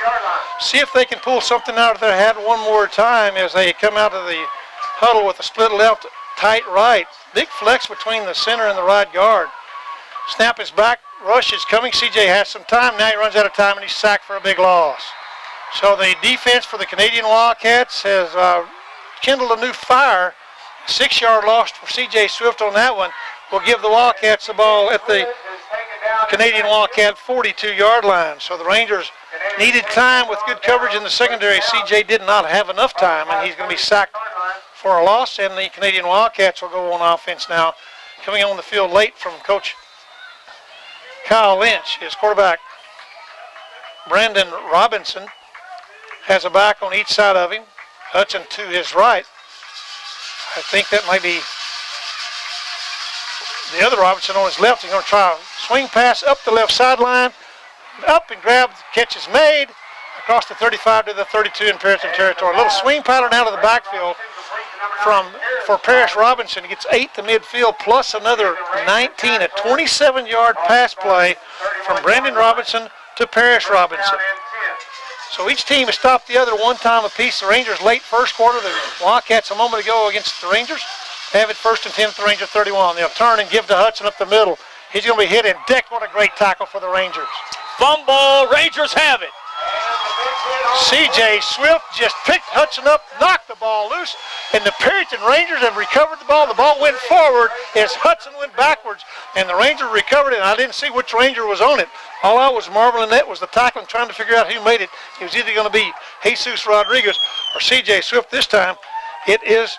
S1: see if they can pull something out of their hat one more time as they come out of the huddle with a split left, tight right. Big flex between the center and the right guard. Snap is back. Rush is coming. CJ has some time. Now he runs out of time and he's sacked for a big loss. So the defense for the Canadian Wildcats has kindled a new fire. 6-yard loss for C.J. Swift on that one will give the Wildcats the ball at the Canadian Wildcat 42-yard line. So the Rangers needed time with good coverage in the secondary. C.J. did not have enough time, and he's going to be sacked for a loss, and the Canadian Wildcats will go on offense now. Coming on the field late from Coach Kyle Lynch. His quarterback, Brandon Robinson, has a back on each side of him. Hudson to his right. I think that might be the other Robinson on his left. He's going to try a swing pass up the left sideline. Up and grab. Catch is made. Across the 35 to the 32 in Perryton territory. A little swing pattern out of the backfield for Parrish Robinson. He gets 8 to midfield plus another 19. A 27-yard pass play from Brandon Robinson to Parrish Robinson. So each team has stopped the other one time apiece. The Rangers late first quarter. The Wildcats a moment ago against the Rangers have it 1st and 10 at the Ranger 31. They'll turn and give to Hudson up the middle. He's going to be hit and decked. What a great tackle for the Rangers.
S2: Fumble. Rangers have it.
S1: C.J. Swift just picked Hudson up, knocked the ball loose, and the Perryton Rangers have recovered the ball. The ball went forward as Hudson went backwards, and the Rangers recovered it, and I didn't see which Ranger was on it. All I was marveling at was the tackle and trying to figure out who made it. It was either going to be Jesus Rodriguez or C.J. Swift. This time, it is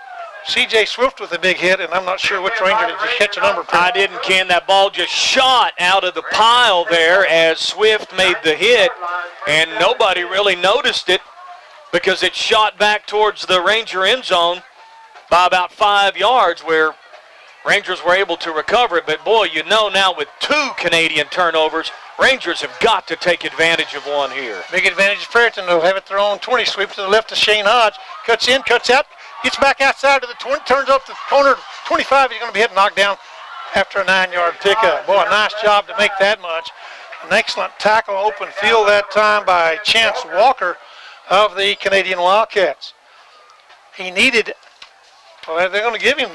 S1: C.J. Swift with a big hit, and I'm not sure which Ranger did just catch a number.
S2: I didn't, Ken. That ball just shot out of the pile there as Swift made the hit, and nobody really noticed it because it shot back towards the Ranger end zone by about 5 yards where Rangers were able to recover it. But, boy, you know now with 2 Canadian turnovers, Rangers have got to take advantage of one here.
S1: Big advantage of Perryton. They'll have it their own 20. Sweep to the left of Shane Hodge. Cuts in, cuts out. Gets back outside to the 20, turns up the corner, 25. He's going to be hit and knocked down after a 9-yard pickup. Boy, a nice job to make that much. An excellent tackle, open field that time by Chance Walker of the Canadian Wildcats. He needed, well, they're going to give him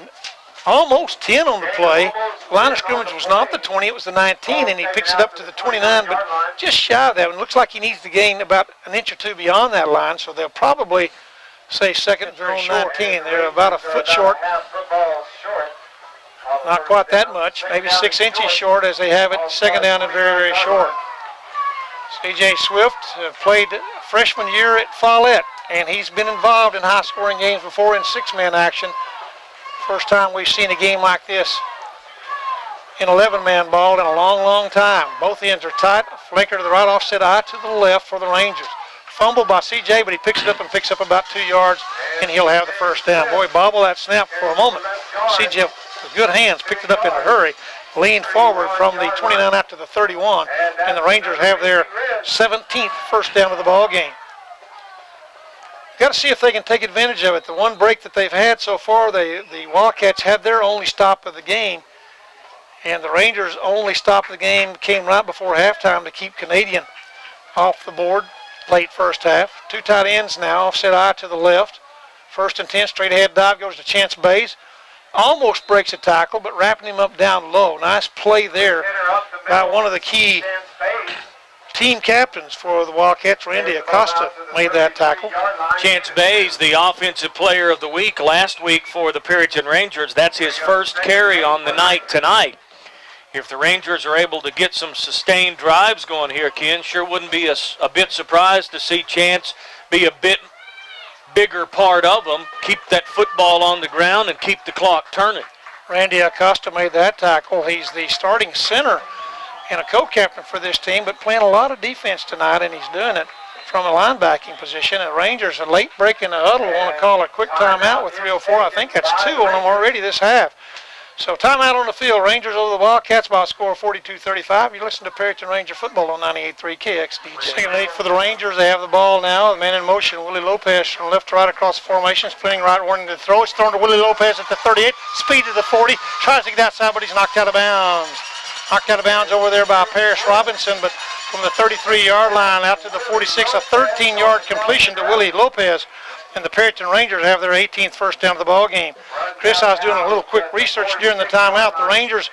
S1: almost 10 on the play. The line of scrimmage was not the 20, it was the 19, and he picks it up to the 29, but just shy of that one. Looks like he needs to gain about an inch or two beyond that line, so they'll probably say 2nd and 19. They're about a foot short. Not quite that much, maybe 6 inches short as they have it 2nd down and very, very short. C.J. Swift played freshman year at Follett, and he's been involved in high-scoring games before in 6-man action. First time we've seen a game like this in 11-man ball in a long, long time. Both ends are tight. A flanker to the right, offset eye to the left for the Rangers. Fumble by C.J., but he picks it up and picks up about 2 yards, and he'll have the first down. Boy, bobble that snap for a moment. C.J. with good hands picked it up in a hurry, leaned forward from the 29 out to the 31, and the Rangers have their 17th first down of the ball game. Got to see if they can take advantage of it. The one break that they've had so far, the Wildcats had their only stop of the game, and the Rangers' only stop of the game came right before halftime to keep Canadian off the board. Late first half. 2 tight ends now, offset eye to the left. 1st and 10, straight ahead dive goes to Chance Bays. Almost breaks a tackle, but wrapping him up down low. Nice play there by one of the key team captains for the Wildcats, Randy Acosta, made that tackle.
S2: Chance Bays, the offensive player of the week last week for the Perryton Rangers. That's his first carry on the night tonight. If the Rangers are able to get some sustained drives going here, Ken, sure wouldn't be a bit surprised to see Chance be a bit bigger part of them, keep that football on the ground and keep the clock turning.
S1: Randy Acosta made that tackle. He's the starting center and a co-captain for this team, but playing a lot of defense tonight, and he's doing it from a linebacking position. And Rangers, a late break in the huddle, want to call a quick timeout with 3:04. I think that's 2 on them already this half. So timeout on the field. Rangers over the Wildcats by a score of 42-35. You listen to Perryton Ranger football on 98.3 KXDJ. Second and 8 for the Rangers. They have the ball now. The man in motion, Willie Lopez, from left to right across the formation. Splitting right, warning to throw. It's thrown to Willie Lopez at the 38. Speed to the 40. Tries to get outside, but he's knocked out of bounds. Knocked out of bounds over there by Paris Robinson, but from the 33-yard line out to the 46, a 13-yard completion to Willie Lopez. And the Perryton Rangers have their 18th first down of the ball game. Chris, I was doing a little quick research during the timeout. The Rangers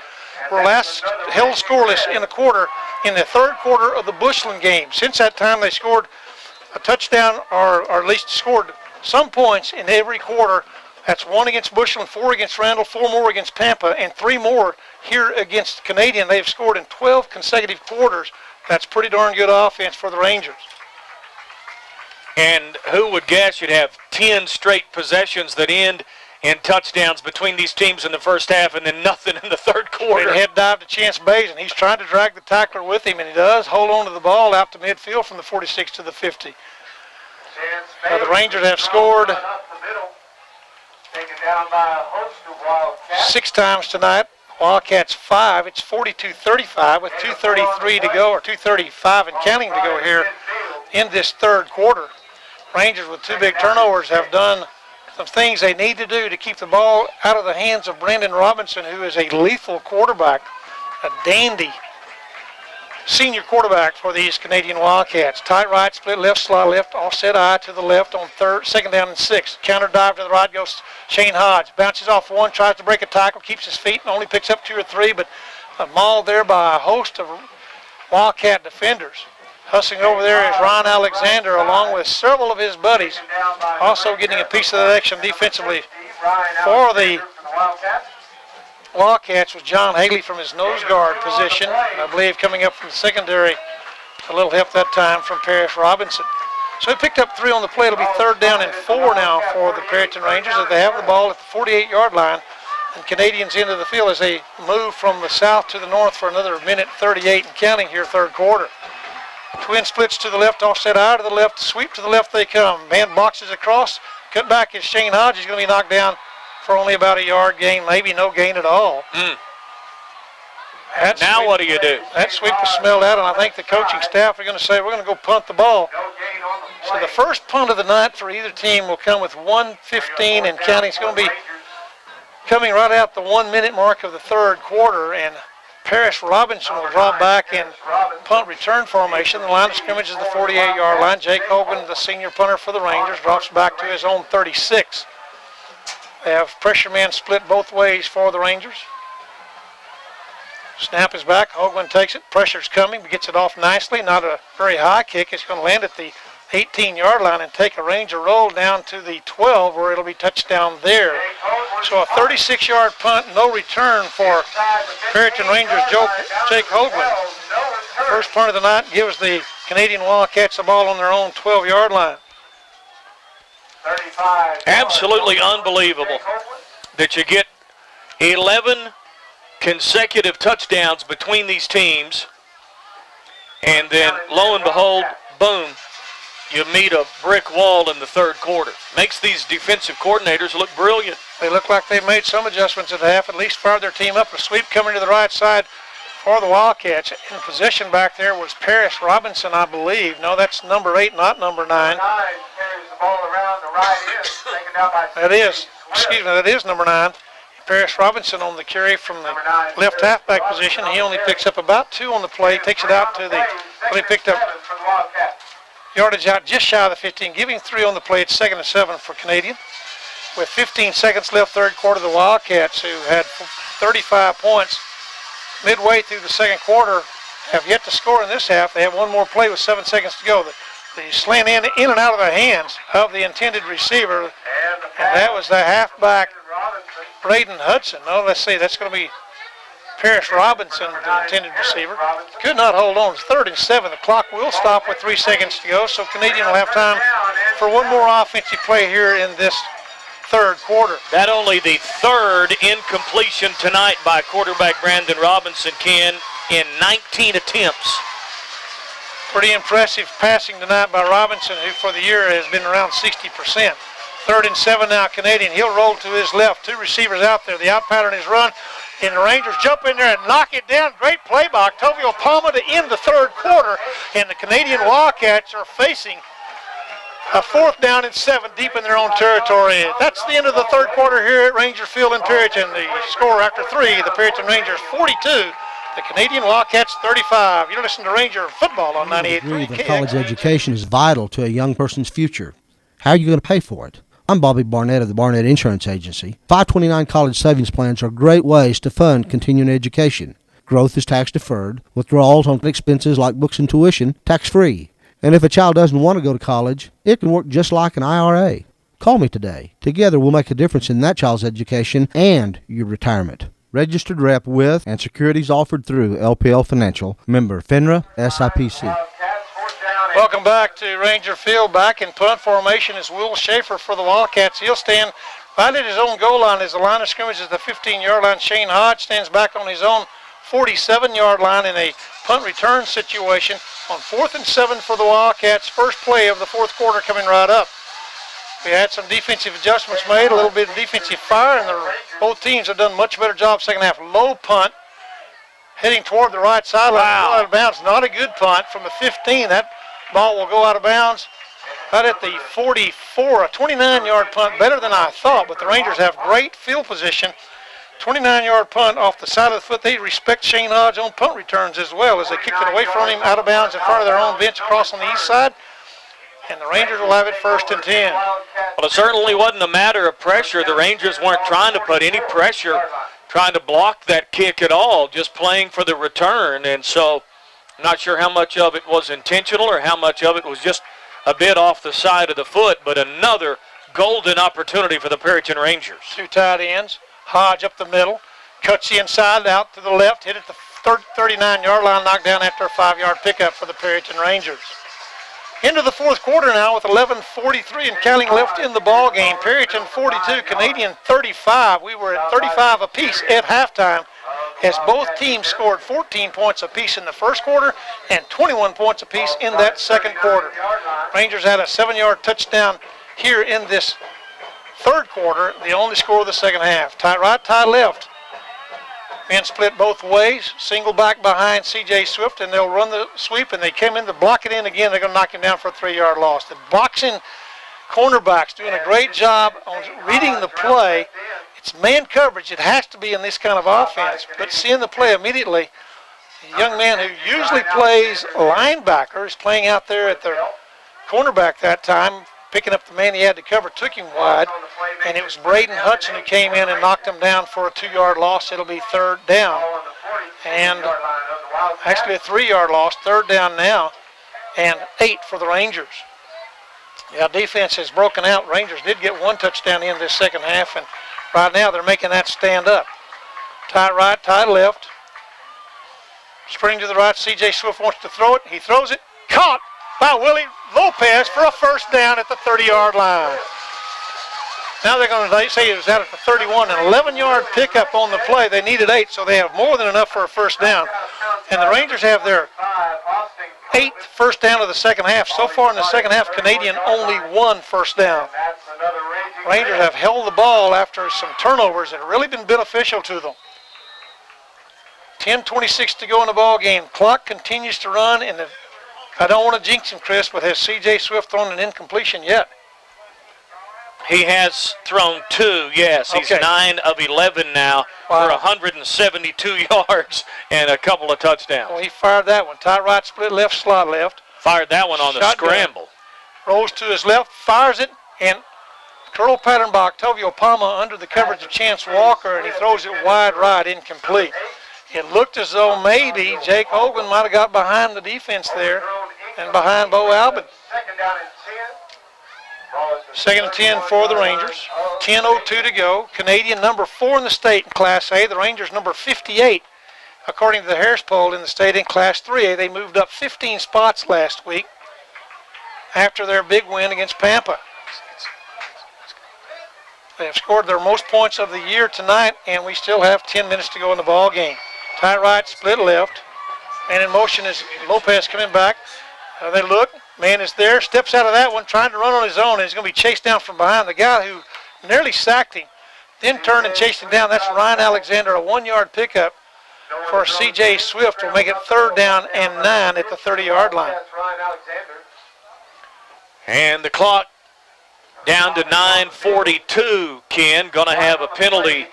S1: were last held scoreless in the quarter in the third quarter of the Bushland game. Since that time, they scored a touchdown or at least scored some points in every quarter. That's 1 against Bushland, 4 against Randall, 4 more against Pampa, and 3 more here against Canadian. They've scored in 12 consecutive quarters. That's pretty darn good offense for the Rangers.
S2: And who would guess you'd have 10 straight possessions that end in touchdowns between these teams in the first half and then nothing in the third quarter.
S1: And head dive to Chance Bays, and he's trying to drag the tackler with him, and he does hold on to the ball out to midfield from the 46 to the 50. The Rangers have scored 6 times tonight. Wildcats 5. It's 42-35 with 2:33 to go, or 2:35 and counting to go here in this third quarter. Rangers with 2 big turnovers have done some things they need to do to keep the ball out of the hands of Brandon Robinson, who is a lethal quarterback, a dandy senior quarterback for these Canadian Wildcats. Tight right, split left, slot left, offset eye to the left on second down and 6. Counter dive to the right goes Shane Hodge. Bounces off 1, tries to break a tackle, keeps his feet, and only picks up 2 or 3, but mauled there by a host of Wildcat defenders. Hustling over there is Ron Alexander, along with several of his buddies, also getting a piece of that action defensively for the Wildcats was John Haley from his nose guard position. I believe coming up from the secondary, a little help that time from Paris Robinson. So he picked up 3 on the play. It'll be 3rd down and 4 now for the Perryton Rangers as they have the ball at the 48-yard line. And Canadians into the field as they move from the south to the north for another minute 38 and counting here, third quarter. Twin splits to the left, offset eye to the left, sweep to the left they come. Man boxes across, cut back is Shane Hodge. He's going to be knocked down for only about a yard gain, maybe no gain at all.
S2: Now what do you do?
S1: That sweep was smelled out, and I think the coaching staff are going to say, we're going to go punt the ball. So the first punt of the night for either team will come with 1:15 and counting. It's going to be coming right out the 1-minute mark of the third quarter, and Paris Robinson will drop back in punt return formation. The line of scrimmage is the 48-yard line. Jake Hogan, the senior punter for the Rangers, drops back to his own 36. They have pressure man split both ways for the Rangers. Snap is back. Hoagland takes it. Pressure's coming. Gets it off nicely. Not a very high kick. It's going to land at the 18-yard line and take a Ranger roll down to the 12 where it'll be touchdown there. So a 36-yard punt, no return for Perryton Rangers' Jake Hoagland. First punt of the night gives the Canadian Wildcats the ball on their own 12-yard line.
S2: Absolutely unbelievable that you get 11 consecutive touchdowns between these teams, and then lo and behold, boom, you meet a brick wall in the third quarter. Makes these defensive coordinators look brilliant.
S1: They look like they've made some adjustments at half, at least fired their team up. A sweep coming to the right side for the Wildcats. In possession back there was Paris Robinson, I believe. No, that's number 8, not number 9. That is number 9. Paris Robinson on the carry from the left halfback position. He only picks up about 2 on the play, takes it out to the, he picked up yardage out just shy of the 15, giving 3 on the play. It's 2nd and 7 for Canadian. With 15 seconds left, third quarter, the Wildcats, who had 35 points midway through the second quarter, have yet to score in this half. They have one more play with 7 seconds to go. The slant in and out of the hands of the intended receiver, and that was the halfback, Braden Hudson. No, let's see, that's going to be Paris Robinson, the intended receiver. Could not hold on. It's 3rd and 7. The clock will stop with 3 seconds to go, so Canadian will have time for one more offensive play here in this third quarter.
S2: That only the third incompletion tonight by quarterback Brandon Robinson, Ken, in 19 attempts.
S1: Pretty impressive passing tonight by Robinson, who for the year has been around 60%. 3rd and 7 now, Canadian. He'll roll to his left. 2 receivers out there. The out pattern is run. And the Rangers jump in there and knock it down. Great play by Octavio Palma to end the third quarter. And the Canadian Wildcats are facing a 4th down and 7 deep in their own territory. That's the end of the third quarter here at Ranger Field in Perryton. The score after 3, the Perryton Rangers 42, the Canadian Wildcats 35. You're listening to Ranger football on 98.3
S10: that college education is vital to a young person's future. How are you going to pay for it? I'm Bobby Barnett of the Barnett Insurance Agency. 529 college savings plans are great ways to fund continuing education. Growth is tax deferred. Withdrawals on expenses like books and tuition, tax free. And if a child doesn't want to go to college, it can work just like an IRA. Call me today. Together we'll make a difference in that child's education and your retirement. Registered rep with and securities offered through LPL Financial. Member FINRA, SIPC.
S1: Welcome back to Ranger Field. Back in punt formation is Will Schaefer for the Wildcats. He'll stand right at his own goal line as the line of scrimmage is the 15-yard line. Shane Hodge stands back on his own 47-yard line in a punt return situation on 4th and 7 for the Wildcats. First play of the fourth quarter coming right up. We had some defensive adjustments made, a little bit of defensive fire, and both teams have done much better job second half. Low punt, heading toward the right sideline. Wow. Out of bounds. Not a good punt from the 15. That ball will go out of bounds right at the 44, a 29-yard punt, better than I thought, but the Rangers have great field position. 29-yard punt off the side of the foot. They respect Shane Hodge on punt returns as well as they kicked it away from him out of bounds in front of their own bench across on the east side. And the Rangers will have it 1st and 10.
S2: Well, it certainly wasn't a matter of pressure. The Rangers weren't trying to put any pressure, trying to block that kick at all, just playing for the return. And so I'm not sure how much of it was intentional or how much of it was just a bit off the side of the foot, but another golden opportunity for the Perryton Rangers.
S1: 2 tight ends. Hodge up the middle, cuts the inside out to the left, hit at the 39-yard line, knocked down after a 5-yard pickup for the Perryton Rangers. Into the fourth quarter now with 11:43 and counting left in the ball game. Perryton 42, Canadian 35. We were at 35 apiece at halftime as both teams scored 14 points apiece in the first quarter and 21 points apiece in that second quarter. Rangers had a 7-yard touchdown here in this third quarter, the only score of the second half. Tie right, tie left. Men split both ways, single back behind C.J. Swift, and they'll run the sweep, and they came in to block it in again. They're going to knock him down for a 3-yard loss. The boxing cornerbacks doing a great job on reading the play. It's man coverage. It has to be in this kind of offense, but seeing the play immediately, the young man who usually plays linebacker is playing out there at the cornerback that time, picking up the man he had to cover, took him wide, and it was Braden Hudson who came in and knocked him down for a 2-yard loss. It'll be 3rd down, and actually a 3-yard loss, 3rd down now, and 8 for the Rangers. Yeah, defense has broken out. Rangers did get 1 touchdown in this second half, and right now they're making that stand up. Tie right, tie left. Spring to the right. C.J. Swift wants to throw it. He throws it. Caught by Willie Lopez for a 1st down at the 30-yard line. Now they're going to say it was out at the 31, an 11-yard pickup on the play. They needed 8, so they have more than enough for a 1st down. And the Rangers have their 8th 1st down of the second half. So far in the second half, Canadian only 1 1st down. Rangers have held the ball after some turnovers that have really been beneficial to them. 10:26 to go in the ball game. Clock continues to run, and I don't want to jinx him, Chris, but has C.J. Swift thrown an incompletion yet?
S2: He has thrown 2, yes. He's 9 of 11 now for 172 yards and a couple of touchdowns.
S1: Well, he fired that one. Tie right, split left, slot left.
S2: Fired that one on the scramble.
S1: Rolls to his left, fires it, and curl pattern by Octavio Palma under the coverage of Chance Walker, and he throws it wide right, incomplete. It looked as though maybe Jake Hogan might have got behind the defense there and behind Bo Albin. 2nd and 10 for the Rangers. 10:02 to go. Canadian number 4 in the state in Class A. The Rangers number 58, according to the Harris poll, in the state in Class 3A. They moved up 15 spots last week after their big win against Pampa. They have scored their most points of the year tonight, and we still have 10 minutes to go in the ball game. Tight right, split left. Man in motion is Lopez coming back. They look. Man is there, steps out of that one, trying to run on his own, and he's going to be chased down from behind. The guy who nearly sacked him, then turned and chased him down. That's Ryan Alexander, a 1-yard pickup for C.J. Swift. Will make it 3rd down and 9 at the 30-yard line.
S2: And the clock down to 9:42, Ken. Going to have a penalty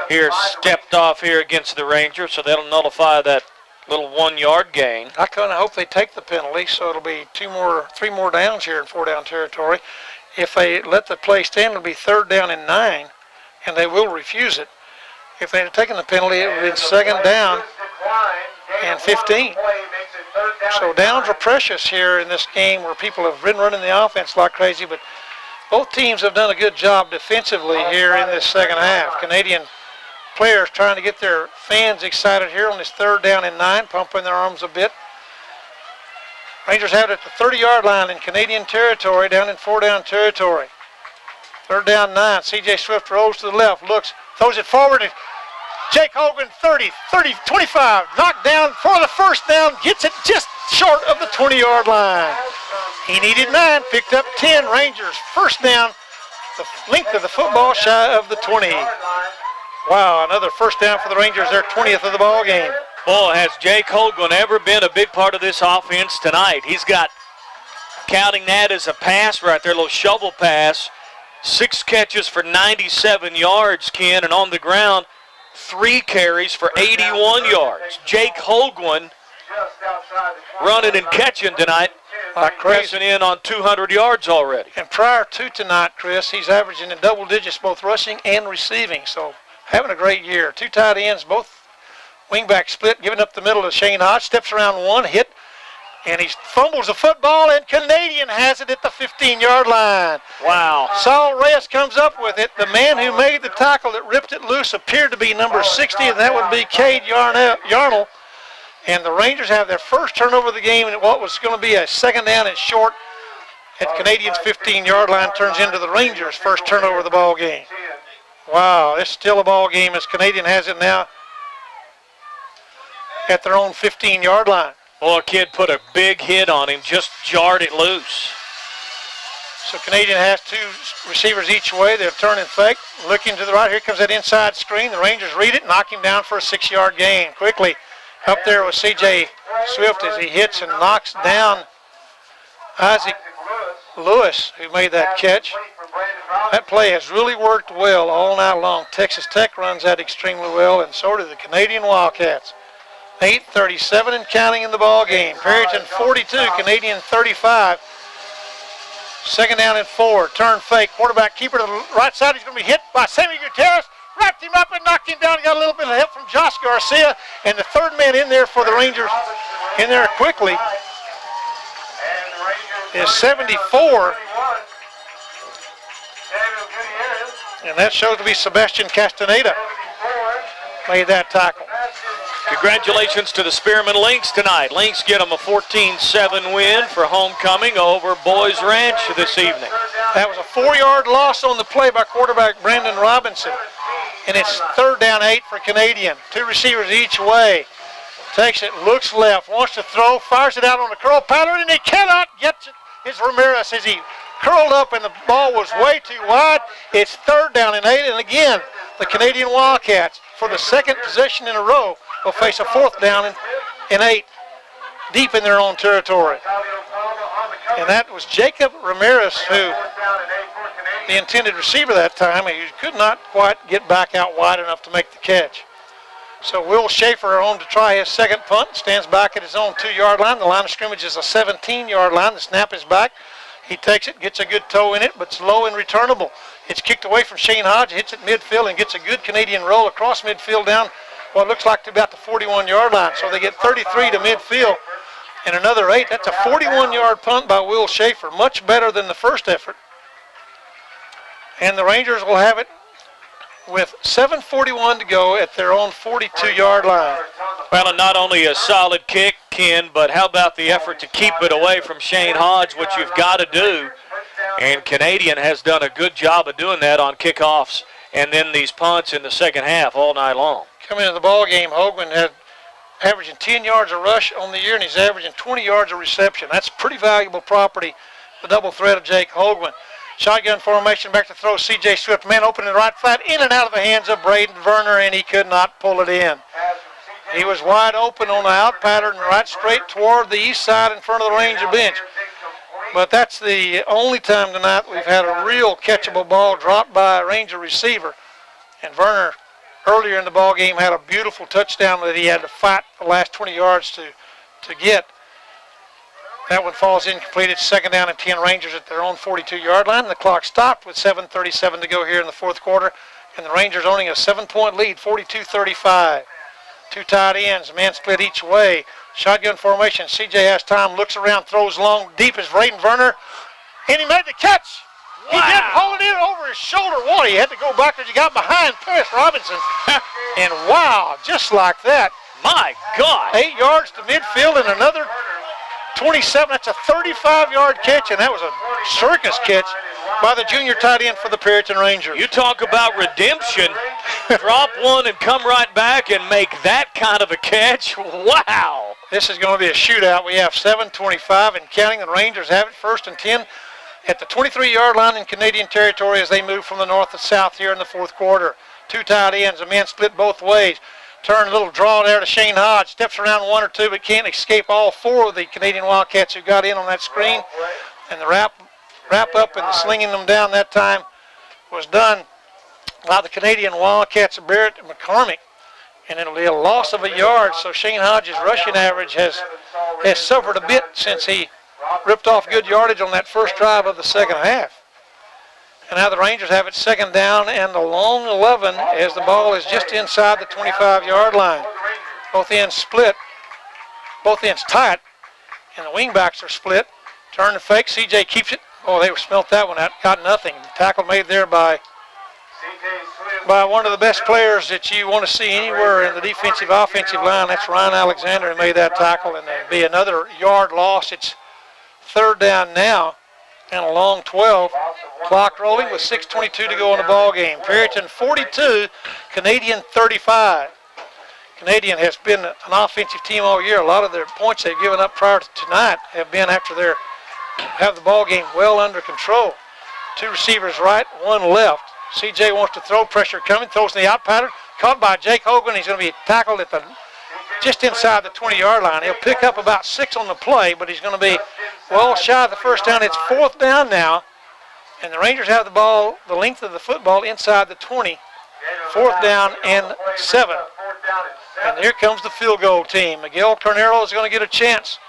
S2: here stepped off here against the Rangers, so that'll nullify that little 1-yard gain.
S1: I kind of hope they take the penalty, so it'll be 3 more downs here in 4-down territory. If they let the play stand, it'll be 3rd down and 9, and they will refuse it. If they had taken the penalty, it would have been 2nd down and 15. So downs are precious here in this game where people have been running the offense like crazy, but both teams have done a good job defensively here in this second half. Canadian players trying to get their fans excited here on this 3rd down and 9, pumping their arms a bit. Rangers have it at the 30-yard line in Canadian territory, down in 4-down territory. 3rd down 9. C.J. Swift rolls to the left, looks, throws it forward, and Jake Hogan 30, 25, knocked down for the 1st down, gets it just short of the 20-yard line. He needed 9, picked up 10. Rangers 1st down, the length of the football shy of the 20. Wow, another 1st down for the Rangers, their 20th of the ball game.
S2: Boy, has Jake Hogan ever been a big part of this offense tonight. He's got, counting that as a pass right there, a little shovel pass, 6 catches for 97 yards, Ken, and on the ground, 3 carries for 81 yards. Jake Hogan running and catching tonight, racing in on 200 yards already.
S1: And prior to tonight, Chris, he's averaging in double digits both rushing and receiving, so having a great year. 2 tight ends, both wingback split, giving up the middle to Shane Hodge, steps around one, hit, and he fumbles the football, and Canadian has it at the 15-yard line.
S2: Wow.
S1: Saul Reyes comes up with it. The man who made the tackle that ripped it loose appeared to be number 60, and that would be Cade Yarnell. And the Rangers have their first turnover of the game, and what was going to be a 2nd down and short at Canadian's 15-yard line turns into the Rangers' first turnover of the ball game. Wow, it's still a ball game as Canadian has it now at their own 15-yard line.
S2: Well, a kid put a big hit on him, just jarred it loose.
S1: So Canadian has 2 receivers each way. They'll turn and fake. Looking to the right. Here comes that inside screen. The Rangers read it, knock him down for a 6-yard gain. Quickly up there with C.J. Swift as he hits and knocks down Isaac Lewis, who made that catch. That play has really worked well all night long. Texas Tech runs that extremely well, and so do the Canadian Wildcats. 8:37 and counting in the ball game. Perryton 42, Canadian 35. 2nd down and 4. Turn fake. Quarterback keeper to the right side. He's going to be hit by Sammy Gutierrez. Wrapped him up and knocked him down. He got a little bit of help from Josh Garcia. And the 3rd man in there for the Rangers, in there quickly, is 74. And that shows to be Sebastian Castaneda. Made that tackle.
S2: Congratulations to the Spearman Lynx tonight. Lynx get them a 14-7 win for homecoming over Boys Ranch this evening.
S1: That was a 4-yard loss on the play by quarterback Brandon Robinson. And it's 3rd down 8 for Canadian. 2 receivers each way. Takes it, looks left, wants to throw, fires it out on the curl pattern, and he cannot get it. It's Ramirez as he curled up and the ball was way too wide. It's 3rd down and 8, and again, the Canadian Wildcats, for the 2nd possession in a row, will face a 4th down and 8 deep in their own territory. And that was Jacob Ramirez, who the intended receiver that time. He could not quite get back out wide enough to make the catch. So Will Schaefer home to try his 2nd punt, stands back at his own 2-yard line. The line of scrimmage is a 17-yard line. The snap is back. He takes it, gets a good toe in it, but it's low and returnable. It's kicked away from Shane Hodge, hits it midfield, and gets a good Canadian roll across midfield down what looks like to about the 41-yard line. So they get 33 to midfield and another 8. That's a 41-yard punt by Will Schaefer, much better than the first effort. And the Rangers will have it with 7:41 to go at their own 42-yard line.
S2: Well, and not only a solid kick, Ken, but how about the effort to keep it away from Shane Hodge, which you've got to do And Canadian has done a good job of doing that on kickoffs and then these punts in the second half all night long.
S1: Coming into the ball game, Hoagland had averaging 10 yards a rush on the year, and he's averaging 20 yards a reception. That's pretty valuable property, the double threat of Jake Hoagland. Shotgun formation, back to throw. C.J. Swift, man open in the right flat, in and out of the hands of Braden Werner, and he could not pull it in. He was wide open on the out pattern, right straight toward the east side in front of the Ranger bench. But that's the only time tonight we've had a real catchable ball dropped by a Ranger receiver. And Werner, earlier in the ball game, had a beautiful touchdown that he had to fight the last 20 yards to get. That one falls incomplete. It's 2nd down and 10, Rangers at their own 42-yard line. The clock stopped with 7:37 to go here in the fourth quarter. And the Rangers owning a 7-point lead, 42-35. Two tight ends, man split each way. Shotgun formation. C.J. has time, looks around, throws long, deep as Braden Werner. And he made the catch. Wow. He did hold it in over his shoulder. He had to go backwards. He got behind Paris Robinson. And wow, just like that.
S2: My God.
S1: 8 yards to midfield and another 27. That's a 35-yard catch, and that was a circus catch by the junior tight end for the Perryton Rangers.
S2: You talk about redemption. Drop one and come right back and make that kind of a catch. Wow.
S1: This is going to be a shootout. We have 7:25 and counting. The Rangers have it 1st and 10 at the 23-yard line in Canadian territory as they move from the north to south here in the fourth quarter. Two tight ends, a man split both ways. Turn, a little draw there to Shane Hodge. Steps around one or two, but can't escape all four of the Canadian Wildcats who got in on that screen. And the wrap up and the slinging them down that time was done by the Canadian Wildcats of Barrett and McCormick. And it'll be a loss of a yard, so Shane Hodge's rushing average has suffered a bit since he ripped off good yardage on that first drive of the second half. And now the Rangers have it 2nd down and a long 11 as the ball is just inside the 25-yard line. Both ends split, both ends tight, and the wingbacks are split. Turn and fake, C.J. keeps it. They smelt that one out, got nothing. The tackle made there by one of the best players that you want to see anywhere in the defensive, offensive line. That's Ryan Alexander who made that tackle, and there'll be another yard loss. It's 3rd down now and a long 12. Clock rolling with 6:22 to go in the ball game. Perryton 42, Canadian 35. Canadian has been an offensive team all year. A lot of their points they've given up prior to tonight have been after they have the ball game well under control. Two receivers right, one left. C.J. wants to throw, pressure coming, throws in the out pattern. Caught by Jake Hoagland. He's going to be tackled at just inside the 20-yard line. He'll pick up about 6 on the play, but he's going to be well shy of the first down. It's 4th down now, and the Rangers have the ball, the length of the football inside the 20. 4th down and 7. And here comes the field goal team. Miguel Carnero is going to get a chance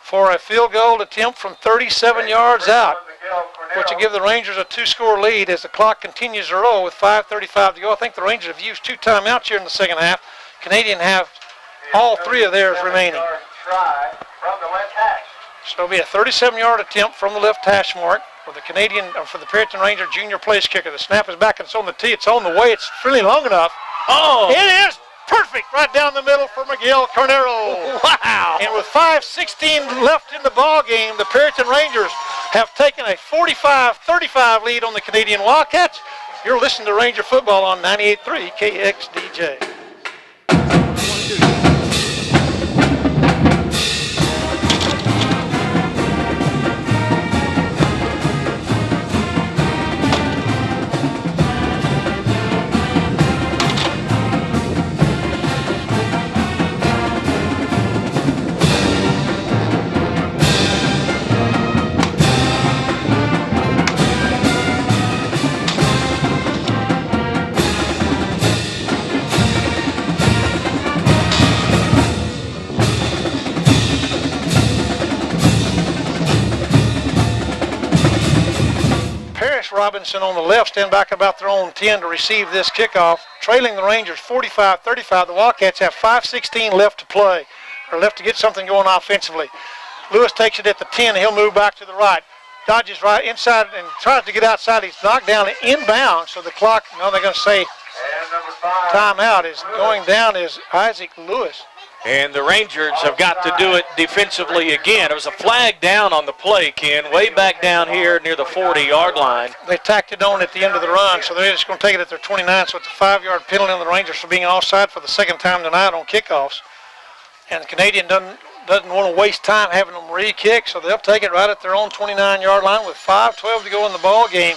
S1: for a field goal attempt from 37 yards out, which will give the Rangers a 2-score lead as the clock continues to roll with 5:35 to go. I think the Rangers have used 2 timeouts here in the second half. Canadian have all 3 of theirs remaining. So it'll be a 37-yard attempt from the left hash mark for the Perryton Ranger junior place kicker. The snap is back and it's on the tee. It's on the way. It's really long enough. It is perfect right down the middle for Miguel Carnero.
S2: Wow.
S1: And with 5:16 left in the ball game, the Perryton Rangers have taken a 45-35 lead on the Canadian Wildcats. You're listening to Ranger Football on 98.3 KXDJ. Robinson on the left stand back about their own 10 to receive this kickoff. Trailing the Rangers 45-35. The Wildcats have 5:16 left to play, or left to get something going offensively. Lewis takes it at the 10. He'll move back to the right. Dodges right inside and tries to get outside. He's knocked down inbound, so the clock, they're going to say timeout. Is going down is Isaac Lewis.
S2: And the Rangers have got to do it defensively again. It was a flag down on the play, Ken, way back down here near the 40-yard line.
S1: They tacked it on at the end of the run, so they're just going to take it at their 29, so it's a 5-yard penalty on the Rangers for being offside for the second time tonight on kickoffs. And the Canadian doesn't want to waste time having them re-kick, so they'll take it right at their own 29-yard line with 5:12 to go in the ball game.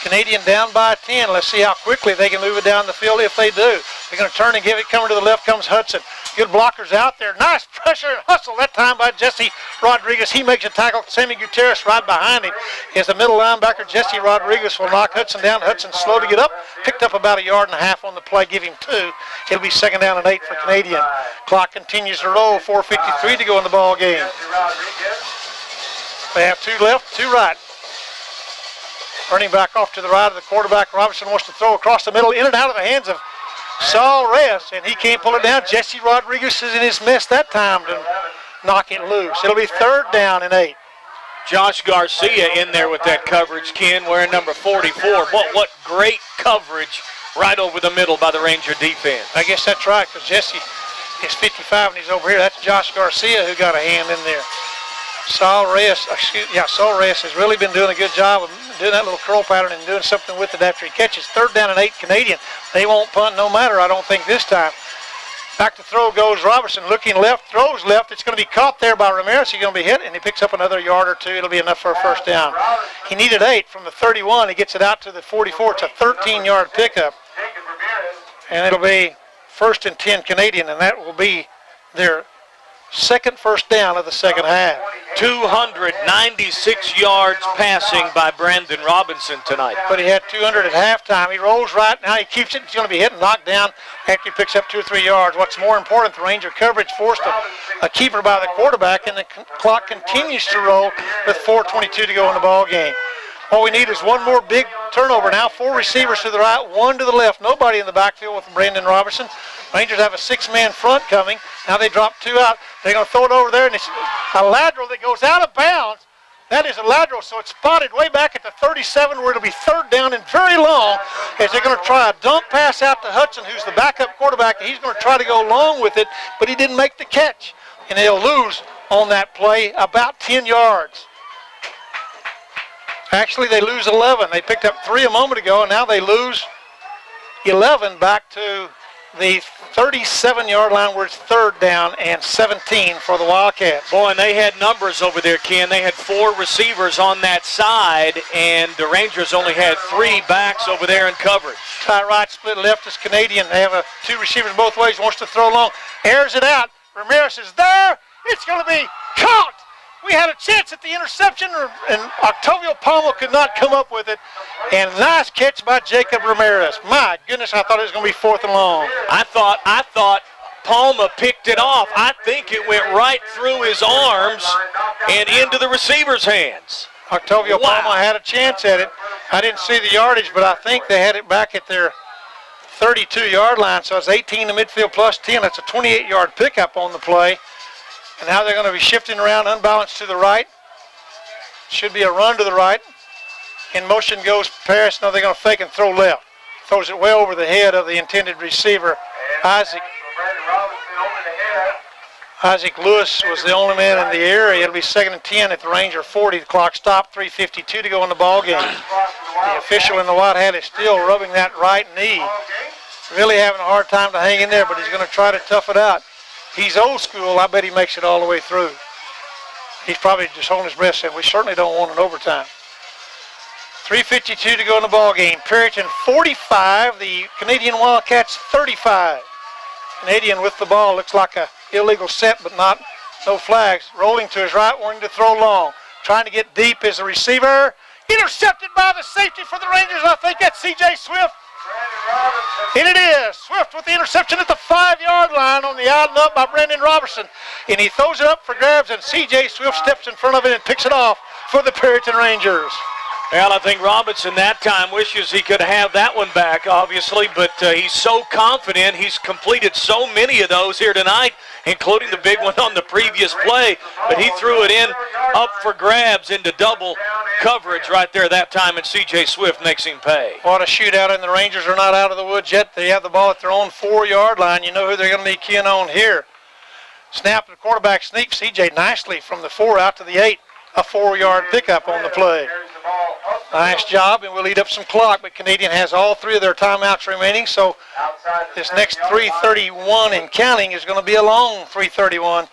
S1: Canadian down by 10. Let's see how quickly they can move it down the field if they do. They're going to turn and give it. Coming to the left comes Hudson. Good blockers out there. Nice pressure and hustle that time by Jessie Rodriguez. He makes a tackle. Sammy Gutierrez right behind him is the middle linebacker. Jessie Rodriguez will knock Hudson down. Hudson slow to get up. Picked up about 1.5 yards on the play. Give him 2. It'll be 2nd down and 8 for Canadian. Clock continues to roll. 4:53 to go in the ball game. They have 2 left, 2 right. Running back off to the right of the quarterback. Robinson wants to throw across the middle, in and out of the hands of Saul Reyes, and he can't pull it down. Jesse Rodriguez is in his mess that time to knock it loose. It'll be 3rd down and 8.
S2: Josh Garcia in there with that coverage, Ken, wearing number 44. What great coverage right over the middle by the Ranger defense.
S1: I guess that's right, because Jesse is 55 and he's over here. That's Josh Garcia who got a hand in there. Saul Reyes has really been doing a good job of doing that little curl pattern and doing something with it after he catches. 3rd down and 8 Canadian. They won't punt no matter, I don't think, this time. Back to throw goes Robertson, looking left, throws left. It's going to be caught there by Ramirez. He's going to be hit, and he picks up another yard or 2. It'll be enough for a 1st down. He needed 8 from the 31. He gets it out to the 44. It's a 13-yard pickup. And it'll be 1st and 10 Canadian, and that will be their 2nd 1st down of the 2nd half.
S2: 296 yards passing by Brandon Robinson tonight.
S1: But he had 200 at halftime. He rolls right now. He keeps it. He's going to be hit and knocked down after he picks up 2 or 3 yards. What's more important, the Ranger coverage forced a keeper by the quarterback, and the clock continues to roll with 4:22 to go in the ball game. All we need is one more big turnover now. 4 receivers to the right, 1 to the left. Nobody in the backfield with Brandon Robertson. Rangers have a 6-man front coming. Now they drop 2 out. They're going to throw it over there, and it's a lateral that goes out of bounds. That is a lateral, so it's spotted way back at the 37 where it'll be 3rd down and very long as they're going to try a dump pass out to Hudson, who's the backup quarterback. He's going to try to go long with it, but he didn't make the catch. And they'll lose on that play about 10 yards. Actually, they lose 11. They picked up 3 a moment ago, and now they lose 11 back to the 37-yard line where it's 3rd down and 17 for the Wildcats.
S2: Boy, and they had numbers over there, Ken. They had 4 receivers on that side, and the Rangers only had 3 backs over there in coverage.
S1: Tight right, split left is Canadian. They have 2 receivers both ways. Wants to throw long. Airs it out. Ramirez is there. It's going to be caught. We had a chance at the interception, and Octavio Palma could not come up with it. And nice catch by Jacob Ramirez. My goodness, I thought it was going to be 4th and long.
S2: I thought Palma picked it off. I think it went right through his arms and into the receiver's hands.
S1: Octavio Palma had a chance at it. I didn't see the yardage, but I think they had it back at their 32-yard line. So it's 18 to midfield plus 10. That's a 28-yard pickup on the play. And now they're going to be shifting around, unbalanced to the right. Should be a run to the right. In motion goes Paris. No, they're going to fake and throw left. Throws it way over the head of the intended receiver, Isaac. Isaac Lewis was the only man in the area. It'll be 2nd and 10 at the Ranger 40. The clock stopped. 3:52 to go in the ball game. The official in the white hat is still rubbing that right knee. Really having a hard time to hang in there, but he's going to try to tough it out. He's old school. I bet he makes it all the way through. He's probably just holding his breath saying, we certainly don't want an overtime. 3:52 to go in the ball game. Perryton 45, the Canadian Wildcats 35. Canadian with the ball. Looks like a illegal set, but no flags. Rolling to his right, wanting to throw long. Trying to get deep as a receiver. Intercepted by the safety for the Rangers. I think that's C.J. Swift. And it is. Swift with the interception at the 5-yard line on the out and up by Brandon Robertson. And he throws it up for grabs, and C.J. Swift steps in front of it and picks it off for the Perryton Rangers.
S2: Well, I think Robinson that time wishes he could have that one back, obviously, but he's so confident. He's completed so many of those here tonight, including the big one on the previous play, but he threw it in up for grabs into double coverage right there that time, and C.J. Swift makes him pay.
S1: What a shootout, and the Rangers are not out of the woods yet. They have the ball at their own 4-yard line. You know who they're going to be keying on here. Snap to the quarterback sneak. C.J. nicely from the 4 out to the 8. A 4-yard pickup on the play. Nice job, and we'll eat up some clock, but Canadian has all 3 of their timeouts remaining, so this next 3:31 and counting is going to be a long 3:31,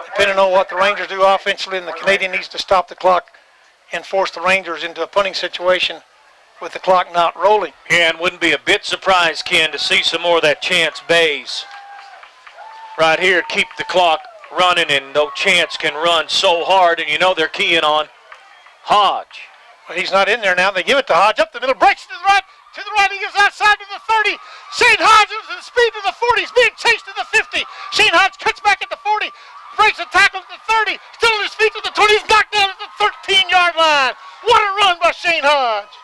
S1: depending on what the Rangers do offensively, and the Canadian needs to stop the clock and force the Rangers into a punting situation with the clock not rolling.
S2: Yeah, and wouldn't be a bit surprised, Ken, to see some more of that Chance Bays right here, keep the clock running, and no Chance can run so hard, and you know they're keying on Hodge.
S1: Well, he's not in there now. They give it to Hodge up the middle, breaks to the right. He gives outside to the 30. Shane Hodge moves the speed to the 40. He's being chased to the 50. Shane Hodge cuts back at the 40, breaks a tackle at the 30, still on his feet to the 20. He's knocked down at the 13-yard line. What a run by Shane Hodge.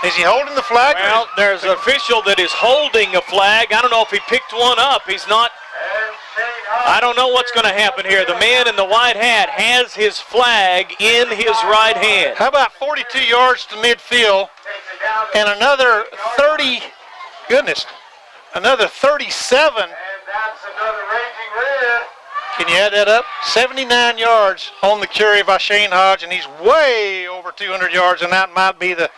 S1: Is he holding the flag?
S2: Well, there's an official that is holding a flag. I don't know if he picked one up. He's not. I don't know what's going to happen here. The man in the white hat has his flag in his right hand.
S1: How about 42 yards to midfield and another 30, another 37. And that's another raging red. Can you add that up? 79 yards on the carry by Shane Hodge, and he's way over 200 yards, and that might be the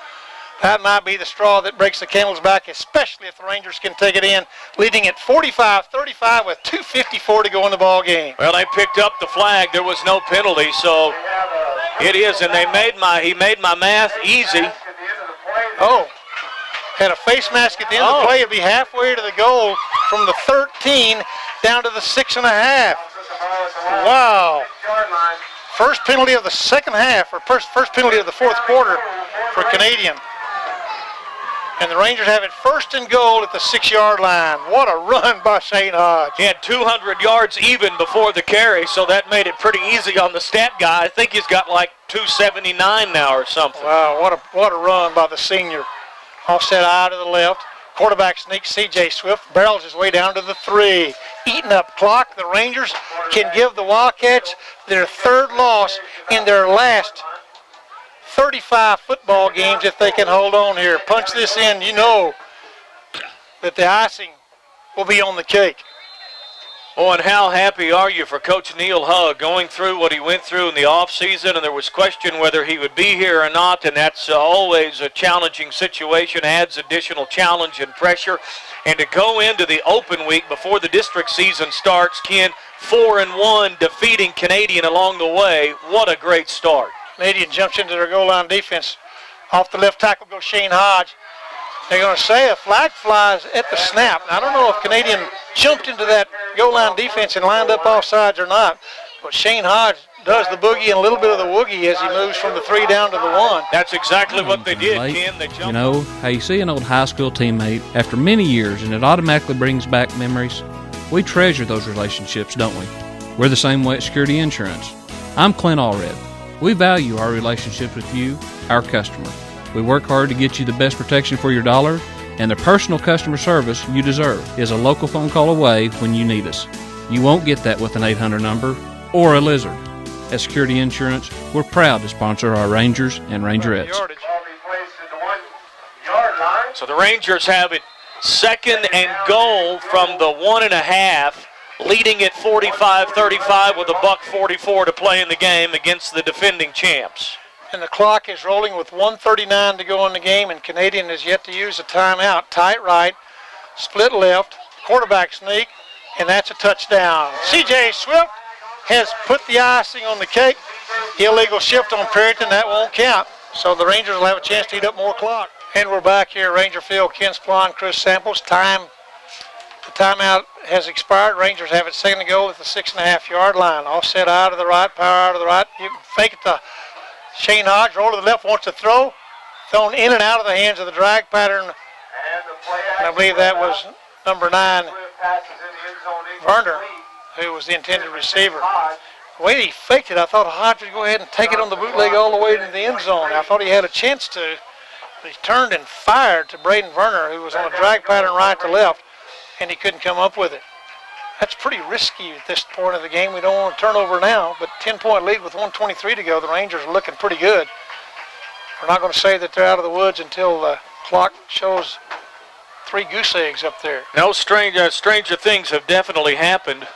S1: straw that breaks the camel's back, especially if the Rangers can take it in, leading at 45-35 with 2:54 to go in the ball game.
S2: Well, they picked up the flag. There was no penalty, so it is, and he made my math easy.
S1: Oh, had a face mask at the end of the play. It'd be halfway to the goal from the 13 down to the 6.5. Wow. First penalty of the second half, or first penalty of the fourth quarter for Canadian. And the Rangers have it first and goal at the 6-yard line. What a run by Shane Hodge.
S2: He had 200 yards even before the carry, so that made it pretty easy on the stat guy. I think he's got like 279 now or something.
S1: Wow, what a run by the senior. Offset eye to the left. Quarterback sneaks C.J. Swift, barrels his way down to the 3. Eating up clock. The Rangers can give the Wildcats their 3rd loss in their last 35 football games if they can hold on here. Punch this in, you know that the icing will be on the cake.
S2: Oh, and how happy are you for Coach Neil Hugg going through what he went through in the offseason, and there was question whether he would be here or not, and that's always a challenging situation, adds additional challenge and pressure. And to go into the open week before the district season starts, Ken, 4-1, defeating Canadian along the way, what a great start.
S1: Canadian jumps into their goal line defense. Off the left tackle goes Shane Hodge. They're going to say a flag flies at the snap. I don't know if Canadian jumped into that goal line defense and lined up off sides or not, but Shane Hodge does the boogie and a little bit of the woogie as he moves from the 3 down to the 1.
S2: That's exactly what they did, Ken. They jumped.
S9: You know, how you see an old high school teammate after many years and it automatically brings back memories? We treasure those relationships, don't we? We're the same way at Security Insurance. I'm Clint Allred. We value our relationships with you, our customer. We work hard to get you the best protection for your dollar, and the personal customer service you deserve is a local phone call away when you need us. You won't get that with an 800 number or a lizard. At Security Insurance, we're proud to sponsor our Rangers and Rangerettes.
S2: So the Rangers have it 2nd and goal from the 1.5, leading at 45-35 with $1:44 to play in the game against the defending champs.
S1: And the clock is rolling with 1:39 to go in the game, and Canadian has yet to use a timeout. Tight right, split left, quarterback sneak, and that's a touchdown. C.J. Swift has put the icing on the cake. Illegal shift on Perryton, that won't count. So the Rangers will have a chance to eat up more clock. And we're back here at Ranger Field. Ken Splawn, Chris Samples. The timeout has expired. Rangers have it 2nd and goal at the 6.5-yard line. Offset eye to the right, power out to the right. You can fake it to Shane Hodge, roll to the left, wants to throw. Thrown in and out of the hands of the drag pattern. And I believe that was number 9, Werner, who was the intended receiver. The way he faked it, I thought Hodge would go ahead and take it on the bootleg all the way to the end zone. I thought he had a chance to. But he turned and fired to Braden Werner, who was on a drag pattern right to left, and he couldn't come up with it. That's pretty risky at this point of the game. We don't want to turn over now, but 10-point lead with 1:23 to go. The Rangers are looking pretty good. We're not going to say that they're out of the woods until the clock shows 3 goose eggs up there.
S2: No, stranger things have definitely happened,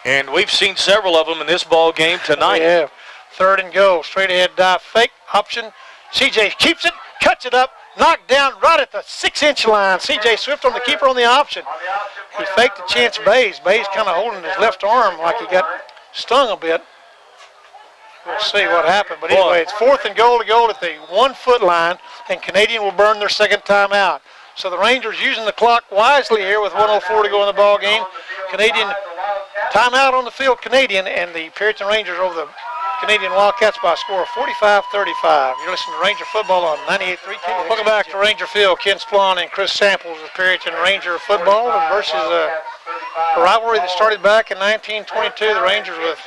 S2: and we've seen several of them in this ball game tonight.
S1: We have. 3rd and goal, straight ahead dive fake option. CJ keeps it, cuts it up, knocked down right at the 6-inch line. CJ Swift on the keeper on the option. He faked to Chance Bays. Bays kind of holding his left arm like he got stung a bit. We'll see what happened. But anyway, it's 4th and goal to go at the 1-foot line, and Canadian will burn their second timeout. So the Rangers using the clock wisely here with 1:04 to go in the ball game. Canadian timeout on the field, Canadian, and the Perryton Rangers over the Canadian Wildcats by a score of 45-35. You're listening to Ranger Football on 98.3 KX. Welcome back to Ranger Field. Ken Splawn and Chris Samples of Perryton Ranger Football versus a rivalry that started back in 1922. The Rangers with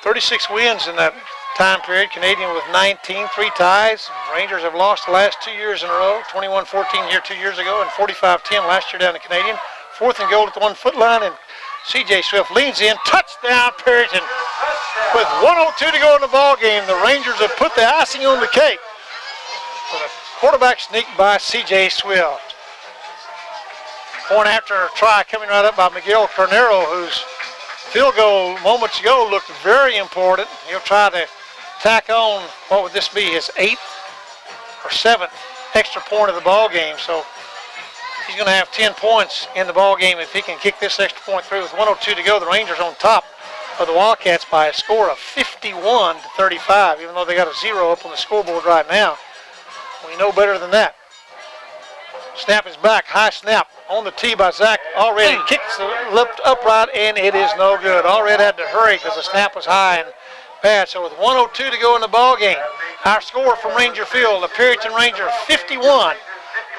S1: 36 wins in that time period. Canadian with 19, 3 ties. Rangers have lost the last 2 years in a row. 21-14 here 2 years ago and 45-10 last year down to Canadian. 4th and goal at the 1-foot line, and CJ Swift leans in. Touchdown, Perryton. With 1:02 to go in the ball game, the Rangers have put the icing on the cake with a quarterback sneak by CJ Swift. Point after try coming right up by Miguel Carnero, whose field goal moments ago looked very important. He'll try to tack on, what would this be, his 8th or 7th extra point of the ball game. So he's going to have 10 points in the ball game if he can kick this extra point through. With 1:02 to go, the Rangers on top of the Wildcats by a score of 51-35, even though they got a 0 up on the scoreboard right now. We know better than that. Snap is back, high snap on the tee by Zach. Allred kicks the left upright, and it is no good. Allred had to hurry because the snap was high and bad. So with 1:02 to go in the ball game, our score from Ranger Field, the Perryton Rangers 51,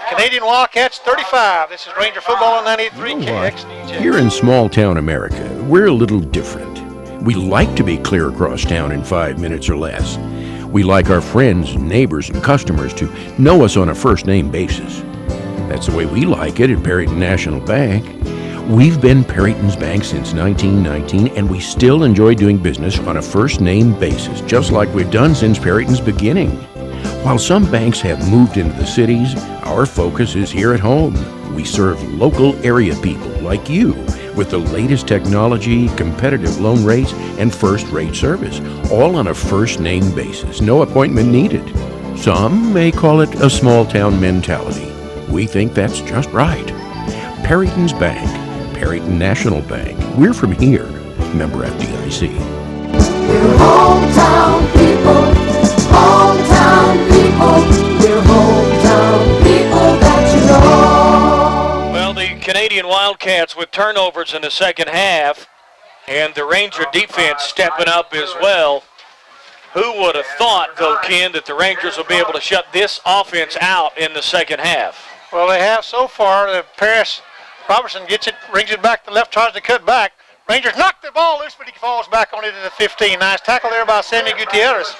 S1: Canadian Wildcats 35. This is Ranger Football on 93 KXDJ.
S4: Here in small town America, we're a little different. We like to be clear across town in 5 minutes or less. We like our friends, neighbors, and customers to know us on a first-name basis. That's the way we like it at Perryton National Bank. We've been Perryton's bank since 1919, and we still enjoy doing business on a first-name basis, just like we've done since Perryton's beginning. While some banks have moved into the cities, our focus is here at home. We serve local area people like you with the latest technology, competitive loan rates, and first-rate service, all on a first-name basis. No appointment needed. Some may call it a small-town mentality. We think that's just right. Perryton's Bank, Perryton National Bank. We're from here. Member FDIC.
S20: We're hometown people. Hometown people, we're hometown people that you know.
S2: Well, the Canadian Wildcats with turnovers in the second half, and the Ranger defense stepping up as well. Who would have thought, though, Ken, that the Rangers will be able to shut this offense out in the second half?
S1: Well, they have so far. Paris Robertson gets it, brings it back to left, tries to cut back. Rangers knock the ball loose, but he falls back on it at the 15. Nice tackle there by Sammy Gutierrez.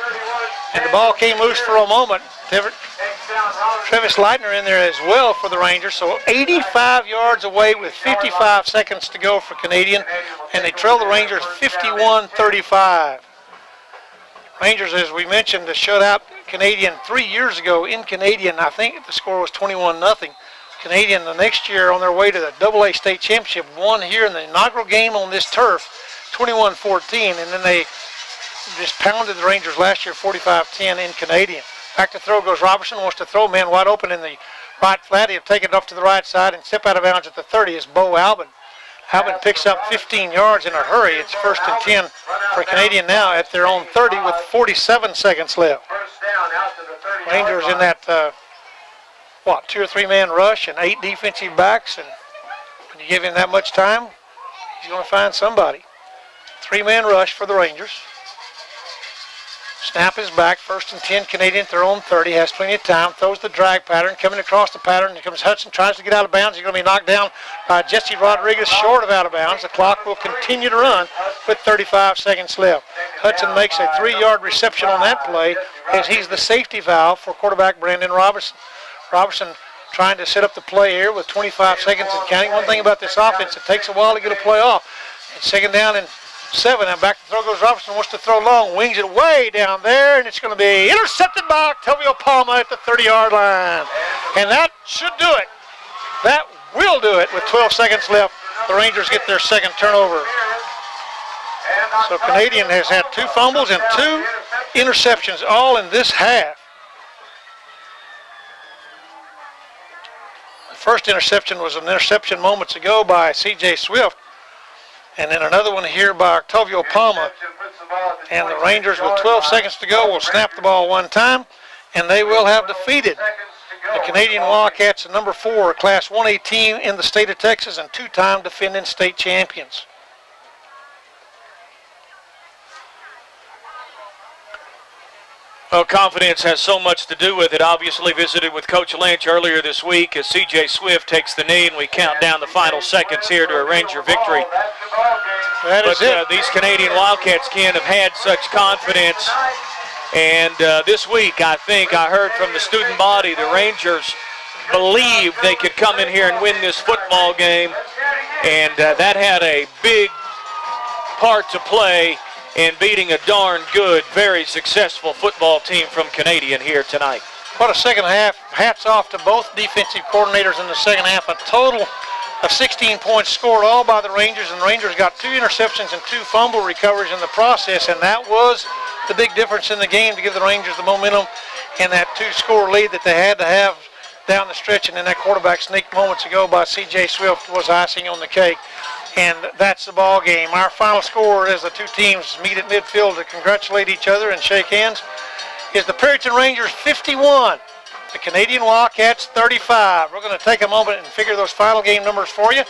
S1: And the ball came loose for a moment. Travis Leitner in there as well for the Rangers. So 85 yards away with 55 seconds to go for Canadian. And they trail the Rangers 51-35. Rangers, as we mentioned, the shutout Canadian 3 years ago in Canadian. I think the score was 21-0. Canadian the next year on their way to the AA state championship won here in the inaugural game on this turf 21-14, and then they just pounded the Rangers last year 45-10 in Canadian. Back to throw goes Robertson, wants to throw, man wide open in the right flat. He'll take it off to the right side and step out of bounds at the 30 is Bo Albin. Albin picks up 15 yards in a hurry. It's 1st and 10 for Canadian now at their own 30 with 47 seconds left. Rangers in that 2 or 3 man rush and 8 defensive backs, and when you give him that much time, he's going to find somebody. 3 man rush for the Rangers. Snap is back, 1st and 10, Canadian at their own 30, has plenty of time, throws the drag pattern, coming across the pattern, here comes Hudson, tries to get out of bounds, he's going to be knocked down by Jessie Rodriguez, short of out of bounds. The clock will continue to run with 35 seconds left. Hudson makes a 3-yard reception on that play as he's the safety valve for quarterback Brandon Robertson. Robertson trying to set up the play here with 25 seconds and counting. One thing about this offense, it takes a while to get a play off. It's 2nd down and 7, and back to throw goes Robertson, wants to throw long, wings it way down there, and it's going to be intercepted by Octavio Palma at the 30-yard line. And that should do it. That will do it with 12 seconds left. The Rangers get their second turnover. So Canadian has had 2 fumbles and 2 interceptions all in this half. The first interception was an interception moments ago by C.J. Swift. And then another one here by Octavio Palma. And the Rangers, with 12 seconds to go, will snap the ball one time, and they will have defeated the Canadian Wildcats, the number 4 Class 1A team in the state of Texas and 2-time defending state champions.
S2: Well, confidence has so much to do with it. Obviously visited with Coach Lynch earlier this week as C.J. Swift takes the knee, and we count down the final seconds here to a Ranger victory. These Canadian Wildcats, Ken, have had such confidence. And this week, I think I heard from the student body, the Rangers believed they could come in here and win this football game. And that had a big part to play in beating a darn good, very successful football team from Canadian here tonight.
S1: What a second half. Hats off to both defensive coordinators in the second half. A total of 16 points scored, all by the Rangers, and the Rangers got 2 interceptions and 2 fumble recoveries in the process, and that was the big difference in the game to give the Rangers the momentum and that 2-score lead that they had to have down the stretch. And then that quarterback sneak moments ago by C.J. Swift was icing on the cake. And that's the ball game. Our final score as the 2 teams meet at midfield to congratulate each other and shake hands is the Perryton Rangers 51, the Canadian Wildcats 35. We're going to take a moment and figure those final game numbers for you.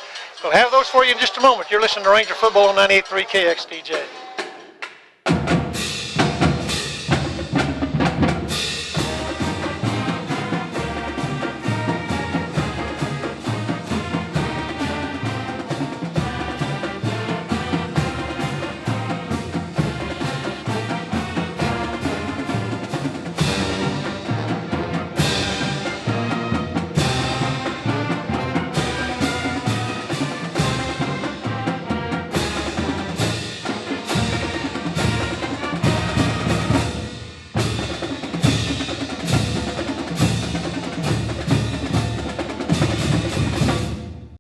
S1: We'll have those for you in just a moment. You're listening to Ranger Football on 98.3 KXDJ.